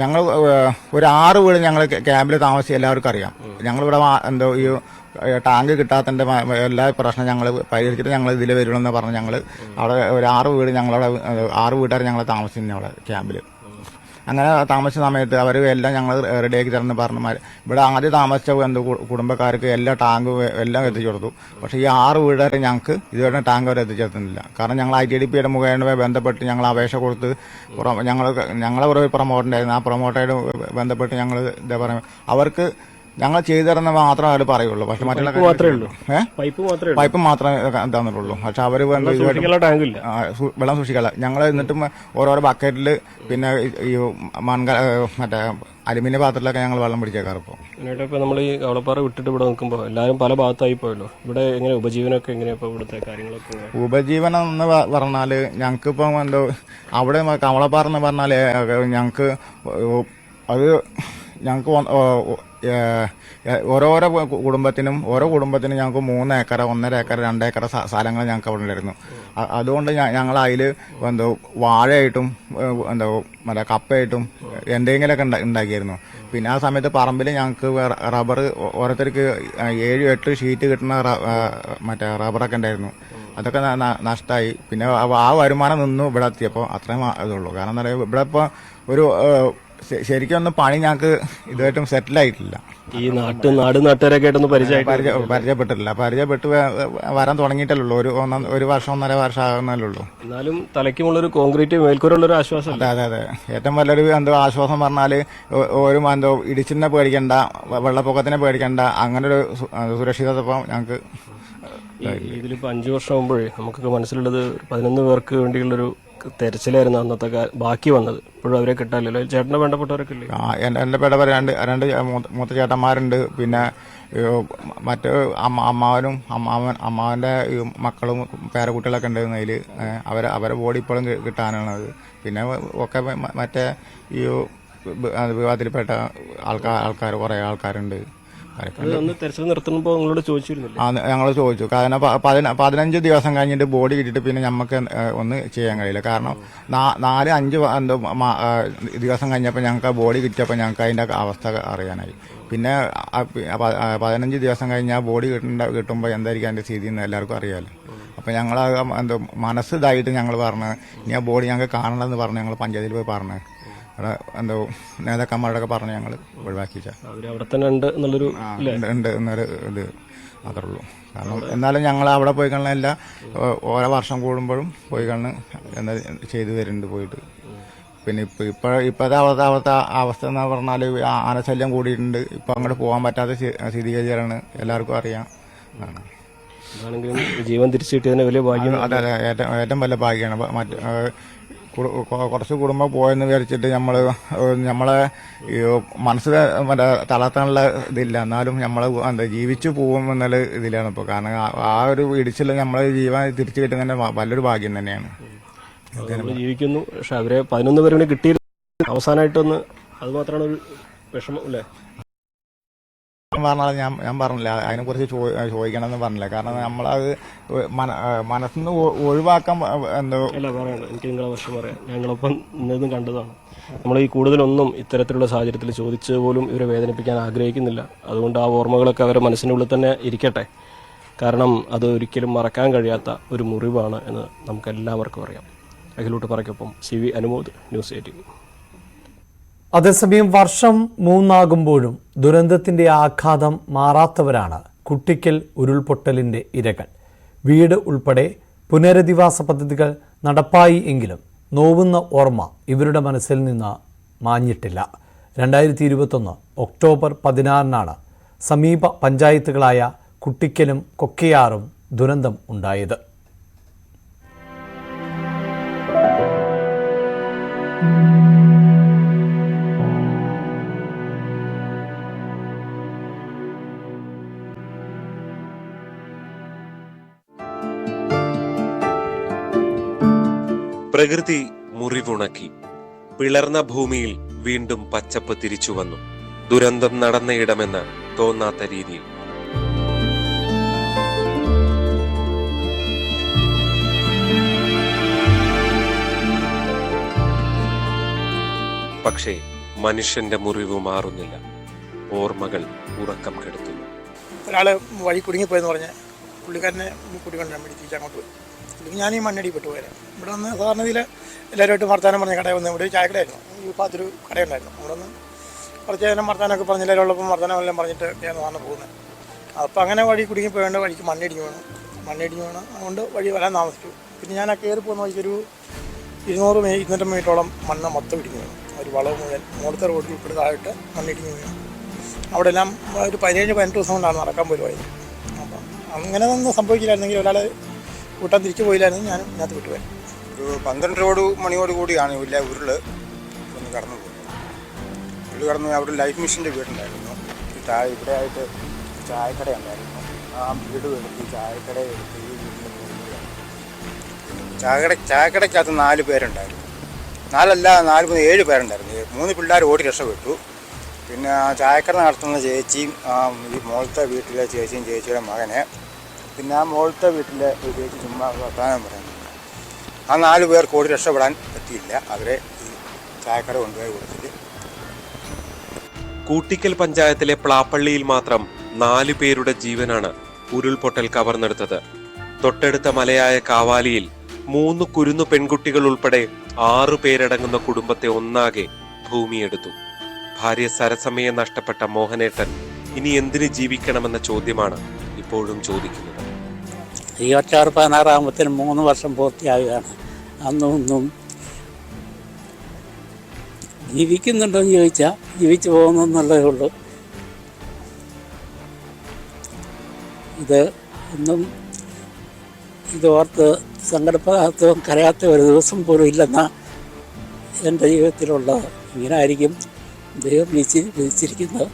ഞങ്ങൾ ഒരു 6 വീട് ഞങ്ങൾ ക്യാമ്പിൽ താമസിച്ച് എല്ലാവർക്കും അറിയാം. ഞങ്ങളിവിടെ ഈ ടാങ്ക് കിട്ടാത്തതിന്റെ എല്ലാ പ്രശ്നം ഞങ്ങൾ പരിഹരിച്ചിട്ട് ഞങ്ങൾ ഇതിൽ വരുമെന്ന് പറഞ്ഞ് ഞങ്ങൾ അവിടെ ഒരു 6 വീട് ഞങ്ങളവിടെ 6 വീട്ടുകാർ ഞങ്ങൾ താമസിക്കുന്നു അവിടെ ക്യാമ്പിൽ. അങ്ങനെ താമസിച്ച സമയത്ത് അവർ എല്ലാം ഞങ്ങൾ റെഡിയാക്കി തരുന്ന പറഞ്ഞു. ഇവിടെ ആദ്യം താമസിച്ച കുടുംബക്കാർക്ക് എല്ലാ ടാങ്കും എല്ലാം എത്തിച്ചു കൊടുത്തു. പക്ഷേ ഈ 6 വീട്ടുകാരെ ഞങ്ങൾക്ക് ഇതുവരെ ടാങ്ക് വരെ എത്തിച്ചെത്തുന്നില്ല. കാരണം ഞങ്ങൾ ITDP മുഖേന ബന്ധപ്പെട്ട് ഞങ്ങൾ അപേക്ഷ കൊടുത്ത് ഞങ്ങളെ ഒരു പ്രൊമോട്ടറായിരുന്നു. ആ പ്രൊമോട്ടറായിട്ട് ബന്ധപ്പെട്ട് ഞങ്ങൾ ഇതാ പറയുക അവർക്ക് ഞങ്ങൾ ചെയ്തു തരുന്ന മാത്രമേ അവർ പറയുള്ളൂ. പക്ഷെ മറ്റുള്ള പൈപ്പ് മാത്രമേ തന്നിട്ടുള്ളൂ. പക്ഷെ അവര് വെള്ളം സൂക്ഷിക്കാനുള്ള ഞങ്ങൾ എന്നിട്ടും ഓരോരോ ബക്കറ്റിൽ പിന്നെ ഈ മറ്റേ അലുമിനിയം പാത്രത്തിലൊക്കെ ഞങ്ങൾ വെള്ളം പിടിച്ചേക്കാറ്. ഇപ്പോൾ നമ്മൾ ഈ കവളപ്പാറ വിട്ടിട്ട് ഇവിടെ നോക്കുമ്പോൾ എല്ലാവരും പല ഭാഗത്തായി പോയല്ലോ. ഇവിടെ എങ്ങനെ ഉപജീവനമൊക്കെ എങ്ങനെയാ ഇവിടുത്തെ കാര്യങ്ങളൊക്കെ? ഉപജീവനം എന്ന് പറഞ്ഞാൽ ഞങ്ങൾക്കിപ്പം അവിടെ കവളപ്പാറ എന്ന് പറഞ്ഞാൽ ഞങ്ങൾക്ക് അത് ഞങ്ങൾക്ക് ഓരോരോ കുടുംബത്തിനും ഞങ്ങൾക്ക് 3 ഏക്കർ 1.5 ഏക്കർ 2 ഏക്കർ സ്ഥലങ്ങൾ ഞങ്ങൾക്ക് അവിടെ ഉണ്ടായിരുന്നു. അതുകൊണ്ട് ഞങ്ങൾ അതിൽ വാഴയായിട്ടും മറ്റേ കപ്പയായിട്ടും എന്തെങ്കിലുമൊക്കെ ഉണ്ടാക്കിയായിരുന്നു. പിന്നെ ആ സമയത്ത് പറമ്പിൽ ഞങ്ങൾക്ക് റബ്ബർ ഓരോരുത്തർക്ക് 7-8 ഷീറ്റ് കിട്ടുന്ന മറ്റേ റബ്ബറൊക്കെ ഉണ്ടായിരുന്നു. അതൊക്കെ നഷ്ടമായി. പിന്നെ ആ വരുമാനം നിന്നു ഇവിടെ എത്തിയപ്പോൾ അത്രയും ഇതുള്ളൂ. കാരണം എന്താ പറയുക ഇവിടെ ഇപ്പോൾ ഒരു ശരിക്കും ഒന്നും പണി ഞങ്ങൾക്ക് ഇതുമായിട്ടും സെറ്റിലായിട്ടില്ല. ഈ നാട്ടുകാരൊക്കെ ആയിട്ടൊന്നും പരിചയപ്പെട്ടിട്ടില്ല. പരിചയപ്പെട്ട് വരാൻ തുടങ്ങിയിട്ടല്ലോ. ഒരു വർഷം 1.5 വർഷം ആകുന്നല്ലോ. എന്നാലും തലയ്ക്കുമുള്ളൊരു കോൺക്രീറ്റ് മേൽക്കൂരുള്ളൊരു ആശ്വാസം. അതെ. ഏറ്റവും വലിയൊരു ആശ്വാസം പറഞ്ഞാൽ ഒരു ഇടിച്ചിനെ പേടിക്കണ്ട, വെള്ളപ്പൊക്കത്തിനെ പേടിക്കണ്ട, അങ്ങനെ ഒരു സുരക്ഷിതത്വം ഞങ്ങൾക്ക്. ഇതിലിപ്പോൾ 5 വർഷം ആകുമ്പോഴേ നമുക്കൊക്കെ മനസ്സിലുള്ളത് 11 പേർക്ക് വേണ്ടിയുള്ളൊരു തെരച്ചിലായിരുന്നു അന്നത്തെ ബാക്കി വന്നത്. ഇപ്പോഴും അവരെ കിട്ടാനില്ലല്ലോ. ചേട്ടനെ വേണ്ടപ്പെട്ടവരൊക്കെ ഇല്ലേ? എന്റെ പേടവർ രണ്ട് മൂത്ത ചേട്ടന്മാരുണ്ട്. പിന്നെ മറ്റ് അമ്മാവന്റെ മക്കളും പേരക്കുട്ടികളൊക്കെ ഉണ്ടായിരുന്നു. അതിൽ അവരെ ബോഡി ഇപ്പോഴും കിട്ടാനാണത്. പിന്നെ ഒക്കെ മറ്റേ ഈ വിവാദത്തിൽപ്പെട്ട ആൾക്കാർ കുറേ ആൾക്കാരുണ്ട്. അന്ന് തെരച്ചിൽ നിർത്തുമ്പോൾ നിങ്ങളോട് ചോദിച്ചിരുന്നില്ല? ഞങ്ങൾ ചോദിച്ചു. കാരണം 15 ദിവസം കഴിഞ്ഞിട്ട് ബോഡി കിട്ടിയിട്ട് പിന്നെ നമുക്ക് ഒന്നും ചെയ്യാൻ കഴിയില്ല. കാരണം 4-5 ദിവസം കഴിഞ്ഞപ്പോൾ ഞങ്ങൾക്ക് ബോഡി കിട്ടിയപ്പോൾ ഞങ്ങൾക്ക് അതിൻ്റെ അവസ്ഥ അറിയാനായി. പിന്നെ 15 ദിവസം കഴിഞ്ഞ് ആ ബോഡി കിട്ടുമ്പോൾ എന്തായിരിക്കും അതിൻ്റെ സ്ഥിതി എന്ന് എല്ലാവർക്കും അറിയാമല്ലോ. അപ്പോൾ ഞങ്ങൾ മനസ്സ് ഇതായിട്ട് ഞങ്ങൾ പറഞ്ഞു ഇനി ആ ബോഡി ഞങ്ങൾക്ക് കാണണമെന്ന് പറഞ്ഞ് ഞങ്ങൾ പഞ്ചായത്തിൽ പോയി പറഞ്ഞു. അവിടെ നേതാക്കന്മാരോടൊക്കെ പറഞ്ഞ് ഞങ്ങൾ ഒഴിവാക്കിച്ച അവിടെ തന്നെ ഉണ്ട് എന്നുള്ളൊരു ഉണ്ട് എന്നൊരു ഇത് മാത്രമേ ഉള്ളൂ. കാരണം എന്നാലും ഞങ്ങൾ അവിടെ പോയി കാണാൻ എല്ലാം ഓരോ വർഷം കൂടുമ്പോഴും പോയി കാണാൻ എന്താ ചെയ്തു തരുന്നുണ്ട് പോയിട്ട്. പിന്നെ ഇപ്പോഴത്തെ അവസ്ഥ എന്ന് പറഞ്ഞാൽ ആനശല്യം കൂടിയിട്ടുണ്ട്. ഇപ്പം അങ്ങോട്ട് പോകാൻ പറ്റാത്ത സ്ഥിതിഗതിയാണ് എല്ലാവർക്കും അറിയാം. ജീവൻ തിരിച്ചു കിട്ടിയതിന് വലിയ ഭാഗ്യം. അതെ, ഏറ്റവും വലിയ ഭാഗ്യമാണ്. കുറച്ച് കുടുംബം പോയെന്ന് വിചാരിച്ചിട്ട് നമ്മളെ മനസ്സ് തളർത്താനുള്ള ഇതില്ല. എന്നാലും നമ്മൾ ജീവിച്ചു പോകും എന്നുള്ള ഇതിലാണ് ഇപ്പോൾ. കാരണം ആ ഒരു ഇടിച്ചിൽ നമ്മളെ ജീവൻ തിരിച്ചു കിട്ടുന്നതിന് വലിയൊരു ഭാഗ്യം തന്നെയാണ്. ജീവിക്കുന്നു. പക്ഷെ അവരെ 11 പേരെ കിട്ടിയില്ല. അവസാനമായിട്ടൊന്ന് അത് മാത്രമാണ് ഒരു വിഷമം അല്ലേ? പറഞ്ഞാൽ ഞാൻ പറഞ്ഞില്ല, അതിനെക്കുറിച്ച് ചോദിക്കണമെന്ന് പറഞ്ഞില്ല. കാരണം നമ്മളത് മനസ്സിന്ന് ഒഴിവാക്കാൻ അല്ല പറയണ്ട. എനിക്ക് നിങ്ങളെ വർഷം പറയാം. ഞങ്ങളൊപ്പം ഇന്നതും കണ്ടതാണ്. നമ്മൾ ഈ കൂടുതലൊന്നും ഇത്തരത്തിലുള്ള സാഹചര്യത്തിൽ ചോദിച്ചു പോലും ഇവരെ വേദനിപ്പിക്കാൻ ആഗ്രഹിക്കുന്നില്ല. അതുകൊണ്ട് ആ ഓർമ്മകളൊക്കെ അവരുടെ മനസ്സിനുള്ളിൽ തന്നെ ഇരിക്കട്ടെ. കാരണം അത് ഒരിക്കലും മറക്കാൻ കഴിയാത്ത ഒരു മുറിവാണ് എന്ന് നമുക്കെല്ലാവർക്കും അറിയാം. അഖിലൂട്ട് പറയ്ക്കൊപ്പം CV അനുമോദ്, ന്യൂസ് 18. അതേസമയം വർഷം 3 ദുരന്തത്തിന്റെ ആഘാതം മാറാത്തവരാണ് കുട്ടിക്കൽ ഉരുൾപൊട്ടലിന്റെ ഇരകൾ. വീട് ഉൾപ്പെടെ പുനരധിവാസ പദ്ധതികൾ നടപ്പായി എങ്കിലും നോവുന്ന ഓർമ്മ ഇവരുടെ മനസ്സിൽ നിന്ന് മാഞ്ഞിട്ടില്ല. 2021 ഒക്ടോബർ 16 സമീപ പഞ്ചായത്തുകളായ കുട്ടിക്കലും കൊക്കയാറും ദുരന്തം ഉണ്ടായത്. പ്രകൃതി മുറിവുണക്കി. പിളർന്ന ഭൂമിയിൽ വീണ്ടും പച്ചപ്പ് തിരിച്ചു വന്നു. ദുരന്തം നടന്നയിടമെന്ന് തോന്നാത്ത രീതിയിൽ. പക്ഷേ മനുഷ്യന്റെ മുറിവ് മാറുന്നില്ല. ഓർമ്മകൾ ഉറക്കം കെടുത്തുന്നു. ഒരാള് വഴി കുടുങ്ങിപ്പോയെന്ന് പറഞ്ഞ് പുള്ളിക്കാരനെ കുടിക്കൊണ്ടുവരാൻ വേണ്ടി തിരിച്ചങ്ങോട്ട് പോയി. അല്ലെങ്കിൽ ഞാൻ ഈ മണ്ണടി പെട്ടുപോയാലും ഇവിടെ വന്ന് സാധാരണ ഇതിൽ എല്ലാവരുമായിട്ട് വർത്താനം പറഞ്ഞ കടയിൽ വന്ന് ഇവിടെ ഒരു ചായക്കടയായിരുന്നു. ഈ ഭാഗത്തൊരു കടയുണ്ടായിരുന്നു. അവിടെ നിന്ന് കുറച്ച് നേരം വർത്താനമൊക്കെ പറഞ്ഞ് എല്ലാവരോടൊപ്പം വർത്താനം എല്ലാം പറഞ്ഞിട്ട് ഞാൻ സാധാരണ പോകുന്നത്. അപ്പോൾ അങ്ങനെ വഴി കുടുങ്ങിപ്പോയേണ്ട വഴിക്ക് മണ്ണിടിഞ്ഞ് വീണ് അതുകൊണ്ട് വഴി വരാൻ താമസിച്ചു. പിന്നെ ഞാൻ ആ കയറി പോകുന്ന വഴിക്കൊരു 200-250 മീറ്ററോളം മണ്ണ് മൊത്തം ഇടിഞ്ഞു വീണു. ഒരു വളവ് മുഴുവൻ മുകളിലത്തെ റോഡിൽ ഉൾപ്പെടുന്നതായിട്ട് മണ്ണിടിഞ്ഞ് വീണു. അവിടെ എല്ലാം ഒരു 17-18 ദിവസം കൊണ്ടാണ് നടക്കാൻ പോലും ആയത്. അപ്പം അങ്ങനെ ഒന്നും സംഭവിക്കില്ലായിരുന്നെങ്കിൽ ഒരാളെ കൂട്ടാൻ തിരിച്ചു പോയില്ലായിരുന്നു ഞാനും ഇതിനകത്ത് വിട്ടുപോയി. ഒരു 12 മണിയോട് കൂടിയാണ് ഇല്ല ഉരുള് ഒന്ന് കടന്നു പോകുന്നത്. ഉരുള് കടന്നു അവിടെ ലൈഫ് മിഷൻ്റെ വീടുണ്ടായിരുന്നു. ഇവിടെ ആയിട്ട് ചായക്കട ഉണ്ടായിരുന്നു. ആ വീട് എടുത്ത് ചായക്കട എടുത്ത് ഈ വീടിൻ്റെ ചായക്കടയ്ക്കകത്ത് 4 പേരുണ്ടായിരുന്നു. 7 പേരുണ്ടായിരുന്നു. 3 പിള്ളേർ ഓടി രക്ഷപ്പെട്ടു. പിന്നെ ആ ചായക്കട നടത്തുന്ന ചേച്ചിയും ഈ മുകളിലത്തെ വീട്ടിലെ ചേച്ചിയും ചേച്ചിയുടെ മകനെ, പിന്നെ ആ മുകളിലത്തെ വീട്ടിലെ ഒരു ചേച്ചി ചുമ്മാ വർത്താനം പറയുന്നു. ആ 4 പേർക്ക് ഓടി രക്ഷപ്പെടാൻ പറ്റിയില്ല. അവരെ ഈ ചായക്കട കൊണ്ടുപോയി കൊടുത്തിട്ട്. കൂട്ടിക്കൽ പഞ്ചായത്തിലെ പ്ലാപ്പള്ളിയിൽ മാത്രം 4 പേരുടെ ജീവനാണ് ഉരുൾപൊട്ടൽ കവർന്നെടുത്തത്. തൊട്ടടുത്ത മലയായ കാവാലിയിൽ 3 കുരുന്നു പെൺകുട്ടികൾ ഉൾപ്പെടെ 6 പേരടങ്ങുന്ന കുടുംബത്തെ ഒന്നാകെ ഭൂമിയെടുത്തു. ഭാര്യ സരസമ്മയെ നഷ്ടപ്പെട്ട മോഹനേട്ടൻ ഇനി എന്തിന് ജീവിക്കണമെന്ന ചോദ്യമാണ് ഇപ്പോഴും ചോദിക്കുന്നത്. 26-16 3 വർഷം പൂർത്തിയാകുകയാണ്. അന്നും ജീവിക്കുന്നുണ്ടോയെന്ന് ചോദിച്ചാൽ ജീവിച്ചു പോകുന്നെന്നുള്ളതേ ഉള്ളൂ. ഇതോർത്ത് സങ്കടപ്പെടാത്തതും കരയാത്ത ഒരു ദിവസം പോലും ഇല്ലെന്നാണ് എൻ്റെ ജീവിതത്തിലുള്ളത്. ഇങ്ങനെ ആയിരിക്കും ദൈവം വിധിച്ചിരിക്കുന്നത്.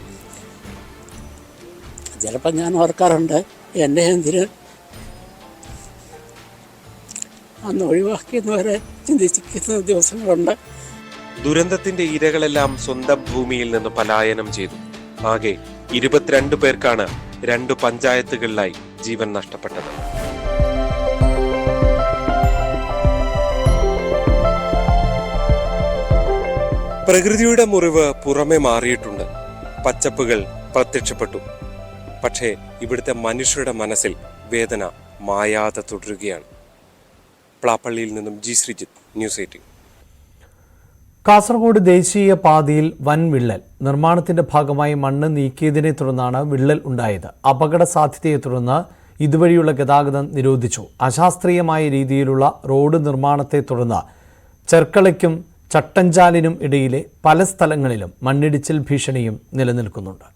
ചിലപ്പോൾ ഞാൻ ഓർക്കാറുണ്ട് എന്നെ എന്തിന് അന്ന് ഒഴിവാക്കിയെന്നുവരെ ചിന്തിക്കുന്ന ദിവസങ്ങളുണ്ട്. ദുരന്തത്തിന്റെ ഇരകളെല്ലാം സ്വന്തം ഭൂമിയിൽ നിന്ന് പലായനം ചെയ്തു. ആകെ 22 പേർക്കാണ് 2 പഞ്ചായത്തുകളിലായി ജീവൻ നഷ്ടപ്പെട്ടത്. പ്രകൃതിയുടെ മുറിവ് പുറമെ മാറിയിട്ടുണ്ട്, പച്ചപ്പുകൾ പ്രത്യക്ഷപ്പെട്ടു. പക്ഷേ ഇവിടുത്തെ മനുഷ്യരുടെ മനസ്സിൽ വേദന മായാതെ തുടരുകയാണ്. പ്ലാപ്പള്ളിയിൽ നിന്നും ജി ശ്രീജിത്ത്, ന്യൂസ് 18. കാസർഗോഡ് ദേശീയ പാതയിൽ വൻ വിള്ളൽ. നിർമ്മാണത്തിന്റെ ഭാഗമായി മണ്ണ് നീക്കിയതിനെ തുടർന്നാണ് വിള്ളൽ ഉണ്ടായത്. അപകട സാധ്യതയെ തുടർന്ന് ഇതുവഴിയുള്ള ഗതാഗതം നിരോധിച്ചു. അശാസ്ത്രീയമായ രീതിയിലുള്ള റോഡ് നിർമ്മാണത്തെ തുടർന്ന് ചെർക്കളയ്ക്കും ചട്ടഞ്ചാലിനും ഇടയിലെ പല സ്ഥലങ്ങളിലും മണ്ണിടിച്ചിൽ ഭീഷണിയും നിലനിൽക്കുന്നുണ്ട്.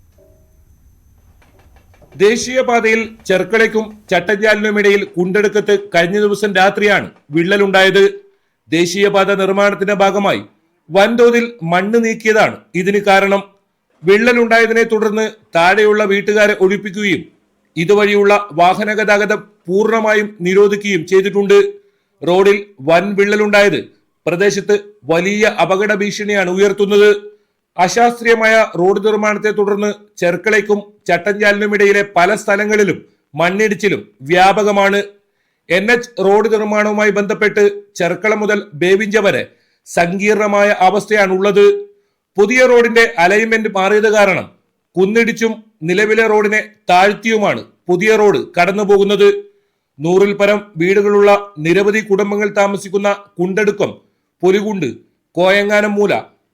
ദേശീയപാതയിൽ ചെർക്കളയ്ക്കും ചട്ടഞ്ചാലിനുമിടയിൽ കുണ്ടെടുക്കത്ത് കഴിഞ്ഞ ദിവസം രാത്രിയാണ് വിള്ളലുണ്ടായത്. ദേശീയപാത നിർമ്മാണത്തിന്റെ ഭാഗമായി വൻതോതിൽ മണ്ണ് നീക്കിയതാണ് ഇതിന് കാരണം. വിള്ളലുണ്ടായതിനെ തുടർന്ന് താഴെയുള്ള വീട്ടുകാരെ ഒഴിപ്പിക്കുകയും ഇതുവഴിയുള്ള വാഹന ഗതാഗതം പൂർണ്ണമായും നിരോധിക്കുകയും ചെയ്തിട്ടുണ്ട്. റോഡിൽ വൻ വിള്ളലുണ്ടായത് പ്രദേശത്ത് വലിയ അപകട ഭീഷണിയാണ് ഉയർത്തുന്നത്. അശാസ്ത്രീയമായ റോഡ് നിർമ്മാണത്തെ തുടർന്ന് ചെർക്കളയ്ക്കും ചട്ടഞ്ചാലിനുമിടയിലെ പല സ്ഥലങ്ങളിലും മണ്ണിടിച്ചിലും വ്യാപകമാണ്. NH റോഡ് നിർമ്മാണവുമായി ബന്ധപ്പെട്ട് ചെർക്കള മുതൽ ബേവിഞ്ച വരെ സങ്കീർണമായ അവസ്ഥയാണുള്ളത്. പുതിയ റോഡിന്റെ അലൈൻമെന്റ് മാറിയത് കാരണം കുന്നിടിച്ചും നിലവിലെ റോഡിനെ താഴ്ത്തിയുമാണ് പുതിയ റോഡ് കടന്നുപോകുന്നത്. 100-ൽ പരം വീടുകളുള്ള നിരവധി കുടുംബങ്ങൾ താമസിക്കുന്ന കുണ്ടടുക്കം, പൊലികുണ്ട്, കോയങ്ങാനം മൂല,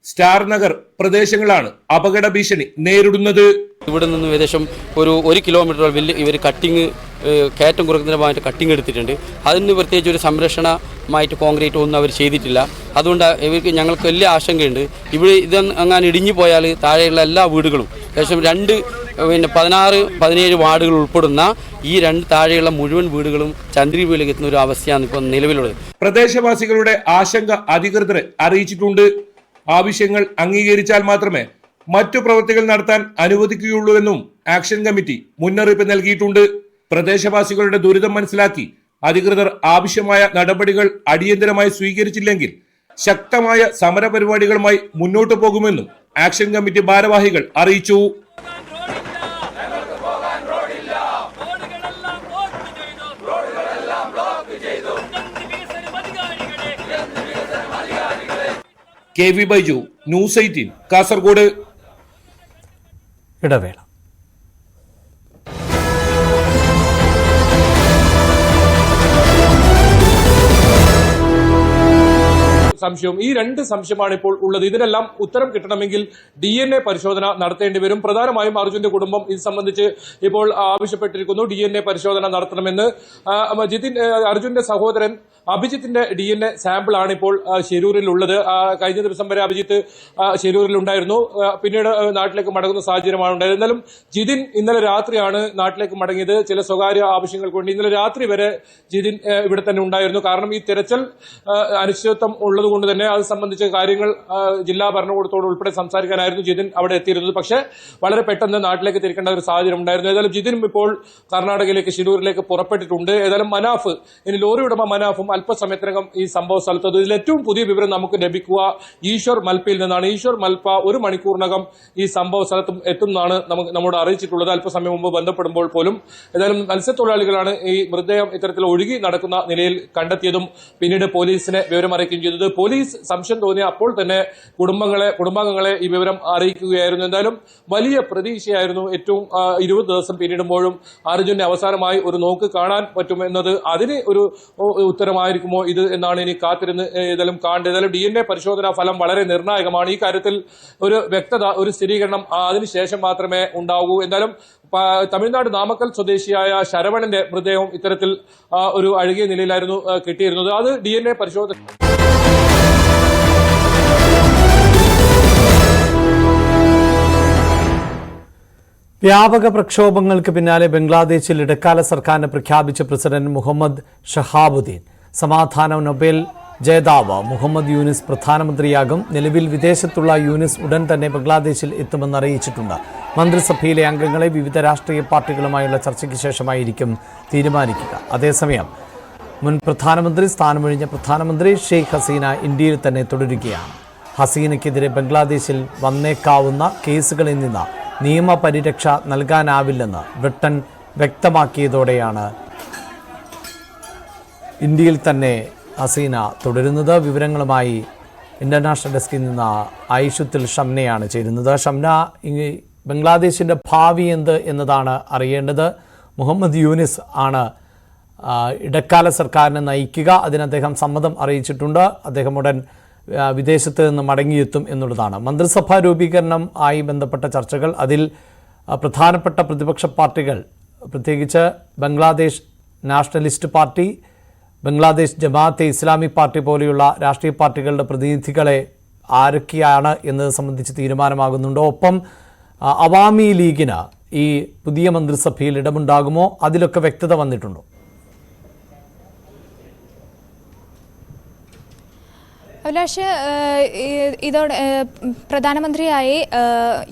സ്റ്റാർ നഗർ പ്രദേശങ്ങളാണ് അപകട ഭീഷണി നേരിടുന്നത്. ഇവിടെ നിന്ന് ഏകദേശം ഒരു 1 കിലോമീറ്റർ വലിയ ഇവർ കട്ടിങ് കയറ്റം കുറയ്ക്കുന്നതിന് ഭാഗമായിട്ട് കട്ടിങ് എടുത്തിട്ടുണ്ട്. അതിന് പ്രത്യേകിച്ച് ഒരു സംരക്ഷണമായിട്ട് കോൺക്രീറ്റ് ഒന്നും അവർ ചെയ്തിട്ടില്ല. അതുകൊണ്ട് ഇവർക്ക് ഞങ്ങൾക്ക് വലിയ ആശങ്കയുണ്ട്. ഇവിടെ ഇത് അങ്ങനെ ഇടിഞ്ഞു പോയാൽ താഴെയുള്ള എല്ലാ വീടുകളും ഏകദേശം 16-17 വാർഡുകൾ ഉൾപ്പെടുന്ന ഈ 2 താഴെയുള്ള മുഴുവൻ വീടുകളും ചന്ദ്രീപയിലേക്ക് എത്തുന്ന ഒരു അവസ്ഥയാണ് ഇപ്പോൾ നിലവിലുള്ളത്. പ്രദേശവാസികളുടെ ആശങ്ക അധികൃതരെ അറിയിച്ചിട്ടുണ്ട്. ആവശ്യങ്ങൾ അംഗീകരിച്ചാൽ മാത്രമേ മറ്റു പ്രവൃത്തികൾ നടത്താൻ അനുവദിക്കുകയുള്ളൂവെന്നും ആക്ഷൻ കമ്മിറ്റി മുന്നറിയിപ്പ് നൽകിയിട്ടുണ്ട്. പ്രദേശവാസികളുടെ ദുരിതം മനസ്സിലാക്കി അധികൃതർ ആവശ്യമായ നടപടികൾ അടിയന്തരമായി സ്വീകരിച്ചില്ലെങ്കിൽ ശക്തമായ സമരപരിപാടികളുമായി മുന്നോട്ടു പോകുമെന്നും ആക്ഷൻ കമ്മിറ്റി ഭാരവാഹികൾ അറിയിച്ചു. KV Baiju, news 18, Kasaragod. ഇടവേള. സംശയവും ഈ 2 സംശയമാണ് ഇപ്പോൾ ഉള്ളത്. ഇതിനെല്ലാം ഉത്തരം കിട്ടണമെങ്കിൽ DNA പരിശോധന നടത്തേണ്ടി വരും. പ്രധാനമായും അർജുന്റെ കുടുംബം ഇത് സംബന്ധിച്ച് ഇപ്പോൾ ആവശ്യപ്പെട്ടിരിക്കുന്നു. DNA പരിശോധന നടത്തണമെന്ന്. അർജുന്റെ സഹോദരൻ അഭിജിത്തിന്റെ DNA സാമ്പിൾ ആണ് ഇപ്പോൾ ശിരൂരിൽ ഉള്ളത്. കഴിഞ്ഞ ദിവസം വരെ അഭിജിത്ത് ശിരൂരിൽ ഉണ്ടായിരുന്നു. പിന്നീട് നാട്ടിലേക്ക് മടങ്ങുന്ന സാഹചര്യമാണ് ഉണ്ടായത്. എന്നാലും ജിതിൻ ഇന്നലെ രാത്രിയാണ് നാട്ടിലേക്ക് മടങ്ങിയത്. ചില സ്വകാര്യ ആവശ്യങ്ങൾക്ക് വേണ്ടി ഇന്നലെ രാത്രി വരെ ജിതിൻ ഇവിടെ തന്നെ ഉണ്ടായിരുന്നു. കാരണം ഈ തിരച്ചിൽ അനിശ്ചിതത്വം ഉള്ളതുകൊണ്ട് തന്നെ അത് സംബന്ധിച്ച കാര്യങ്ങൾ ജില്ലാ ഭരണകൂടത്തോട് ഉൾപ്പെടെ സംസാരിക്കാനായിരുന്നു ജിതിൻ അവിടെ എത്തിയിരുന്നത്. പക്ഷേ വളരെ പെട്ടെന്ന് നാട്ടിലേക്ക് തിരിക്കേണ്ട ഒരു സാഹചര്യം ഉണ്ടായിരുന്നു. ഏതായാലും ജിതിനും ഇപ്പോൾ കർണാടകയിലേക്ക് ശിരൂരിലേക്ക് പുറപ്പെട്ടിട്ടുണ്ട്. ഏതായാലും മനാഫ്, ഇനി ലോറി ഉടമ മനാഫും അല്പസമയത്തിനകം ഈ സംഭവ സ്ഥലത്ത്. ഇതിൽ ഏറ്റവും പുതിയ വിവരം നമുക്ക് ലഭിക്കുക ഈശ്വർ മൽപ്പയിൽ നിന്നാണ്. ഈശ്വർ മൽപ്പ 1 മണിക്കൂറിനകം ഈ സംഭവ സ്ഥലത്തും എത്തുന്നതാണ് നമ്മോട് അറിയിച്ചിട്ടുള്ളത്. അല്പസമയം മുമ്പ് ബന്ധപ്പെടുമ്പോൾ പോലും. ഏതായാലും മത്സ്യത്തൊഴിലാളികളാണ് ഈ മൃതദേഹം ഇത്തരത്തിൽ ഒഴുകി നടക്കുന്ന നിലയിൽ കണ്ടെത്തിയതും പിന്നീട് പോലീസിനെ വിവരം അറിയിക്കുകയും ചെയ്തത്. പോലീസ് സംശയം തോന്നിയ അപ്പോൾ തന്നെ കുടുംബാംഗങ്ങളെ ഈ വിവരം അറിയിക്കുകയായിരുന്നു. എന്തായാലും വലിയ പ്രതീക്ഷയായിരുന്നു. ഏറ്റവും 20 ദിവസം പിന്നിടുമ്പോഴും അർജുനെ അവസാനമായി ഒരു നോക്ക് കാണാൻ പറ്റുമെന്നത് അതിന് ഒരു ഉത്തരമായിരിക്കുമോ ഇത് എന്നാണ് ഇനി കാത്തിരുന്ന് ഏതായാലും കാണേണ്ടത്. ഏതായാലും DNA പരിശോധനാ ഫലം വളരെ നിർണായകമാണ്. ഈ കാര്യത്തിൽ ഒരു വ്യക്തത, ഒരു സ്ഥിരീകരണം അതിനുശേഷം മാത്രമേ ഉണ്ടാവൂ. എന്തായാലും തമിഴ്നാട് നാമക്കൽ സ്വദേശിയായ ശരവണന്റെ മൃതദേഹം ഇത്തരത്തിൽ ഒരു അഴുകിയ നിലയിലായിരുന്നു കിട്ടിയിരുന്നത്. അത് DNA പരിശോധന വ്യാപക പ്രക്ഷോഭങ്ങൾക്ക് പിന്നാലെ ബംഗ്ലാദേശിൽ ഇടക്കാല സർക്കാരിനെ പ്രഖ്യാപിച്ച പ്രസിഡന്റ് മുഹമ്മദ് ഷഹാബുദ്ദീൻ. സമാധാന നൊബേൽ ജേതാവ് മുഹമ്മദ് യൂനിസ് പ്രധാനമന്ത്രിയാകും. നിലവിൽ വിദേശത്തുള്ള യൂനിസ് ഉടൻ തന്നെ ബംഗ്ലാദേശിൽ എത്തുമെന്ന് അറിയിച്ചിട്ടുണ്ട്. മന്ത്രിസഭയിലെ അംഗങ്ങളെ വിവിധ രാഷ്ട്രീയ പാർട്ടികളുമായുള്ള ചർച്ചയ്ക്ക് ശേഷമായിരിക്കും തീരുമാനിക്കുക. അതേസമയം മുൻ പ്രധാനമന്ത്രി സ്ഥാനമൊഴിഞ്ഞ പ്രധാനമന്ത്രി ഷെയ്ഖ് ഹസീന ഇന്ത്യയിൽ തന്നെ തുടരുകയാണ്. ഹസീനയ്ക്കെതിരെ ബംഗ്ലാദേശിൽ വന്നേക്കാവുന്ന കേസുകളിൽ നിന്ന് നിയമപരിരക്ഷ നൽകാനാവില്ലെന്ന് ബ്രിട്ടൻ വ്യക്തമാക്കിയതോടെയാണ് ഇന്ത്യയിൽ തന്നെ ഹസീന തുടരുന്നത്. വിവരങ്ങളുമായി ഇന്റർനാഷണൽ ഡെസ്കിൽ നിന്ന് ഐഷുത്തുൽ ഷംനയാണ് ചേരുന്നത്. ഷംന, ബംഗ്ലാദേശിൻ്റെ ഭാവി എന്ത് എന്നതാണ് അറിയേണ്ടത്. മുഹമ്മദ് യൂനിസ് ആണ് ഇടക്കാല സർക്കാരിനെ നയിക്കുക. അതിന് അദ്ദേഹം സമ്മതം അറിയിച്ചിട്ടുണ്ട്. അദ്ദേഹം ഉടൻ വിദേശത്ത് നിന്ന് മടങ്ങിയെത്തും എന്നുള്ളതാണ്. മന്ത്രിസഭാ രൂപീകരണം ആയി ബന്ധപ്പെട്ട ചർച്ചകൾ, അതിൽ പ്രധാനപ്പെട്ട പ്രതിപക്ഷ പാർട്ടികൾ, പ്രത്യേകിച്ച് Bangladesh nationalist party, Bangladesh Jamaat-e Islami party പോലെയുള്ള രാഷ്ട്രീയ പാർട്ടികളുടെ പ്രതിനിധികളെ ആരൊക്കെയാണ് എന്നത് സംബന്ധിച്ച് തീരുമാനമാകുന്നുണ്ടോ? ഒപ്പം അവാമി ലീഗിന് ഈ പുതിയ മന്ത്രിസഭയിൽ ഇടമുണ്ടാകുമോ? അതിലൊക്കെ വ്യക്തത വന്നിട്ടുണ്ടോ? അഭിലാഷ്, ഇതോടെ പ്രധാനമന്ത്രിയായി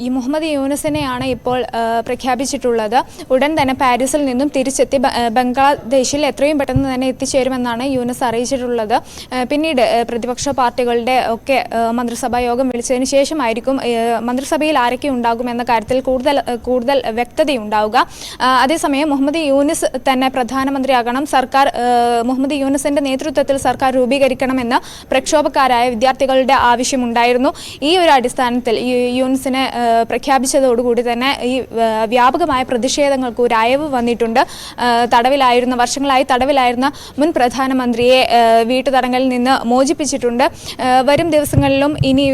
ഈ മുഹമ്മദ് യൂനിസിനെയാണ് ഇപ്പോൾ പ്രഖ്യാപിച്ചിട്ടുള്ളത്. ഉടൻ തന്നെ പാരീസിൽ നിന്നും തിരിച്ചെത്തി ബംഗ്ലാദേശിൽ എത്രയും പെട്ടെന്ന് തന്നെ എത്തിച്ചേരുമെന്നാണ് യൂനിസ് അറിയിച്ചിട്ടുള്ളത്. പിന്നീട് പ്രതിപക്ഷ പാർട്ടികളുടെ ഒക്കെ മന്ത്രിസഭാ യോഗം വിളിച്ചതിന് ശേഷമായിരിക്കും മന്ത്രിസഭയിൽ ആരൊക്കെ ഉണ്ടാകുമെന്ന കാര്യത്തിൽ കൂടുതൽ വ്യക്തതയുണ്ടാവുക. അതേസമയം മുഹമ്മദ് യൂനിസ് തന്നെ പ്രധാനമന്ത്രിയാകണം, സർക്കാർ മുഹമ്മദ് യൂനിസിന്റെ നേതൃത്വത്തിൽ സർക്കാർ രൂപീകരിക്കണമെന്ന് പ്രക്ഷോഭക്കാരായ വിദ്യാർത്ഥികളുടെ ആവശ്യമുണ്ടായിരുന്നു. ഈ ഒരു അടിസ്ഥാനത്തിൽ യൂനിസിനെ പ്രഖ്യാപിച്ചതോടുകൂടി തന്നെ ഈ വ്യാപകമായ പ്രതിഷേധങ്ങൾക്ക് ഒരു അയവ് വന്നിട്ടുണ്ട്. വർഷങ്ങളായി തടവിലായിരുന്ന മുൻ പ്രധാനമന്ത്രിയെ വീട്ടുതടങ്കലിൽ നിന്ന് മോചിപ്പിച്ചിട്ടുണ്ട്. വരും ദിവസങ്ങളിലും ഇനി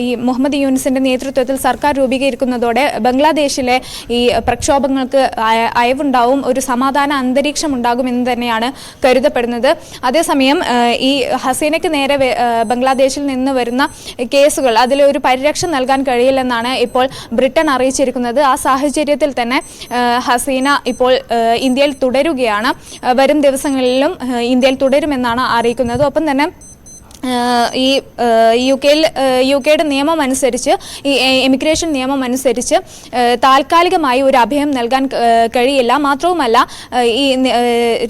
ഈ മുഹമ്മദ് യൂനിസിന്റെ നേതൃത്വത്തിൽ സർക്കാർ രൂപീകരിക്കുന്നതോടെ ബംഗ്ലാദേശിലെ ഈ പ്രക്ഷോഭങ്ങൾക്ക് അയവുണ്ടാവും, ഒരു സമാധാന അന്തരീക്ഷം ഉണ്ടാകുമെന്ന് തന്നെയാണ് കരുതപ്പെടുന്നത്. അതേസമയം ഈ ഹസീനയ്ക്ക് നേരെ ബംഗ്ലാദേശിൽ നിന്ന് വരുന്ന കേസുകൾ, അതിലൊരു പരിരക്ഷ നൽകാൻ കഴിയില്ലെന്നാണ് ഇപ്പോൾ ബ്രിട്ടൻ അറിയിച്ചിരിക്കുന്നത്. ആ സാഹചര്യത്തിൽ തന്നെ ഹസീന ഇപ്പോൾ ഇന്ത്യയിൽ തുടരുകയാണ്. വരും ദിവസങ്ങളിലും ഇന്ത്യയിൽ തുടരുമെന്നാണ് അറിയിക്കുന്നത്. ഒപ്പം തന്നെ ഈ യുകെയുടെ നിയമം അനുസരിച്ച്, ഈ എമിഗ്രേഷൻ നിയമം അനുസരിച്ച് താൽക്കാലികമായി ഒരു അഭയം നൽകാൻ കഴിയില്ല. മാത്രവുമല്ല, ഈ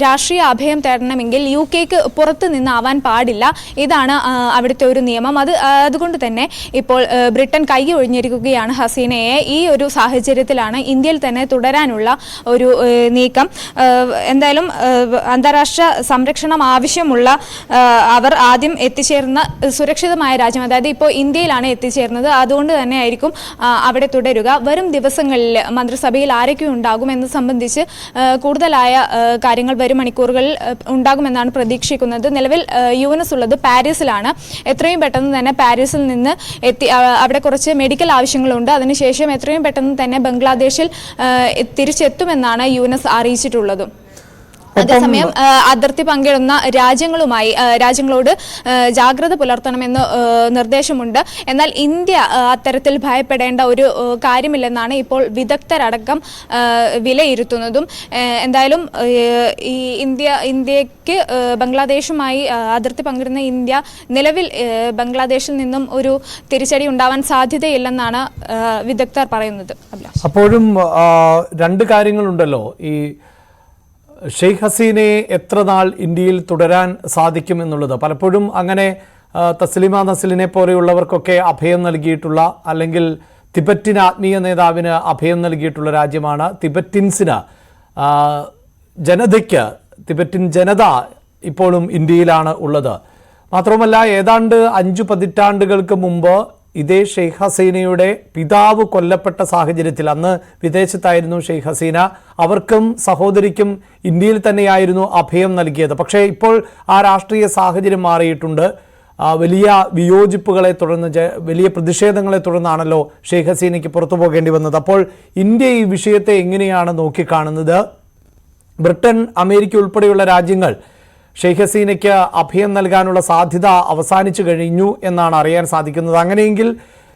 രാഷ്ട്രീയ അഭയം തേടണമെങ്കിൽ യുകെക്ക് പുറത്ത് നിന്നാവാൻ പാടില്ല. ഇതാണ് അവിടുത്തെ ഒരു നിയമം. അതുകൊണ്ട് തന്നെ ഇപ്പോൾ ബ്രിട്ടൻ കൈ ഒഴിഞ്ഞിരിക്കുകയാണ് ഹസീനയെ. ഈ ഒരു സാഹചര്യത്തിലാണ് ഇന്ത്യയിൽ തന്നെ തുടരാനുള്ള ഒരു നീക്കം. എന്തായാലും അന്താരാഷ്ട്ര സംരക്ഷണം ആവശ്യമുള്ള അവർ ആദ്യം എത്തിച്ചേർന്ന സുരക്ഷിതമായ രാജ്യം, അതായത് ഇപ്പോൾ ഇന്ത്യയിലാണ് എത്തിച്ചേർന്നത്. അതുകൊണ്ട് തന്നെ ആയിരിക്കും അവിടെ തുടരുക. വരും ദിവസങ്ങളിൽ മന്ത്രിസഭയിൽ ആരൊക്കെ ഉണ്ടാകും എന്ന് സംബന്ധിച്ച് കൂടുതലായ കാര്യങ്ങൾ വരും മണിക്കൂറുകളിൽ ഉണ്ടാകുമെന്നാണ് പ്രതീക്ഷിക്കുന്നത്. നിലവിൽ യൂനിസ് ഉള്ളത് പാരീസിലാണ്. എത്രയും പെട്ടെന്ന് തന്നെ പാരീസിൽ നിന്ന് അവിടെ കുറച്ച് മെഡിക്കൽ ആവശ്യങ്ങളുണ്ട്. അതിനുശേഷം എത്രയും പെട്ടെന്ന് തന്നെ ബംഗ്ലാദേശിൽ തിരിച്ചെത്തുമെന്നാണ് യൂനിസ് അറിയിച്ചിട്ടുള്ളത്. അതേസമയം അതിർത്തി പങ്കിടുന്ന രാജ്യങ്ങളോട് ജാഗ്രത പുലർത്തണമെന്ന് നിർദ്ദേശമുണ്ട്. എന്നാൽ ഇന്ത്യ അത്തരത്തിൽ ഭയപ്പെടേണ്ട ഒരു കാര്യമില്ലെന്നാണ് ഇപ്പോൾ വിദഗ്ധരടക്കം വിലയിരുത്തുന്നതും. എന്തായാലും ഈ ഇന്ത്യക്ക് ബംഗ്ലാദേശുമായി അതിർത്തി പങ്കിടുന്ന ഇന്ത്യ നിലവിൽ ബംഗ്ലാദേശിൽ നിന്നും ഒരു തിരിച്ചടി ഉണ്ടാവാൻ സാധ്യതയില്ലെന്നാണ് വിദഗ്ധർ പറയുന്നത്. അപ്പോഴും രണ്ട് കാര്യങ്ങളുണ്ടല്ലോ. ഈ ഷെയ്ഖ് ഹസീനയെ എത്ര നാൾ ഇന്ത്യയിൽ തുടരാൻ സാധിക്കുമെന്നുള്ളത്. പലപ്പോഴും അങ്ങനെ തസ്ലിമ നസ്ലിനെ പോലെയുള്ളവർക്കൊക്കെ അഭയം നൽകിയിട്ടുള്ള, അല്ലെങ്കിൽ തിബറ്റിന് ആത്മീയ നേതാവിന് അഭയം നൽകിയിട്ടുള്ള രാജ്യമാണ്. തിബറ്റിൻസിന്, ജനതയ്ക്ക്, തിബറ്റിൻ ജനത ഇപ്പോഴും ഇന്ത്യയിലാണ് ഉള്ളത്. മാത്രവുമല്ല, ഏതാണ്ട് 5 പതിറ്റാണ്ടുകൾക്ക് മുമ്പ് ഇതേ ഷെയ്ഖ് ഹസീനയുടെ പിതാവ് കൊല്ലപ്പെട്ട സാഹചര്യത്തിൽ, അന്ന് വിദേശത്തായിരുന്നു ഷെയ്ഖ് ഹസീന, അവർക്കും സഹോദരിക്കും ഇന്ത്യയിൽ തന്നെയായിരുന്നു അഭയം നൽകിയത്. പക്ഷേ ഇപ്പോൾ ആ രാഷ്ട്രീയ സാഹചര്യം മാറിയിട്ടുണ്ട്. വലിയ വിയോജിപ്പുകളെ തുടർന്ന്, വലിയ പ്രതിഷേധങ്ങളെ തുടർന്നാണല്ലോ ഷെയ്ഖ് ഹസീനയ്ക്ക് പുറത്തു പോകേണ്ടി വന്നത്. അപ്പോൾ ഇന്ത്യ ഈ വിഷയത്തെ എങ്ങനെയാണ് നോക്കിക്കാണുന്നത്? ബ്രിട്ടൻ, അമേരിക്ക ഉൾപ്പെടെയുള്ള രാജ്യങ്ങൾ ഷെയ്ഖ് ഹസീനയ്ക്ക് അഭയം നൽകാനുള്ള സാധ്യത അവസാനിച്ചു കഴിഞ്ഞു എന്നാണ് അറിയാൻ സാധിക്കുന്നത്. അങ്ങനെയെങ്കിൽ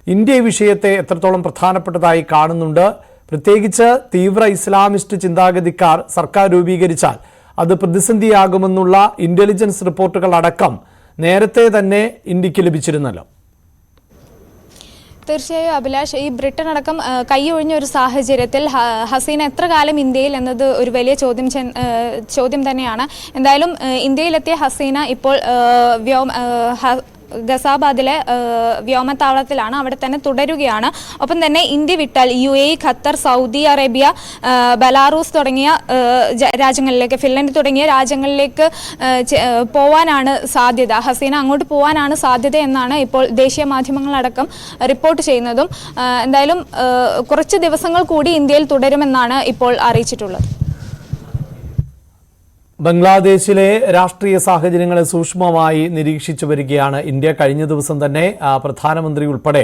ഇന്ത്യ ഈ വിഷയത്തെ എത്രത്തോളം പ്രധാനപ്പെട്ടതായി കാണുന്നുണ്ട്? പ്രത്യേകിച്ച് തീവ്ര ഇസ്ലാമിസ്റ്റ് ചിന്താഗതിക്കാർ സർക്കാർ രൂപീകരിച്ചാൽ അത് പ്രതിസന്ധിയാകുമെന്നുള്ള ഇന്റലിജൻസ് റിപ്പോർട്ടുകൾ അടക്കം നേരത്തെ തന്നെ ഇന്ത്യക്ക് ലഭിച്ചിരുന്നല്ലോ. തീർച്ചയായും അഭിലാഷ്, ഈ ബ്രിട്ടൻ അടക്കം കൈയൊഴിഞ്ഞ ഒരു സാഹചര്യത്തിൽ ഹസീന എത്ര കാലം ഇന്ത്യയിൽ എന്നത് ഒരു വലിയ ചോദ്യം തന്നെയാണ്. എന്തായാലും ഇന്ത്യയിലെത്തിയ ഹസീന ഇപ്പോൾ ഗസാബാദിലെ വ്യോമത്താവളത്തിലാണ്. അവിടെ തന്നെ തുടരുകയാണ്. ഒപ്പം തന്നെ ഇന്ത്യ വിട്ടാൽ UAE, ഖത്തർ, സൗദി അറേബ്യ, ബലാറൂസ് തുടങ്ങിയ രാജ്യങ്ങളിലേക്ക്, ഫിൻലൻഡ് തുടങ്ങിയ രാജ്യങ്ങളിലേക്ക് പോവാനാണ് സാധ്യത. ഹസീന അങ്ങോട്ട് പോകാനാണ് സാധ്യത എന്നാണ് ഇപ്പോൾ ദേശീയ മാധ്യമങ്ങളടക്കം റിപ്പോർട്ട് ചെയ്യുന്നതും. എന്തായാലും കുറച്ച് ദിവസങ്ങൾ കൂടി ഇന്ത്യയിൽ തുടരുമെന്നാണ് ഇപ്പോൾ അറിയിച്ചിട്ടുള്ളത്. ബംഗ്ലാദേശിലെ രാഷ്ട്രീയ സാഹചര്യങ്ങളെ സൂക്ഷ്മമായി നിരീക്ഷിച്ചു വരികയാണ് ഇന്ത്യ. കഴിഞ്ഞ ദിവസം തന്നെ പ്രധാനമന്ത്രി ഉൾപ്പെടെ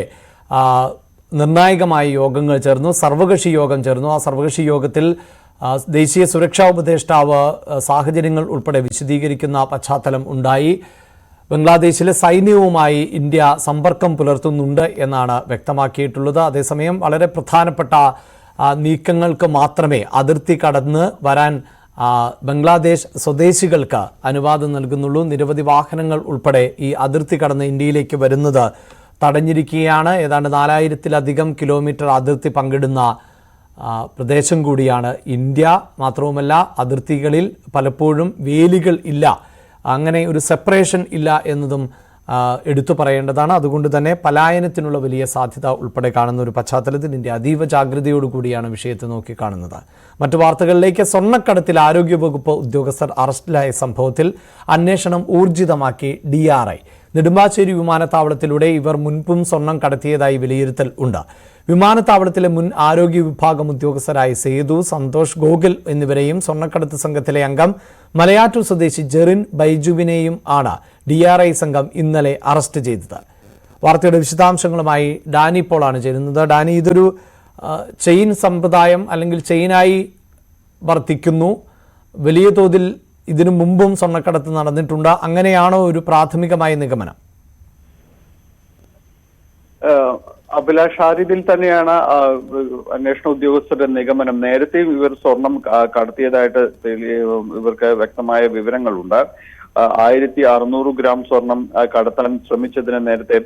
നിർണായകമായ യോഗങ്ങൾ ചേർന്നു, സർവകക്ഷി യോഗം ചേർന്നു. ആ സർവകക്ഷി യോഗത്തിൽ ദേശീയ സുരക്ഷാ ഉപദേഷ്ടാവ് സാഹചര്യങ്ങൾ ഉൾപ്പെടെ വിശദീകരിക്കുന്ന പശ്ചാത്തലം ഉണ്ടായി. ബംഗ്ലാദേശിലെ സൈന്യവുമായി ഇന്ത്യ സമ്പർക്കം പുലർത്തുന്നുണ്ട് എന്നാണ് വ്യക്തമാക്കിയിട്ടുള്ളത്. അതേസമയം വളരെ പ്രധാനപ്പെട്ട നീക്കങ്ങൾക്ക് മാത്രമേ അതിർത്തി കടന്ന് വരാൻ ബംഗ്ലാദേശ് സ്വദേശികൾക്ക് അനുവാദം നൽകുന്നുള്ളൂ. നിരവധി വാഹനങ്ങൾ ഉൾപ്പെടെ ഈ അതിർത്തി കടന്ന് ഇന്ത്യയിലേക്ക് വരുന്നത് തടഞ്ഞിരിക്കുകയാണ്. ഏതാണ്ട് 4000-ലധികം കിലോമീറ്റർ അതിർത്തി പങ്കിടുന്ന പ്രദേശം കൂടിയാണ് ഇന്ത്യ. മാത്രവുമല്ല, അതിർത്തികളിൽ പലപ്പോഴും വേലികൾ ഇല്ല, അങ്ങനെ ഒരു സെപ്പറേഷൻ ഇല്ല എന്നതും എടുത്തു പറയേണ്ടതാണ്. അതുകൊണ്ട് തന്നെ പലായനത്തിനുള്ള വലിയ സാധ്യത ഉൾപ്പെടെ കാണുന്ന ഒരു പശ്ചാത്തലത്തിൽ ഇന്ത്യ അതീവ ജാഗ്രതയോടുകൂടിയാണ് വിഷയത്തെ നോക്കിക്കാണുന്നത്. മറ്റു വാർത്തകളിലേക്ക്. സ്വർണ്ണക്കടത്തിൽ ആരോഗ്യവകുപ്പ് ഉദ്യോഗസ്ഥർ അറസ്റ്റിലായ സംഭവത്തിൽ അന്വേഷണം ഊർജിതമാക്കി DRI. നെടുമ്പാശ്ശേരി വിമാനത്താവളത്തിലൂടെ ഇവർ മുൻപും സ്വർണം കടത്തിയതായി വിലയിരുത്തൽ ഉണ്ട്. വിമാനത്താവളത്തിലെ മുൻ ആരോഗ്യ വിഭാഗം ഉദ്യോഗസ്ഥരായ സേതു, സന്തോഷ്, ഗോകുൽ എന്നിവരെയും സ്വർണ്ണക്കടത്ത് സംഘത്തിലെ അംഗം മലയാറ്റൂർ സ്വദേശി ജെറിൻ ബൈജുവിനെയും ആണ് DRI സംഘം ഇന്നലെ അറസ്റ്റ് ചെയ്തത്. വാർത്തയുടെ വിശദാംശങ്ങളുമായി ഡാനി പോളാണ് ചേരുന്നത്. ഡാനി, ഇതൊരു ചെയിൻ സമ്പ്രദായം അല്ലെങ്കിൽ ചെയിനായി വർത്തിക്കുന്നു. വലിയ തോതിൽ ഇതിനു മുമ്പും സ്വർണ്ണക്കടത്ത് നടന്നിട്ടുണ്ട്. അങ്ങനെയാണോ ഒരു പ്രാഥമികമായ നിഗമനം? അഭിലാഷ്, ആ രീതിയിൽ തന്നെയാണ് അന്വേഷണ ഉദ്യോഗസ്ഥരുടെ നിഗമനം. നേരത്തെയും ഇവർ സ്വർണം കടത്തിയതായിട്ട് ഇവർക്ക് വ്യക്തമായ വിവരങ്ങളുണ്ട്. 1600 ഗ്രാം സ്വർണം കടത്താൻ ശ്രമിച്ചതിന് നേരത്തെ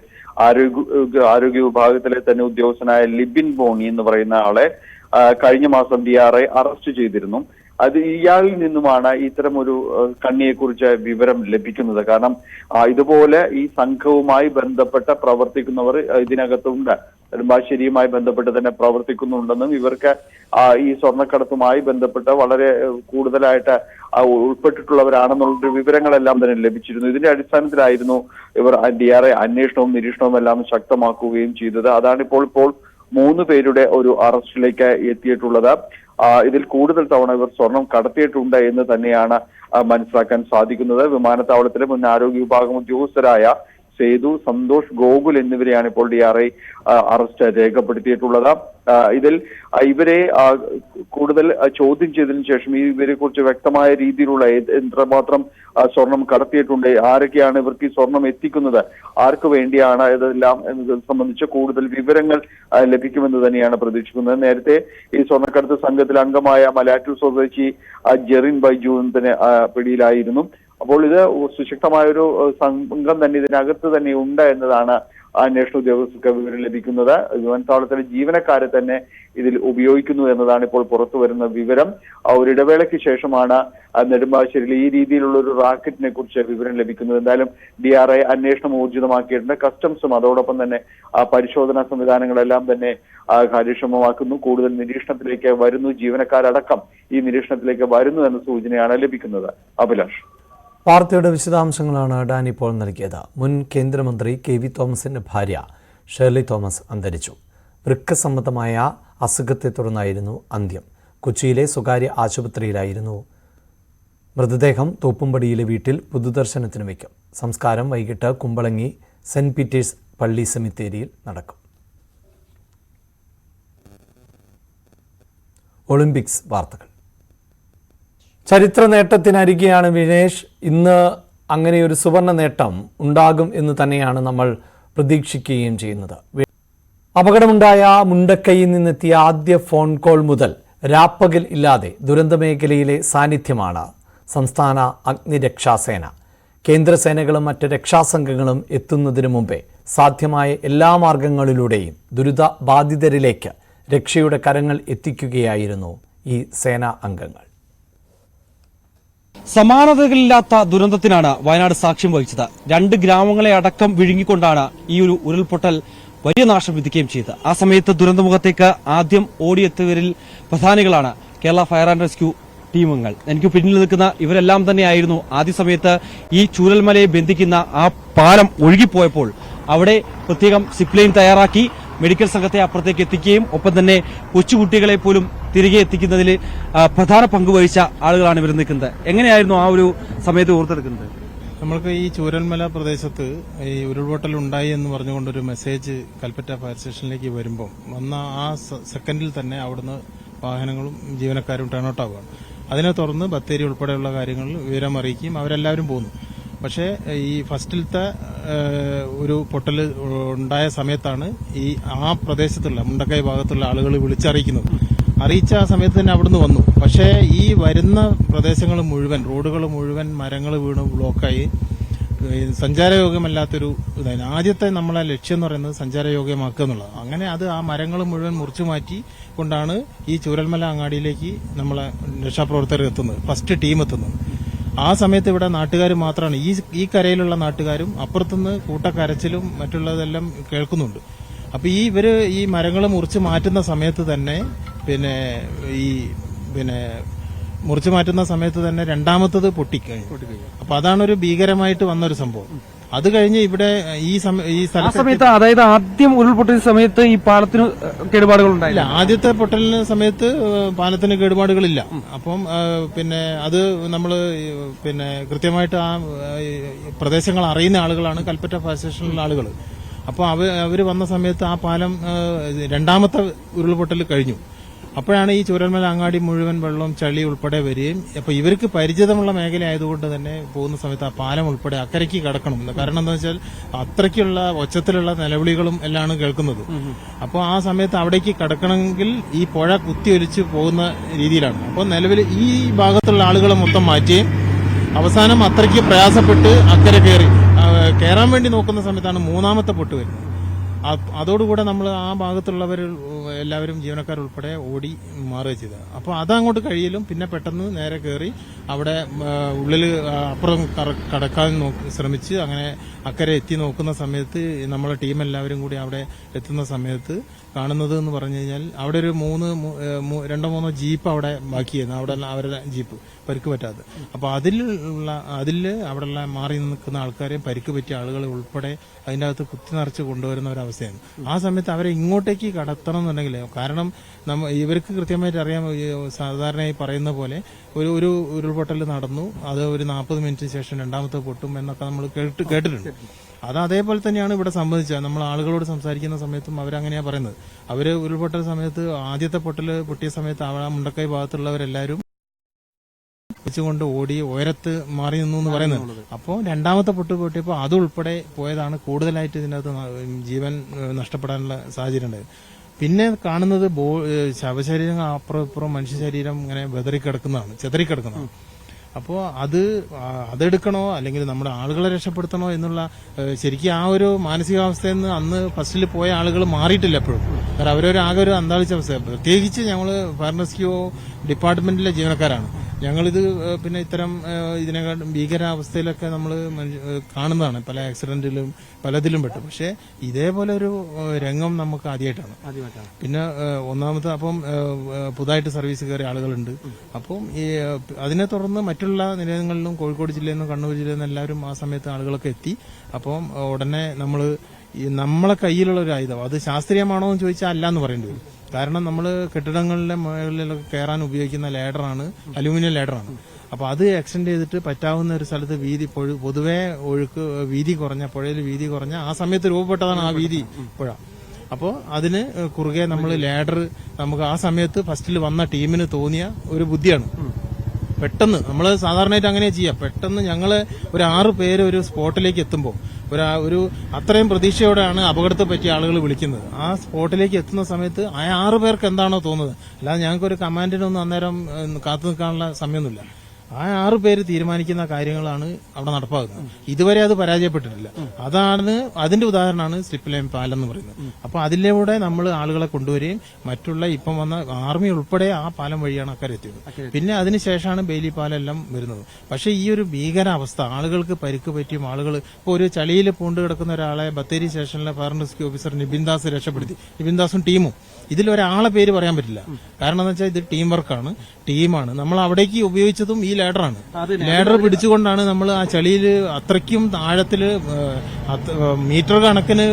ആരോഗ്യ വിഭാഗത്തിലെ തന്നെ ഉദ്യോഗസ്ഥനായ ലിബിൻ ബോണി എന്ന് പറയുന്ന ആളെ കഴിഞ്ഞ മാസം DRI അറസ്റ്റ് ചെയ്തിരുന്നു. അത് ഇയാളിൽ നിന്നുമാണ് ഇത്തരം ഒരു കണ്ണിയെക്കുറിച്ച് വിവരം ലഭിക്കുന്നത്. കാരണം ഇതുപോലെ ഈ സംഘവുമായി ബന്ധപ്പെട്ട പ്രവർത്തിക്കുന്നവർ ഇതിനകത്തുണ്ട്. നെടുമ്പാശ്ശേരിയുമായി ബന്ധപ്പെട്ട് തന്നെ പ്രവർത്തിക്കുന്നുണ്ടെന്നും ഇവർക്ക് ഈ സ്വർണ്ണക്കടത്തുമായി ബന്ധപ്പെട്ട് വളരെ കൂടുതലായിട്ട് ഉൾപ്പെട്ടിട്ടുള്ളവരാണെന്നുള്ള വിവരങ്ങളെല്ലാം തന്നെ ലഭിച്ചിരുന്നു. ഇതിന്റെ അടിസ്ഥാനത്തിലായിരുന്നു ഇവർ DRI അന്വേഷണവും നിരീക്ഷണവും എല്ലാം ശക്തമാക്കുകയും ചെയ്തത്. അതാണിപ്പോൾ 3 പേരുടെ ഒരു അറസ്റ്റിലേക്ക് എത്തിയിട്ടുള്ളത്. ഇതിൽ കൂടുതൽ തവണ ഇവർ സ്വർണം കടത്തിയിട്ടുണ്ട് എന്ന് തന്നെയാണ് മനസ്സിലാക്കാൻ സാധിക്കുന്നത്. വിമാനത്താവളത്തിലെ മുൻ ആരോഗ്യ വിഭാഗം ഉദ്യോഗസ്ഥരായ സേതു, സന്തോഷ്, ഗോകുൽ എന്നിവരെയാണ് ഇപ്പോൾ DRI അറസ്റ്റ് രേഖപ്പെടുത്തിയിട്ടുള്ളത്. ഇതിൽ ഇവരെ കൂടുതൽ ചോദ്യം ചെയ്തതിനു ശേഷം ഇവരെ കുറിച്ച് വ്യക്തമായ രീതിയിലുള്ള എത്രമാത്രം സ്വർണം കടത്തിയിട്ടുണ്ട്, ആരൊക്കെയാണ് ഇവർക്ക് ഈ സ്വർണം എത്തിക്കുന്നത്, ആർക്ക് വേണ്ടിയാണ് ഇതെല്ലാം എന്നത് സംബന്ധിച്ച് കൂടുതൽ വിവരങ്ങൾ ലഭിക്കുമെന്ന് തന്നെയാണ് പ്രതീക്ഷിക്കുന്നത്. നേരത്തെ ഈ സ്വർണ്ണക്കടത്ത് സംഘത്തിൽ അംഗമായ മലയാറ്റൂർ സ്വദേശി ജെറിൻ ബൈജുവിന് പിടിയിലായിരുന്നു. അപ്പോൾ ഇത് സുശക്തമായൊരു സംഘം തന്നെ ഇതിനകത്ത് തന്നെ ഉണ്ട് എന്നതാണ് അന്വേഷണ ഉദ്യോഗസ്ഥർക്ക് വിവരം ലഭിക്കുന്നത്. വിമാനത്താവളത്തിലെ ജീവനക്കാരെ തന്നെ ഇതിൽ ഉപയോഗിക്കുന്നു എന്നതാണ് ഇപ്പോൾ പുറത്തു വരുന്ന വിവരം. ഒരിടവേളയ്ക്ക് ശേഷമാണ് നെടുമ്പാശ്ശേരിയിൽ ഈ രീതിയിലുള്ള ഒരു റാക്കറ്റിനെ കുറിച്ച് വിവരം ലഭിക്കുന്നത്. എന്തായാലും DRI അന്വേഷണം ഊർജിതമാക്കിയിട്ടുണ്ട്. കസ്റ്റംസും അതോടൊപ്പം തന്നെ പരിശോധനാ സംവിധാനങ്ങളെല്ലാം തന്നെ കാര്യക്ഷമമാക്കുന്നു. കൂടുതൽ നിരീക്ഷണത്തിലേക്ക് വരുന്നു, ജീവനക്കാരടക്കം ഈ നിരീക്ഷണത്തിലേക്ക് വരുന്നു എന്ന സൂചനയാണ് ലഭിക്കുന്നത്. അഭിലാഷ്. വാർത്തയുടെ വിശദാംശങ്ങളാണ് ഡാനി പോൾ നൽകിയത്. മുൻ കേന്ദ്രമന്ത്രി KV തോമസിന്റെ ഭാര്യ ഷേർലി തോമസ് അന്തരിച്ചു. വൃക്ക സംബന്ധമായ അസുഖത്തെ തുടർന്നായിരുന്നു അന്ത്യം. കൊച്ചിയിലെ സ്വകാര്യ ആശുപത്രിയിലായിരുന്നു മൃതദേഹം. തോപ്പുംപടിയിലെ വീട്ടിൽ പൊതുദർശനത്തിന് വയ്ക്കും. സംസ്കാരം വൈകിട്ട് കുമ്പളങ്ങി സെന്റ് പീറ്റേഴ്സ് പള്ളി സെമിത്തേരിയിൽ നടക്കും. ഒളിമ്പിക്സ് വാർത്തകൾ. ചരിത്ര നേട്ടത്തിനരികെയാണ് വിനേഷ്. ഇന്ന് അങ്ങനെയൊരു സുവർണ നേട്ടം ഉണ്ടാകും എന്ന് തന്നെയാണ് നമ്മൾ പ്രതീക്ഷിക്കുകയും ചെയ്യുന്നത്. അപകടമുണ്ടായ മുണ്ടക്കൈയിൽ നിന്നെത്തിയ ആദ്യ ഫോൺ കോൾ മുതൽ രാപ്പകൽ ഇല്ലാതെ ദുരന്തമേഖലയിലെ സാന്നിധ്യമാണ് സംസ്ഥാന അഗ്നിരക്ഷാസേന. കേന്ദ്രസേനകളും മറ്റ് രക്ഷാസംഘങ്ങളും എത്തുന്നതിനു മുമ്പേ സാധ്യമായ എല്ലാ മാർഗങ്ങളിലൂടെയും ദുരിത ബാധിതരിലേക്ക് രക്ഷയുടെ കരങ്ങൾ എത്തിക്കുകയായിരുന്നു ഈ സേനാ അംഗങ്ങൾ. സമാനതകളില്ലാത്ത ദുരന്തത്തിനാണ് വയനാട് സാക്ഷ്യം വഹിച്ചത്. 2 ഗ്രാമങ്ങളെ അടക്കം വിഴുങ്ങിക്കൊണ്ടാണ് ഈ ഒരു ഉരുൾപൊട്ടൽ വലിയ നാശം വിധിക്കുകയും ചെയ്തത്. ആ സമയത്ത് ദുരന്തമുഖത്തേക്ക് ആദ്യം ഓടിയെത്തിയവരിൽ പ്രധാനികളാണ് കേരള ഫയർ ആൻഡ് റെസ്ക്യൂ ടീമുകൾ. എനിക്ക് പിന്നിൽ നിൽക്കുന്ന ഇവരെല്ലാം തന്നെയായിരുന്നു ആദ്യ സമയത്ത് ഈ ചൂരൽമലയെ ബന്ധിക്കുന്ന ആ പാലം ഒഴുകിപ്പോയപ്പോൾ അവിടെ പ്രത്യേകം സിപ്പ് ലൈൻ തയ്യാറാക്കി മെഡിക്കൽ സംഘത്തെ അപ്പുറത്തേക്ക് എത്തിക്കുകയും ഒപ്പം തന്നെ കൊച്ചുകുട്ടികളെ പോലും തിരികെ എത്തിക്കുന്നതിൽ പ്രധാന പങ്കുവഹിച്ച ആളുകളാണ് ഇവർ നിൽക്കുന്നത്. എങ്ങനെയായിരുന്നു ആ ഒരു സമയത്ത് ഓർത്തെടുക്കുന്നത്? നമ്മൾക്ക് ഈ ചൂരൽമല പ്രദേശത്ത് ഈ ഉരുൾപൊട്ടൽ ഉണ്ടായി എന്ന് പറഞ്ഞുകൊണ്ടൊരു മെസ്സേജ് കൽപ്പറ്റ ഫയർ സ്റ്റേഷനിലേക്ക് വരുമ്പം വന്ന ആ സെക്കൻഡിൽ തന്നെ അവിടുന്ന് വാഹനങ്ങളും ജീവനക്കാരും ടേൺ ഔട്ട് ആവുകയാണ്. അതിനെ തുടർന്ന് ബത്തേരി ഉൾപ്പെടെയുള്ള കാര്യങ്ങളിൽ വിവരം അറിയിക്കുകയും അവരെല്ലാവരും പോന്നു. പക്ഷേ ഈ ഫസ്റ്റിലത്തെ ഒരു പൊട്ടൽ ഉണ്ടായ സമയത്താണ് ആ പ്രദേശത്തുള്ള മുണ്ടക്കൈ ഭാഗത്തുള്ള ആളുകൾ വിളിച്ചറിയിക്കുന്നത്. അറിയിച്ച ആ സമയത്ത് തന്നെ അവിടുന്ന് വന്നു. പക്ഷേ ഈ വരുന്ന പ്രദേശങ്ങൾ മുഴുവൻ, റോഡുകൾ മുഴുവൻ മരങ്ങൾ വീണ് ബ്ലോക്കായി സഞ്ചാരയോഗ്യമല്ലാത്തൊരു ഇതായിരുന്നു. ആദ്യത്തെ നമ്മളെ ലക്ഷ്യം എന്ന് പറയുന്നത് സഞ്ചാരയോഗ്യമാക്കുക എന്നുള്ളത്. അങ്ങനെ ആ മരങ്ങൾ മുഴുവൻ മുറിച്ചു മാറ്റി കൊണ്ടാണ് ഈ ചൂരൽമല അങ്ങാടിയിലേക്ക് നമ്മളെ രക്ഷാപ്രവർത്തകർ എത്തുന്നത്, ഫസ്റ്റ് ടീം എത്തുന്നത്. ആ സമയത്ത് ഇവിടെ നാട്ടുകാർ മാത്രമാണ്, ഈ കരയിലുള്ള നാട്ടുകാരും അപ്പുറത്തുനിന്ന് കൂട്ടക്കരച്ചിലും മറ്റുള്ളതെല്ലാം കേൾക്കുന്നുണ്ട്. അപ്പൊ ഇവര് ഈ മരങ്ങൾ മുറിച്ച് മാറ്റുന്ന സമയത്ത് തന്നെ മുറിച്ചു മാറ്റുന്ന സമയത്ത് തന്നെ രണ്ടാമത്തത് പൊട്ടിക്കഴിഞ്ഞു. അപ്പൊ അതാണൊരു ഭീകരമായിട്ട് വന്നൊരു സംഭവം. അത് കഴിഞ്ഞ് ഇവിടെ ഈ സമയത്ത്, അതായത് ആദ്യം ഉരുൾപൊട്ടിയ സമയത്ത് ഈ പാലത്തിന് കേടുപാടുകൾ ഉണ്ടായില്ല. ആദ്യത്തെ പൊട്ടലിന് സമയത്ത് പാലത്തിന് കേടുപാടുകളില്ല. അപ്പം അത് നമ്മള് കൃത്യമായിട്ട് ആ പ്രദേശങ്ങൾ അറിയുന്ന ആളുകളാണ് കൽപ്പറ്റ ഫയർ സ്റ്റേഷനിലുള്ള ആളുകൾ. അപ്പോൾ അവര് വന്ന സമയത്ത് ആ പാലം രണ്ടാമത്തെ ഉരുൾപൊട്ടൽ കഴിഞ്ഞു. അപ്പോഴാണ് ഈ ചൂരൽമല അങ്ങാടി മുഴുവൻ വെള്ളം ചളി ഉൾപ്പെടെ വരികയും അപ്പൊ ഇവർക്ക് പരിചിതമുള്ള മേഖല ആയതുകൊണ്ട് തന്നെ പോകുന്ന സമയത്ത് ആ പാലം ഉൾപ്പെടെ അക്കരയ്ക്ക് കടക്കണം. കാരണം എന്താ വെച്ചാൽ അത്രയ്ക്കുള്ള ഒച്ചത്തിലുള്ള നിലവിളികളും എല്ലാം കേൾക്കുന്നത്. അപ്പോൾ ആ സമയത്ത് അവിടേക്ക് കടക്കണമെങ്കിൽ ഈ പുഴ കുത്തിയൊലിച്ച് പോകുന്ന രീതിയിലാണ്. അപ്പോൾ നിലവിൽ ഈ ഭാഗത്തുള്ള ആളുകളെ മൊത്തം മാറ്റുകയും അവസാനം അത്രയ്ക്ക് പ്രയാസപ്പെട്ട് അക്കരെ കയറാൻ വേണ്ടി നോക്കുന്ന സമയത്താണ് മൂന്നാമത്തെ പൊട്ട് വരുന്നത്. അതോടുകൂടെ നമ്മൾ ആ ഭാഗത്തുള്ളവർ എല്ലാവരും ജീവനക്കാരുൾപ്പെടെ ഓടി മാറുക ചെയ്തത്. അപ്പോൾ അതങ്ങോട്ട് കഴിയലും പിന്നെ പെട്ടെന്ന് നേരെ കയറി അവിടെ ഉള്ളിൽ അപ്പുറം കടക്കാൻ ശ്രമിച്ച് അങ്ങനെ അക്കരെ എത്തി നോക്കുന്ന സമയത്ത് നമ്മളെ ടീം എല്ലാവരും കൂടി അവിടെ എത്തുന്ന സമയത്ത് കാണുന്നത് എന്ന് പറഞ്ഞു കഴിഞ്ഞാൽ അവിടെ ഒരു 2-3 ജീപ്പ് അവിടെ ബാക്കിയായിരുന്നു. അവിടെ അവരുടെ ജീപ്പ് പരിക്ക് പറ്റാതെ. അപ്പൊ അതിൽ അവിടെയുള്ള മാറി നിൽക്കുന്ന ആൾക്കാരെയും പരിക്ക് പറ്റിയ ആളുകളെ ഉൾപ്പെടെ അതിൻ്റെ അകത്ത് കുത്തി നിറച്ച് കൊണ്ടുവരുന്ന ഒരവസ്ഥയാണ്. ആ സമയത്ത് അവരെ ഇങ്ങോട്ടേക്ക് കടത്തണം എന്നുണ്ടെങ്കിൽ, കാരണം ഇവർക്ക് കൃത്യമായിട്ട് അറിയാം, സാധാരണയായി പറയുന്ന പോലെ ഒരു ഉരുൾപൊട്ടൽ നടന്നു, അത് ഒരു 40 മിനിറ്റിന് ശേഷം രണ്ടാമത്തെ പൊട്ടും എന്നൊക്കെ നമ്മൾ കേട്ടിട്ടുണ്ട്. അത് അതേപോലെ തന്നെയാണ് ഇവിടെ സംബന്ധിച്ചത്. നമ്മൾ ആളുകളോട് സംസാരിക്കുന്ന സമയത്തും അവരങ്ങനെയാ പറയുന്നത്. അവര് ഉരുൾപൊട്ടൽ സമയത്ത് ആദ്യത്തെ പൊട്ടിയ സമയത്ത് ആ മുണ്ടക്കൈ ഭാഗത്തുള്ളവരെല്ലാവരും കൊണ്ട് ഓടി ഉയരത്ത് മാറി നിന്നു എന്ന് പറയുന്നത്. അപ്പോൾ രണ്ടാമത്തെ പൊട്ടിയപ്പോൾ അതുൾപ്പെടെ പോയതാണ് കൂടുതലായിട്ട് ഇതിനകത്ത് ജീവൻ നഷ്ടപ്പെടാനുള്ള സാഹചര്യം ഉണ്ടായത്. പിന്നെ കാണുന്നത് ശവശരീരം അപ്പുറം ഇപ്പുറം മനുഷ്യ ശരീരം ഇങ്ങനെ ചെതറിക്കിടക്കുന്നതാണ്. അപ്പോൾ അതെടുക്കണോ അല്ലെങ്കിൽ നമ്മുടെ ആളുകളെ രക്ഷപ്പെടുത്തണോ എന്നുള്ള ശരിക്കും ആ ഒരു മാനസികാവസ്ഥയിൽ നിന്ന് അന്ന് ഫസ്റ്റിൽ പോയ ആളുകൾ മാറിയിട്ടില്ല എപ്പോഴും. കാരണം ആകെ ഒരു അന്താളിച്ച അവസ്ഥ. പ്രത്യേകിച്ച് ഞങ്ങൾ ഫയർ റെസ്ക്യൂ ഡിപ്പാർട്ട്മെന്റിലെ ജീവനക്കാരാണ്. ഞങ്ങളിത് ഇത്തരം ഇതിനെക്കാട്ടും ഭീകരാവസ്ഥയിലൊക്കെ നമ്മൾ കാണുന്നതാണ്, പല ആക്സിഡന്റിലും പലതിലും പെട്ടു. പക്ഷെ ഇതേപോലെ ഒരു രംഗം നമുക്ക് ആദ്യമായിട്ടാണ്. പിന്നെ ഒന്നാമത്തെ അപ്പം പുതുതായിട്ട് സർവീസ് കയറിയ ആളുകളുണ്ട്. അപ്പം അതിനെ തുടർന്ന് മറ്റുള്ള നിലയങ്ങളിലും കോഴിക്കോട് ജില്ലയിൽ നിന്നും കണ്ണൂർ ജില്ലയിൽ നിന്നും എല്ലാവരും ആ സമയത്ത് ആളുകളൊക്കെ എത്തി. അപ്പം ഉടനെ നമ്മളെ കയ്യിലുള്ള ഒരു ആയുധം അത് ശാസ്ത്രീയമാണോ എന്ന് ചോദിച്ചാൽ അല്ല എന്ന് പറയേണ്ടി വരും. കാരണം നമ്മൾ കെട്ടിടങ്ങളുടെ മുകളിലൊക്കെ കയറാൻ ഉപയോഗിക്കുന്ന ലേഡറാണ്, അലൂമിനിയം ലേഡറാണ്. അപ്പൊ അത് എക്സ്റ്റെൻഡ് ചെയ്തിട്ട് പറ്റാവുന്ന ഒരു സ്ഥലത്ത് പൊതുവെ പുഴയിൽ വീതി കുറഞ്ഞ ആ സമയത്ത് രൂപപ്പെട്ടതാണ് ആ വീതി പുഴ. അപ്പോൾ അതിന് കുറുകെ നമ്മൾ ലേഡർ നമുക്ക് ആ സമയത്ത് ഫസ്റ്റിൽ വന്ന ടീമിന് തോന്നിയ ഒരു ബുദ്ധിയാണ്. പെട്ടെന്ന് നമ്മൾ സാധാരണയായിട്ട് അങ്ങനെ ചെയ്യാം. പെട്ടെന്ന് ഞങ്ങള് ഒരു 6 പേര് ഒരു സ്പോട്ടിലേക്ക് എത്തുമ്പോൾ ഒരു അത്രയും പ്രതീക്ഷയോടെയാണ് അപകടത്തെ പറ്റിയ ആളുകൾ വിളിക്കുന്നത്. ആ സ്പോട്ടിലേക്ക് എത്തുന്ന സമയത്ത് ആ 6 പേർക്ക് എന്താണോ തോന്നുന്നത്, അല്ലാതെ ഞങ്ങൾക്കൊരു കമാൻഡിനൊന്നും അന്നേരം കാത്തു നിൽക്കാനുള്ള സമയമൊന്നുമില്ല. ആ 6 പേര് തീരുമാനിക്കുന്ന കാര്യങ്ങളാണ് അവിടെ നടപ്പാക്കുന്നത്. ഇതുവരെ അത് പരാജയപ്പെട്ടിട്ടില്ല. അതിന്റെ ഉദാഹരണമാണ് സ്ലിപ്പ് ലൈൻ പാലം എന്ന് പറയുന്നത്. അപ്പൊ അതിലൂടെ നമ്മൾ ആളുകളെ കൊണ്ടുവരികയും മറ്റുള്ള ഇപ്പം വന്ന ആർമി ഉൾപ്പെടെ ആ പാലം വഴിയാണ് അക്കരെ എത്തിയത്. പിന്നെ അതിനുശേഷമാണ് ബെയിലി പാലം എല്ലാം വരുന്നത്. പക്ഷെ ഈ ഒരു ഭീകരാവസ്ഥ, ആളുകൾക്ക് പരിക്ക് പറ്റിയും ആളുകൾ ഇപ്പോൾ ഒരു ചളിയിൽ പൂണ്ട് കിടക്കുന്ന ഒരാളെ ബത്തേരി സ്റ്റേഷനിലെ fire and rescue officer Nibin Das രക്ഷപ്പെടുത്തി. നിബിൻ ദാസും ടീമും, ഇതിലൊരാളെ പേര് പറയാൻ പറ്റില്ല. കാരണം എന്ന് വെച്ചാൽ ഇത് ടീം വർക്കാണ്, ടീമാണ്. നമ്മൾ അവിടേക്ക് ഉപയോഗിച്ചതും ഈ ലാഡറാണ്. ലാഡർ പിടിച്ചുകൊണ്ടാണ് നമ്മൾ ആ ചളിയിൽ അത്രയ്ക്കും ആഴത്തില് മീറ്റർ കണക്കിന്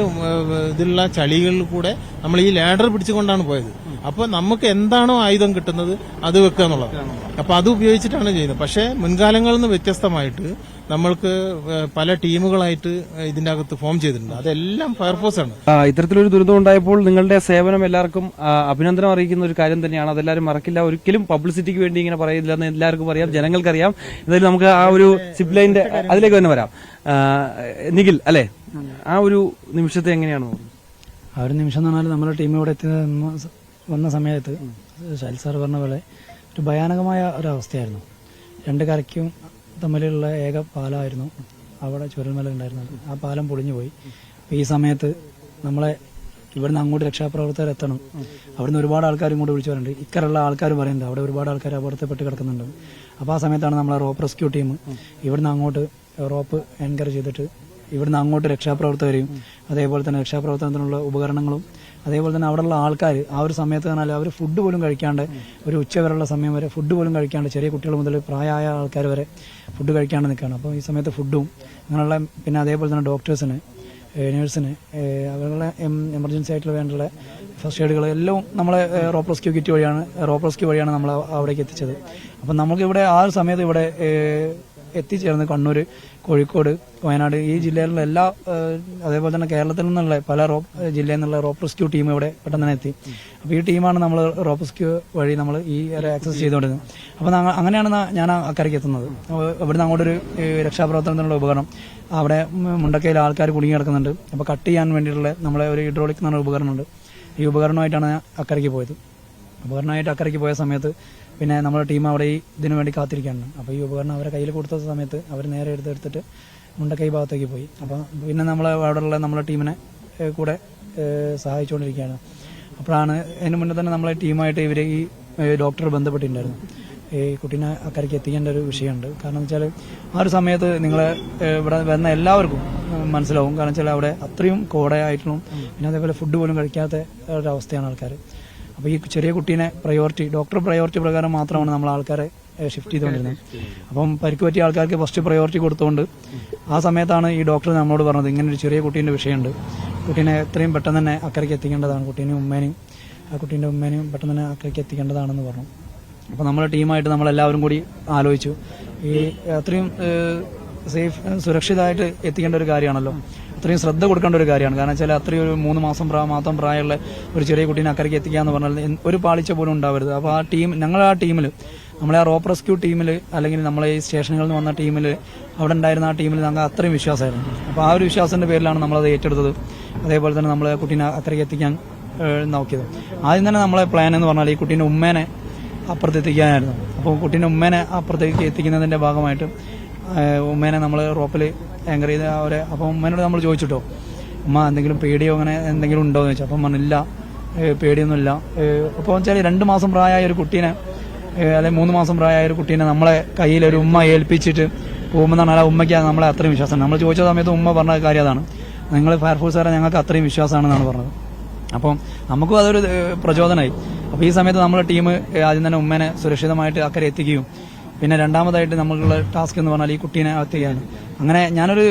ഇതിലുള്ള ചളികളിൽ കൂടെ നമ്മൾ ഈ ലാഡർ പിടിച്ചുകൊണ്ടാണ് പോയത്. അപ്പൊ നമുക്ക് എന്താണോ ആയുധം കിട്ടുന്നത് അത് വെക്കുക എന്നുള്ളത്. അപ്പൊ അത് ഉപയോഗിച്ചിട്ടാണ് ചെയ്യുന്നത്. പക്ഷെ മുൻകാലങ്ങളിൽ നിന്ന് വ്യത്യസ്തമായിട്ട് നമ്മൾക്ക് പല ടീമുകളായിട്ട് ഇതിന്റെ അകത്ത് ഫോം ചെയ്തിട്ടുണ്ട്. അതെല്ലാം ഫയർഫോഴ്സ് ആണ്. ഇത്തരത്തിലൊരു ദുരന്തം ഉണ്ടായപ്പോൾ നിങ്ങളുടെ സേവനം എല്ലാവർക്കും അഭിനന്ദനം അറിയിക്കുന്ന ഒരു കാര്യം തന്നെയാണ്. അതെല്ലാവരും മറക്കില്ല. ഒരിക്കലും പബ്ലിസിറ്റിക്ക് വേണ്ടി ഇങ്ങനെ പറയില്ല എന്ന് എല്ലാവർക്കും അറിയാം, ജനങ്ങൾക്കറിയാം. എന്തായാലും നമുക്ക് ആ ഒരു സിപ്പ് ലൈനിന്റെ അതിലേക്ക് തന്നെ വരാം. നിഖിൽ അല്ലെ, ആ ഒരു നിമിഷത്തെ എങ്ങനെയാണ്? ആ ഒരു നിമിഷം എന്ന് പറഞ്ഞാൽ നമ്മുടെ ടീം ഇവിടെ വന്ന സമയത്ത് ശൈൽ സാർ പറഞ്ഞ പോലെ ഒരു ഭയാനകമായ ഒരവസ്ഥയായിരുന്നു. 2 കരയ്ക്കും തമ്മിലുള്ള ഏക പാലമായിരുന്നു അവിടെ ചുരൽമല ഉണ്ടായിരുന്നത്. ആ പാലം പൊളിഞ്ഞു പോയി. അപ്പോൾ ഈ സമയത്ത് നമ്മളെ ഇവിടുന്ന് അങ്ങോട്ട് രക്ഷാപ്രവർത്തകർ എത്തണം. അവിടുന്ന് ഒരുപാട് ആൾക്കാർ ഇങ്ങോട്ട് വിളിച്ചു പറയുന്നുണ്ട്. ഇക്കറുള്ള ആൾക്കാർ പറയുന്നുണ്ട് അവിടെ ഒരുപാട് ആൾക്കാർ അപകടത്തിൽപ്പെട്ട് കിടക്കുന്നുണ്ട്. അപ്പോൾ ആ സമയത്താണ് നമ്മളെ റോപ്പ് റെസ്ക്യൂ ടീം ഇവിടുന്ന് അങ്ങോട്ട് റോപ്പ് എൻകറേജ് ചെയ്തിട്ട് ഇവിടുന്ന് അങ്ങോട്ട് രക്ഷാപ്രവർത്തകരെയും അതേപോലെ തന്നെ രക്ഷാപ്രവർത്തനത്തിനുള്ള ഉപകരണങ്ങളും അതേപോലെ തന്നെ അവിടെയുള്ള ആൾക്കാർ ആ ഒരു സമയത്ത് പറഞ്ഞാൽ അവർ ഫുഡ് പോലും കഴിക്കാണ്ട്, ഒരു ഉച്ചവരെയുള്ള സമയം വരെ ഫുഡ് പോലും കഴിക്കാണ്ട്, ചെറിയ കുട്ടികൾ മുതൽ പ്രായമായ ആൾക്കാർ വരെ ഫുഡ് കഴിക്കാണ്ട് നിൽക്കുകയാണ്. അപ്പോൾ ഈ സമയത്ത് ഫുഡും അങ്ങനെയുള്ള, പിന്നെ അതേപോലെ തന്നെ ഡോക്ടേഴ്സിന്, നേഴ്സിന്, അവരുടെ എമർജൻസി ആയിട്ടുള്ള വേണ്ടുള്ള ഫസ്റ്റ് എയ്ഡുകൾ എല്ലാം നമ്മളെ റോപ്പ് റെസ്ക്യൂ വഴിയാണ് നമ്മൾ അവിടേക്ക് എത്തിച്ചത്. അപ്പം നമുക്കിവിടെ ആ ഒരു സമയത്ത് ഇവിടെ എത്തിച്ചേർന്ന് കണ്ണൂർ, കോഴിക്കോട്, വയനാട് ഈ ജില്ലയിലുള്ള എല്ലാ, അതേപോലെ തന്നെ കേരളത്തിൽ നിന്നുള്ള പല ജില്ലയിൽ നിന്നുള്ള റോപ്പ് റെസ്ക്യൂ ടീം ഇവിടെ പെട്ടെന്ന് തന്നെ എത്തി. അപ്പോൾ ഈ ടീമാണ് നമ്മൾ റോപ്പ് റെസ്ക്യൂ വഴി നമ്മൾ ഈ ആക്സസ് ചെയ്തുകൊണ്ടിരുന്നത്. അപ്പോൾ അങ്ങനെയാണ് ഞാൻ അക്കരയ്ക്ക് എത്തുന്നത്. ഇവിടുന്ന് അങ്ങോട്ടൊരു രക്ഷാപ്രവർത്തനത്തിനുള്ള ഉപകരണം, അവിടെ മുണ്ടക്കയിൽ ആൾക്കാർ കുടുങ്ങി കിടക്കുന്നുണ്ട്. അപ്പോൾ കട്ട് ചെയ്യാൻ വേണ്ടിയിട്ടുള്ള നമ്മളെ ഒരു ഹൈഡ്രോളിക് എന്ന് പറഞ്ഞ ഉപകരണമുണ്ട്. ഈ ഉപകരണമായിട്ടാണ് അക്കരയ്ക്ക് പോയത്. ഉപകരണമായിട്ട് അക്കരയ്ക്ക് പോയ സമയത്ത് പിന്നെ നമ്മുടെ ടീം അവിടെ ഇതിനു വേണ്ടി കാത്തിരിക്കുകയാണ്. അപ്പോൾ ഈ ഉപകരണം അവരെ കയ്യിൽ കൊടുത്ത സമയത്ത് അവർ നേരെ എടുത്തിട്ട് മുണ്ടക്കൈ ഭാഗത്തേക്ക് പോയി. അപ്പോൾ പിന്നെ നമ്മൾ അവിടെയുള്ള നമ്മളെ ടീമിനെ കൂടെ സഹായിച്ചുകൊണ്ടിരിക്കുകയാണ്. അപ്പോഴാണ് അതിന് മുന്നേ തന്നെ നമ്മളെ ടീമായിട്ട് ഇവർ ഈ ഡോക്ടർ ബന്ധപ്പെട്ടിട്ടുണ്ടായിരുന്നു. ഈ കുട്ടീനെ അക്കരയ്ക്ക് എത്തിക്കേണ്ട ഒരു വിഷയമുണ്ട്. കാരണം വെച്ചാൽ ആ ഒരു സമയത്ത് നിങ്ങളെ ഇവിടെ വരുന്ന എല്ലാവർക്കും മനസ്സിലാവും. കാരണം വെച്ചാൽ അവിടെ അത്രയും കോടയായിട്ടും പിന്നെ അതേപോലെ ഫുഡ് പോലും കഴിക്കാത്ത ഒരവസ്ഥയാണ് ആൾക്കാർ. അപ്പോൾ ഈ ചെറിയ കുട്ടീനെ ഡോക്ടർ പ്രയോറിറ്റി പ്രകാരം മാത്രമാണ് നമ്മൾ ആൾക്കാരെ ഷിഫ്റ്റ് ചെയ്തുകൊണ്ടിരുന്നത്. അപ്പം പരിക്ക് പറ്റിയ ആൾക്കാർക്ക് ഫസ്റ്റ് പ്രയോറിറ്റി കൊടുത്തുകൊണ്ട് ആ സമയത്താണ് ഈ ഡോക്ടർ നമ്മളോട് പറഞ്ഞത് ഇങ്ങനെ ഒരു ചെറിയ കുട്ടീൻ്റെ വിഷയമുണ്ട്, കുട്ടീനെ എത്രയും പെട്ടെന്ന് തന്നെ അക്കരയ്ക്ക് എത്തിക്കേണ്ടതാണ്, കുട്ടീൻ്റെ ഉമ്മേനെയും പെട്ടെന്ന് തന്നെ അക്കരയ്ക്ക് എത്തിക്കേണ്ടതാണെന്ന് പറഞ്ഞു. അപ്പോൾ നമ്മുടെ ടീമായിട്ട് നമ്മളെല്ലാവരും കൂടി ആലോചിച്ചു. ഈ അത്രയും സുരക്ഷിതമായിട്ട് എത്തിക്കേണ്ട ഒരു കാര്യമാണല്ലോ, അത്രയും ശ്രദ്ധ കൊടുക്കേണ്ട ഒരു കാര്യമാണ്. കാരണം വെച്ചാൽ അത്രയും ഒരു 3 മാസം മാത്രം പ്രായമുള്ള ഒരു ചെറിയ കുട്ടീനെ അക്കരയ്ക്ക് എത്തിക്കുക എന്ന് പറഞ്ഞാൽ ഒരു പാളിച്ച പോലും ഉണ്ടാവരുത്. അപ്പോൾ ആ ടീം, ഞങ്ങൾ ആ ടീമിൽ, നമ്മളെ ആ റോപ്പ് റെസ്ക്യൂ ടീമിൽ അല്ലെങ്കിൽ നമ്മളെ ഈ സ്റ്റേഷനുകളിൽ നിന്ന് വന്ന ടീമിൽ, അവിടെ ഉണ്ടായിരുന്ന ആ ടീമിൽ ഞങ്ങൾക്ക് അത്രയും വിശ്വാസമായിരുന്നു. അപ്പോൾ ആ ഒരു വിശ്വാസത്തിന്റെ പേരിലാണ് നമ്മളത് ഏറ്റെടുത്തത്. അതേപോലെ തന്നെ നമ്മൾ കുട്ടീനെ അക്കരയ്ക്ക് എത്തിക്കാൻ നോക്കിയത്. ആദ്യം തന്നെ നമ്മളെ പ്ലാൻ എന്ന് പറഞ്ഞാൽ ഈ കുട്ടീൻ്റെ ഉമ്മേനെ അപ്പുറത്തെത്തിക്കാനായിരുന്നു. അപ്പോൾ കുട്ടീൻ്റെ ഉമ്മേനെ അപ്പുറത്തേക്ക് എത്തിക്കുന്നതിന്റെ ഭാഗമായിട്ട് ഉമ്മേനെ നമ്മൾ റോപ്പിൽ ആങ്കർ ചെയ്ത് അവരെ, അപ്പോൾ ഉമ്മേനോട് നമ്മൾ ചോദിച്ചിട്ടോ ഉമ്മ എന്തെങ്കിലും പേടിയോ അങ്ങനെ എന്തെങ്കിലും ഉണ്ടോ എന്ന് ചോദിച്ചു. അപ്പം പറഞ്ഞില്ല, പേടിയൊന്നുമില്ല. അപ്പോൾ വെച്ചാൽ 2 മാസം പ്രായമായ ഒരു കുട്ടീനെ അല്ലെങ്കിൽ 3 മാസം പ്രായമായ ഒരു കുട്ടീനെ നമ്മളെ കയ്യിൽ ഒരു ഉമ്മ ഏൽപ്പിച്ചിട്ട് പോകുമെന്നാണ് ആ ഉമ്മയ്ക്ക് നമ്മളെ അത്രയും വിശ്വാസമാണ്. നമ്മൾ ചോദിച്ച സമയത്ത് ഉമ്മ പറഞ്ഞ കാര്യം അതാണ്, നിങ്ങൾ ഫയർഫോഴ്സുകാരെ ഞങ്ങൾക്ക് അത്രയും വിശ്വാസമാണെന്നാണ് പറഞ്ഞത്. അപ്പം നമുക്കും അതൊരു പ്രചോദനമായി. അപ്പോൾ ഈ സമയത്ത് നമ്മുടെ ടീം ആദ്യം തന്നെ ഉമ്മേനെ സുരക്ഷിതമായിട്ട് അക്കരെ എത്തിക്കുകയും പിന്നെ രണ്ടാമതായിട്ട് നമുക്കുള്ള ടാസ്ക് എന്ന് പറഞ്ഞാൽ ഈ കുട്ടീനെ എത്തിക്കുകയാണ്. അങ്ങനെ ഞാനൊരു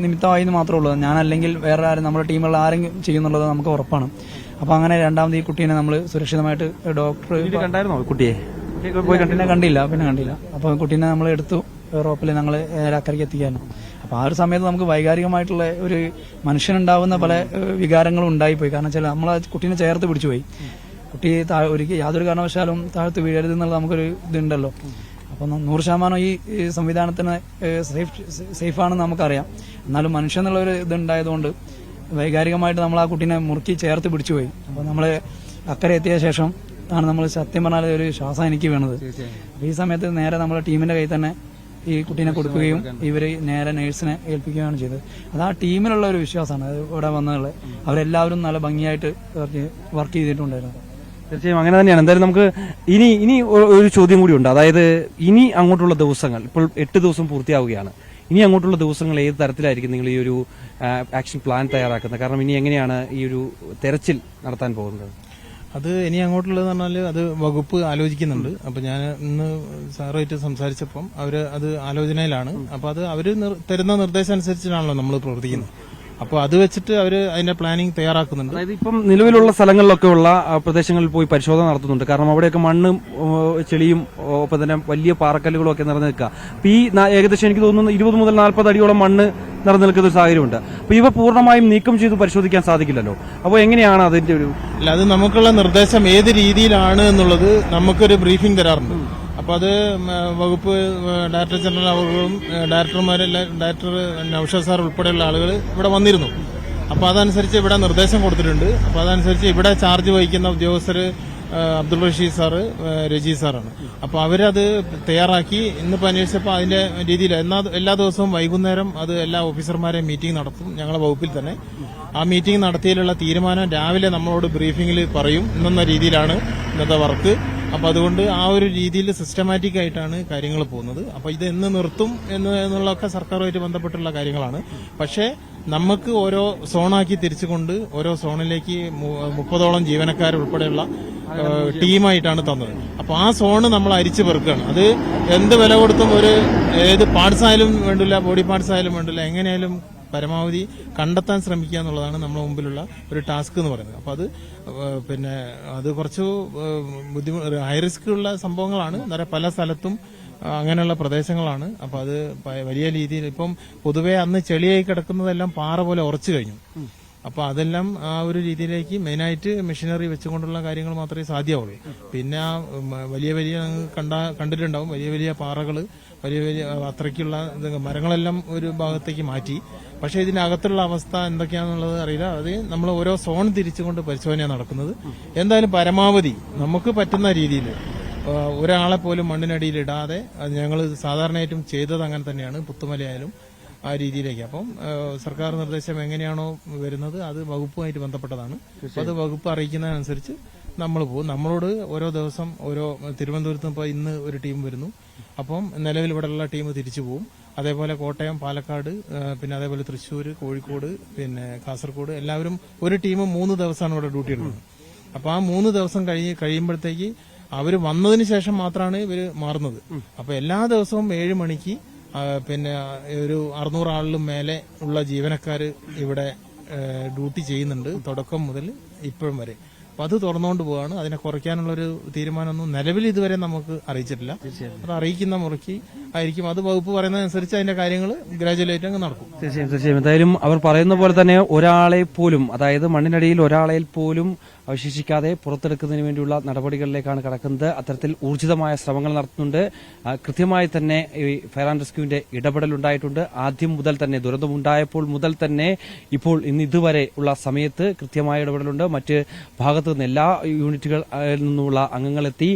നിമിത്തമായി എന്ന് മാത്രമേ ഉള്ളൂ, ഞാനല്ലെങ്കിൽ വേറെ ആരും നമ്മുടെ ടീമുകളിൽ ആരെങ്കിലും ചെയ്യുന്നുള്ളത് നമുക്ക് ഉറപ്പാണ്. അപ്പോൾ അങ്ങനെ രണ്ടാമത് ഈ കുട്ടീനെ നമ്മൾ സുരക്ഷിതമായിട്ട് ഡോക്ടർ കുട്ടിയെ കണ്ടില്ല. അപ്പോൾ കുട്ടീനെ നമ്മൾ എടുത്തു റോപ്പിൽ ഞങ്ങൾ അക്കരയ്ക്ക് എത്തിക്കാനും. അപ്പോൾ ആ ഒരു സമയത്ത് നമുക്ക് വൈകാരികമായിട്ടുള്ള ഒരു മനുഷ്യനുണ്ടാവുന്ന പല വികാരങ്ങളും ഉണ്ടായിപ്പോയി. കാരണം വെച്ചാൽ നമ്മൾ ആ കുട്ടീനെ ചേർത്ത് പിടിച്ചുപോയി. കുട്ടി ഒരിക്കലും യാതൊരു കാരണവശാലും താഴ്ത്ത് വീഴരുത് എന്നുള്ള നമുക്കൊരു ഇതുണ്ടല്ലോ. അപ്പം 100% ഈ സംവിധാനത്തിന് സേഫാണെന്ന് നമുക്കറിയാം. എന്നാലും മനുഷ്യ എന്നുള്ളൊരു ഇതുണ്ടായതുകൊണ്ട് വൈകാരികമായിട്ട് നമ്മൾ ആ കുട്ടീനെ മുറുക്കി ചേർത്ത് പിടിച്ചുപോയി. അപ്പോൾ നമ്മൾ അക്കരെ എത്തിയ ശേഷം ആണ് നമ്മൾ സത്യം പറഞ്ഞാൽ ഒരു ശ്വാസം എനിക്ക് വീണത്. അപ്പോൾ ഈ സമയത്ത് നേരെ നമ്മുടെ ടീമിന്റെ കയ്യിൽ തന്നെ ഈ കുട്ടീനെ കൊടുക്കുകയും ഇവർ നേരെ നേഴ്സിനെ ഏൽപ്പിക്കുകയാണ് ചെയ്തത്. അത് ആ ടീമിലുള്ള ഒരു വിശ്വാസമാണ് ഇവിടെ വന്നതുള്ളത്. അവരെല്ലാവരും നല്ല ഭംഗിയായിട്ട് വർക്ക് ചെയ്തിട്ടുണ്ടായിരുന്നു. തീർച്ചയായും അങ്ങനെ തന്നെയാണ്. എന്തായാലും നമുക്ക് ഇനി ഒരു ചോദ്യം കൂടി ഉണ്ട്. അതായത് ഇനി അങ്ങോട്ടുള്ള ദിവസങ്ങൾ, ഇപ്പോൾ 8 ദിവസം പൂർത്തിയാവുകയാണ്. ഇനി അങ്ങോട്ടുള്ള ദിവസങ്ങൾ ഏത് തരത്തിലായിരിക്കും നിങ്ങൾ ഈ ഒരു ആക്ഷൻ പ്ലാൻ തയ്യാറാക്കുന്നത്? കാരണം ഇനി എങ്ങനെയാണ് ഈ ഒരു തെരച്ചിൽ നടത്താൻ പോകുന്നത്? അത് ഇനി അങ്ങോട്ടുള്ളത് പറഞ്ഞാൽ അത് വകുപ്പ് ആലോചിക്കുന്നുണ്ട്. അപ്പൊ ഞാൻ ഇന്ന് സാറുമായിട്ട് സംസാരിച്ചപ്പം അവര് അത് ആലോചനയിലാണ്. അപ്പൊ അത് അവര് തരുന്ന നിർദ്ദേശം അനുസരിച്ചിട്ടാണല്ലോ നമ്മൾ പ്രവർത്തിക്കുന്നത്. അപ്പോൾ അത് വെച്ചിട്ട് അവര് അതിന്റെ പ്ലാനിങ് തയ്യാറാക്കുന്നുണ്ട്. അതായത് ഇപ്പം നിലവിലുള്ള സ്ഥലങ്ങളിലൊക്കെ ഉള്ള പ്രദേശങ്ങളിൽ പോയി പരിശോധന നടത്തുന്നുണ്ട്. കാരണം അവിടെയൊക്കെ മണ്ണും ചെളിയും ഒപ്പം തന്നെ വലിയ പാറക്കല്ലുകളും ഒക്കെ നിറഞ്ഞു നിൽക്കുക. അപ്പൊ ഈ ഏകദേശം എനിക്ക് തോന്നുന്നു 20 മുതൽ 40 അടിയോളം മണ്ണ് നിറഞ്ഞു നിൽക്കുന്ന ഒരു സാഹചര്യമുണ്ട്. അപ്പൊ ഇവ പൂർണ്ണമായും നീക്കം ചെയ്ത് പരിശോധിക്കാൻ സാധിക്കില്ലല്ലോ. അപ്പോൾ എങ്ങനെയാണ് അതിന്റെ ഒരു അല്ല, അത് നമുക്കുള്ള നിർദ്ദേശം ഏത് രീതിയിലാണ് എന്നുള്ളത് നമുക്കൊരു ബ്രീഫിംഗ് തരാറുണ്ട്. അപ്പൊ അത് വകുപ്പ് ഡയറക്ടർ ജനറൽ അവர்களுം ഡയറക്ടർ നൌഷാദ് സാർ ഉൾപ്പെടെയുള്ള ആളുകൾ ഇവിടെ വന്നിരുന്നു. അപ്പൊ അതനുസരിച്ച് ഇവിടെ നിർദ്ദേശം കൊടുത്തിട്ടുണ്ട്. അപ്പൊ അതനുസരിച്ച് ഇവിടെ ചാർജ് വഹിക്കുന്ന ഉദ്യോഗസ്ഥർ അബ്ദുൾ റഷീദ് സാറ്, രജി സാറാണ്. അപ്പൊ അവരത് തയ്യാറാക്കി ഇന്നിപ്പോ അന്വേഷിച്ചപ്പോൾ അതിന്റെ രീതിയിൽ എല്ലാ ദിവസവും വൈകുന്നേരം അത് എല്ലാ ഓഫീസർമാരെയും മീറ്റിംഗ് നടത്തും ഞങ്ങളെ വകുപ്പിൽ തന്നെ. ആ മീറ്റിംഗ് നടത്തിയതിലുള്ള തീരുമാനം രാവിലെ നമ്മളോട് ബ്രീഫിംഗിൽ പറയും ഇന്നെന്ന രീതിയിലാണ് ഇന്നത്തെ വർക്ക്. അപ്പൊ അതുകൊണ്ട് ആ ഒരു രീതിയിൽ സിസ്റ്റമാറ്റിക് ആയിട്ടാണ് കാര്യങ്ങൾ പോകുന്നത്. അപ്പൊ ഇത് എന്ന് നിർത്തും എന്നുള്ളതൊക്കെ സർക്കാരുമായിട്ട് ബന്ധപ്പെട്ടുള്ള കാര്യങ്ങളാണ്. പക്ഷേ നമുക്ക് ഓരോ സോണാക്കി തിരിച്ചുകൊണ്ട് ഓരോ സോണിലേക്ക് 30ഓളം ജീവനക്കാരുൾപ്പെടെയുള്ള ടീമായിട്ടാണ് തന്നത്. അപ്പൊ ആ സോണ് നമ്മൾ അരിച്ചു പെറുക്കുകയാണ്. അത് എന്ത് വില കൊടുത്തും ഏത് പാർട്സ് ആയാലും വേണ്ടില്ല, ബോഡി പാർട്സ് ആയാലും വേണ്ടില്ല, എങ്ങനെയായാലും പരമാവധി കണ്ടെത്താൻ ശ്രമിക്കുക എന്നുള്ളതാണ് നമ്മുടെ മുമ്പിലുള്ള ഒരു ടാസ്ക് എന്ന് പറയുന്നത്. അപ്പൊ അത് കുറച്ച് ഹൈ റിസ്ക് ഉള്ള സംഭവങ്ങളാണ്. പല സ്ഥലത്തും അങ്ങനെയുള്ള പ്രദേശങ്ങളാണ്. അപ്പൊ അത് വലിയ രീതിയിൽ ഇപ്പം പൊതുവെ അന്ന് ചെളിയായി കിടക്കുന്നതെല്ലാം പാറ പോലെ ഉറച്ചു കഴിഞ്ഞു. അപ്പൊ അതെല്ലാം ആ ഒരു രീതിയിലേക്ക് മെയിനായിട്ട് മെഷീനറി വെച്ചുകൊണ്ടുള്ള കാര്യങ്ങൾ മാത്രമേ സാധ്യമാവുള്ളൂ. പിന്നെ വലിയ കണ്ടിട്ടുണ്ടാവും വലിയ വലിയ പാറകൾ, വലിയ അത്രയ്ക്കുള്ള മരങ്ങളെല്ലാം ഒരു ഭാഗത്തേക്ക് മാറ്റി. പക്ഷെ ഇതിനകത്തുള്ള അവസ്ഥ എന്തൊക്കെയാണെന്നുള്ളത് അറിയില്ല. അത് നമ്മൾ ഓരോ സോൺ തിരിച്ചുകൊണ്ട് പരിശോധന നടക്കുന്നത്. എന്തായാലും പരമാവധി നമുക്ക് പറ്റുന്ന രീതിയിൽ ഒരാളെ പോലും മണ്ണിനടിയിലിടാതെ ഞങ്ങൾ സാധാരണയായിട്ടും ചെയ്തത് അങ്ങനെ തന്നെയാണ്. പുത്തുമലയായാലും ആ രീതിയിലേക്ക്. അപ്പം സർക്കാർ നിർദ്ദേശം എങ്ങനെയാണോ വരുന്നത് അത് വകുപ്പുമായിട്ട് ബന്ധപ്പെട്ടതാണ്. അത് വകുപ്പ് അറിയിക്കുന്നതനുസരിച്ച് നമ്മൾ പോകും. നമ്മളോട് ഓരോ ദിവസം തിരുവനന്തപുരത്ത് ഇപ്പോൾ ഇന്ന് ഒരു ടീം വരുന്നു. അപ്പം നിലവിൽ ഇവിടെയുള്ള ടീം തിരിച്ചു പോകും. അതേപോലെ കോട്ടയം, പാലക്കാട്, പിന്നെ അതേപോലെ തൃശ്ശൂർ, കോഴിക്കോട്, പിന്നെ കാസർഗോഡ് എല്ലാവരും ഒരു ടീം 3 ദിവസമാണ് ഇവിടെ ഡ്യൂട്ടി എടുക്കുന്നത്. അപ്പൊ ആ 3 ദിവസം കഴിയുമ്പോഴത്തേക്ക് അവര് വന്നതിന് ശേഷം മാത്രമാണ് ഇവര് മാറുന്നത്. അപ്പൊ എല്ലാ ദിവസവും 7 മണിക്ക് പിന്നെ ഒരു 600 ആളിലും മേലെ ഉള്ള ജീവനക്കാര് ഇവിടെ ഡ്യൂട്ടി ചെയ്യുന്നുണ്ട് തുടക്കം മുതൽ ഇപ്പോഴും വരെ. അപ്പൊ അത് തുറന്നുകൊണ്ട് പോവാണ്. അതിനെ കുറയ്ക്കാനുള്ളൊരു തീരുമാനമൊന്നും നിലവിൽ ഇതുവരെ നമുക്ക് അറിയിച്ചിട്ടില്ല. അത് അറിയിക്കുന്ന മുറയ്ക്ക് ആയിരിക്കും. അത് വകുപ്പ് പറയുന്നതനുസരിച്ച് അതിന്റെ കാര്യങ്ങൾ ഗ്രാജുവലായിട്ട് അങ്ങ് നടക്കും. തീർച്ചയായും. എന്തായാലും അവർ പറയുന്ന പോലെ തന്നെ ഒരാളെ പോലും, അതായത് മണ്ണിനടിയിൽ ഒരാളെ പോലും അവശേഷിക്കാതെ പുറത്തെടുക്കുന്നതിന് വേണ്ടിയുള്ള നടപടികളിലേക്കാണ് കടക്കുന്നത്. അത്തരത്തിൽ ഊർജിതമായ ശ്രമങ്ങൾ നടത്തുന്നുണ്ട്. കൃത്യമായി തന്നെ ഈ ഫയർ ആൻഡ് റെസ്ക്യൂവിന്റെ ഇടപെടലുണ്ടായിട്ടുണ്ട്. ആദ്യം മുതൽ തന്നെ, ദുരന്തമുണ്ടായപ്പോൾ മുതൽ തന്നെ ഇപ്പോൾ ഇതുവരെ ഉള്ള സമയത്ത് കൃത്യമായ ഇടപെടലുണ്ട്. മറ്റ് ഭാഗത്തു നിന്ന് എല്ലാ യൂണിറ്റുകളിൽ നിന്നുമുള്ള അംഗങ്ങളെത്തി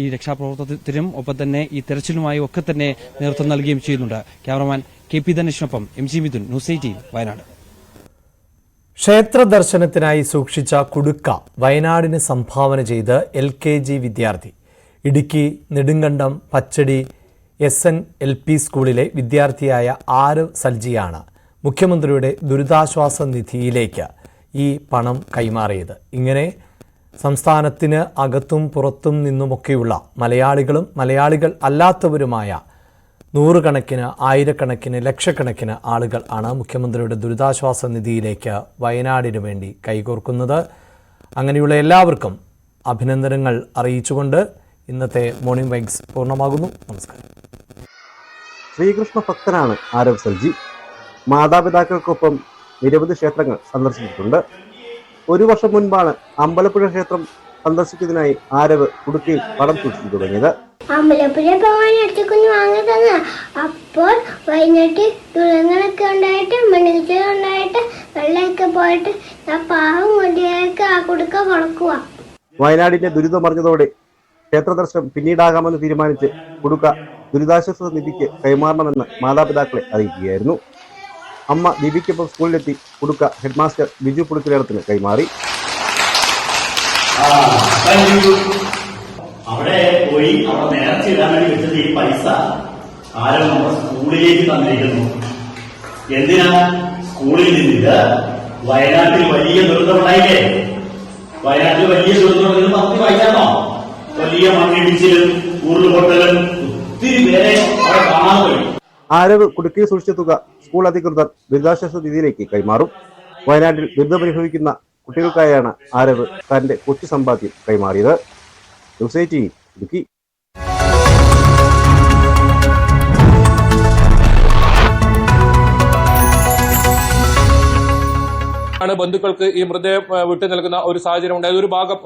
ഈ രക്ഷാപ്രവർത്തനത്തിനും ഒപ്പം തന്നെ ഈ തെരച്ചിലുമായി ഒക്കെ തന്നെ നേതൃത്വം നൽകുകയും ചെയ്യുന്നുണ്ട്. Cameraman KP ധനേഷിനൊപ്പം MG Mithun, news 18 Wayanad. ക്ഷേത്ര ദർശനത്തിനായി സൂക്ഷിച്ച കുടുക്ക വയനാടിന് സംഭാവന ചെയ്ത് LKG വിദ്യാർത്ഥി. ഇടുക്കി നെടുങ്കണ്ടം പച്ചടി SNLP സ്കൂളിലെ വിദ്യാർത്ഥിയായ ആരവ് സൽജിയാണ് മുഖ്യമന്ത്രിയുടെ ദുരിതാശ്വാസ നിധിയിലേക്ക് ഈ പണം കൈമാറിയത്. ഇങ്ങനെ സംസ്ഥാനത്തിന് അകത്തും പുറത്തും നിന്നുമൊക്കെയുള്ള മലയാളികളും മലയാളികൾ അല്ലാത്തവരുമായ നൂറുകണക്കിന്, ആയിരക്കണക്കിന്, ലക്ഷക്കണക്കിന് ആളുകൾ ആണ് മുഖ്യമന്ത്രിയുടെ ദുരിതാശ്വാസ നിധിയിലേക്ക് വയനാടിനു വേണ്ടി കൈകോർക്കുന്നത്. അങ്ങനെയുള്ള എല്ലാവർക്കും അഭിനന്ദനങ്ങൾ അറിയിച്ചുകൊണ്ട് ഇന്നത്തെ മോർണിംഗ് വൈബ്സ് പൂർണ്ണമാകുന്നു. നമസ്കാരം. ശ്രീകൃഷ്ണ ഭക്തനാണ് ആരവ് സൽജി. മാതാപിതാക്കൾക്കൊപ്പം നിരവധി ക്ഷേത്രങ്ങൾ സന്ദർശിച്ചിട്ടുണ്ട്. 1 വർഷം മുൻപാണ് അമ്പലപ്പുഴ ക്ഷേത്രം സന്ദർശിക്കുന്നതിനായി ആരവ് കുടുക്കിയിൽ പണം സൂക്ഷിച്ചു തുടങ്ങിയത്. അമ്പലപ്പുഴ പോകാൻ ഒറ്റക്കുഞ്ഞ് വാങ്ങി തന്ന. അപ്പോൾ വൈകിട്ട് ദുരങ്ങളൊക്കെ ഉണ്ടായിട്ട് മണ്ണിൽ ഉണ്ടായിട്ട് വെള്ളമൊക്കെ പോയിട്ട് ഞാൻ പാവം കൊണ്ടിയൊക്കെ ആ കുടുക്ക കൊടുക്കുക. വയനാടിന്റെ ദുരിതമറിഞ്ഞതോടെ ക്ഷേത്രദർശനം പിന്നീടാകാമെന്ന് തീരുമാനിച്ച് കുടുക്ക ദുരിതാശ്വാസ നിധിക്ക് കൈമാറണമെന്ന് മാതാപിതാക്കളെ അറിയിക്കുകയായിരുന്നു. അമ്മ ദീപിക്കൊപ്പം സ്കൂളിലെത്തി കുടുക്ക ഹെഡ്മാസ്റ്റർ ബിജു പുളിക്കലേടത്തിന് കൈമാറി. അവിടെ പോയി അവിടെ നേർച്ച ഇടാൻ വേണ്ടി വെച്ചത് ഈ പൈസ ആരോ നമ്മുടെ സ്കൂളിലേക്ക് തന്നിരിക്കുന്നു. എന്തിനാ? സ്കൂളിൽ നിന്നിട്ട് വയനാട്ടിൽ വലിയ ദുരന്തമുണ്ടായില്ലേ? വയനാട്ടിൽ വലിയ ദുരന്തം നമുക്ക് വായിക്കാമോ? വലിയ മണ്ണിടിച്ചിലും ഉരുൾപൊട്ടലും ഒത്തിരി പേരെ അവിടെ കാണാൻ കഴിയും. ആരവ് കുടുക്കയിൽ സൂക്ഷിച്ച തുക സ്കൂൾ അധികൃതർ ദുരിതാശ്വാസ നിധിയിലേക്ക് കൈമാറും. വയനാട്ടിൽ ദുരിതമനുഭവിക്കുന്ന കുട്ടികൾക്കായാണ് ആരവ് തന്റെ കൊച്ചു സമ്പാദ്യം കൈമാറിയത്. ന്യൂസ് 18 ഇടുക്കി. ആണ് ബന്ധുക്കൾക്ക് ഈ മൃതദേഹം വിട്ടു നൽകുന്ന ഒരു സാഹചര്യം ഉണ്ടായത്. ഒരു ഭാഗം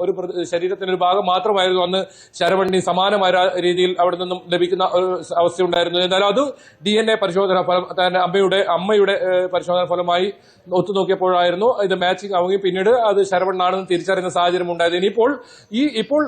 ശരീരത്തിന്റെ ഒരു ഭാഗം മാത്രമായിരുന്നു അന്ന് ശരവണ്ണി സമാനമായ രീതിയിൽ അവിടെ നിന്നും ലഭിക്കുന്ന ഒരു അവസ്ഥയുണ്ടായിരുന്നു. എന്നാൽ അത് DNA പരിശോധന ഫലം തന്നെ അമ്മയുടെ പരിശോധന ഫലമായി ഒത്തുനോക്കിയപ്പോഴായിരുന്നു ഇത് മാച്ചിങ് ആവുകയും പിന്നീട് അത് ശരവണ്ണാണെന്ന് തിരിച്ചറിയുന്ന സാഹചര്യം ഉണ്ടായത്. ഇപ്പോൾ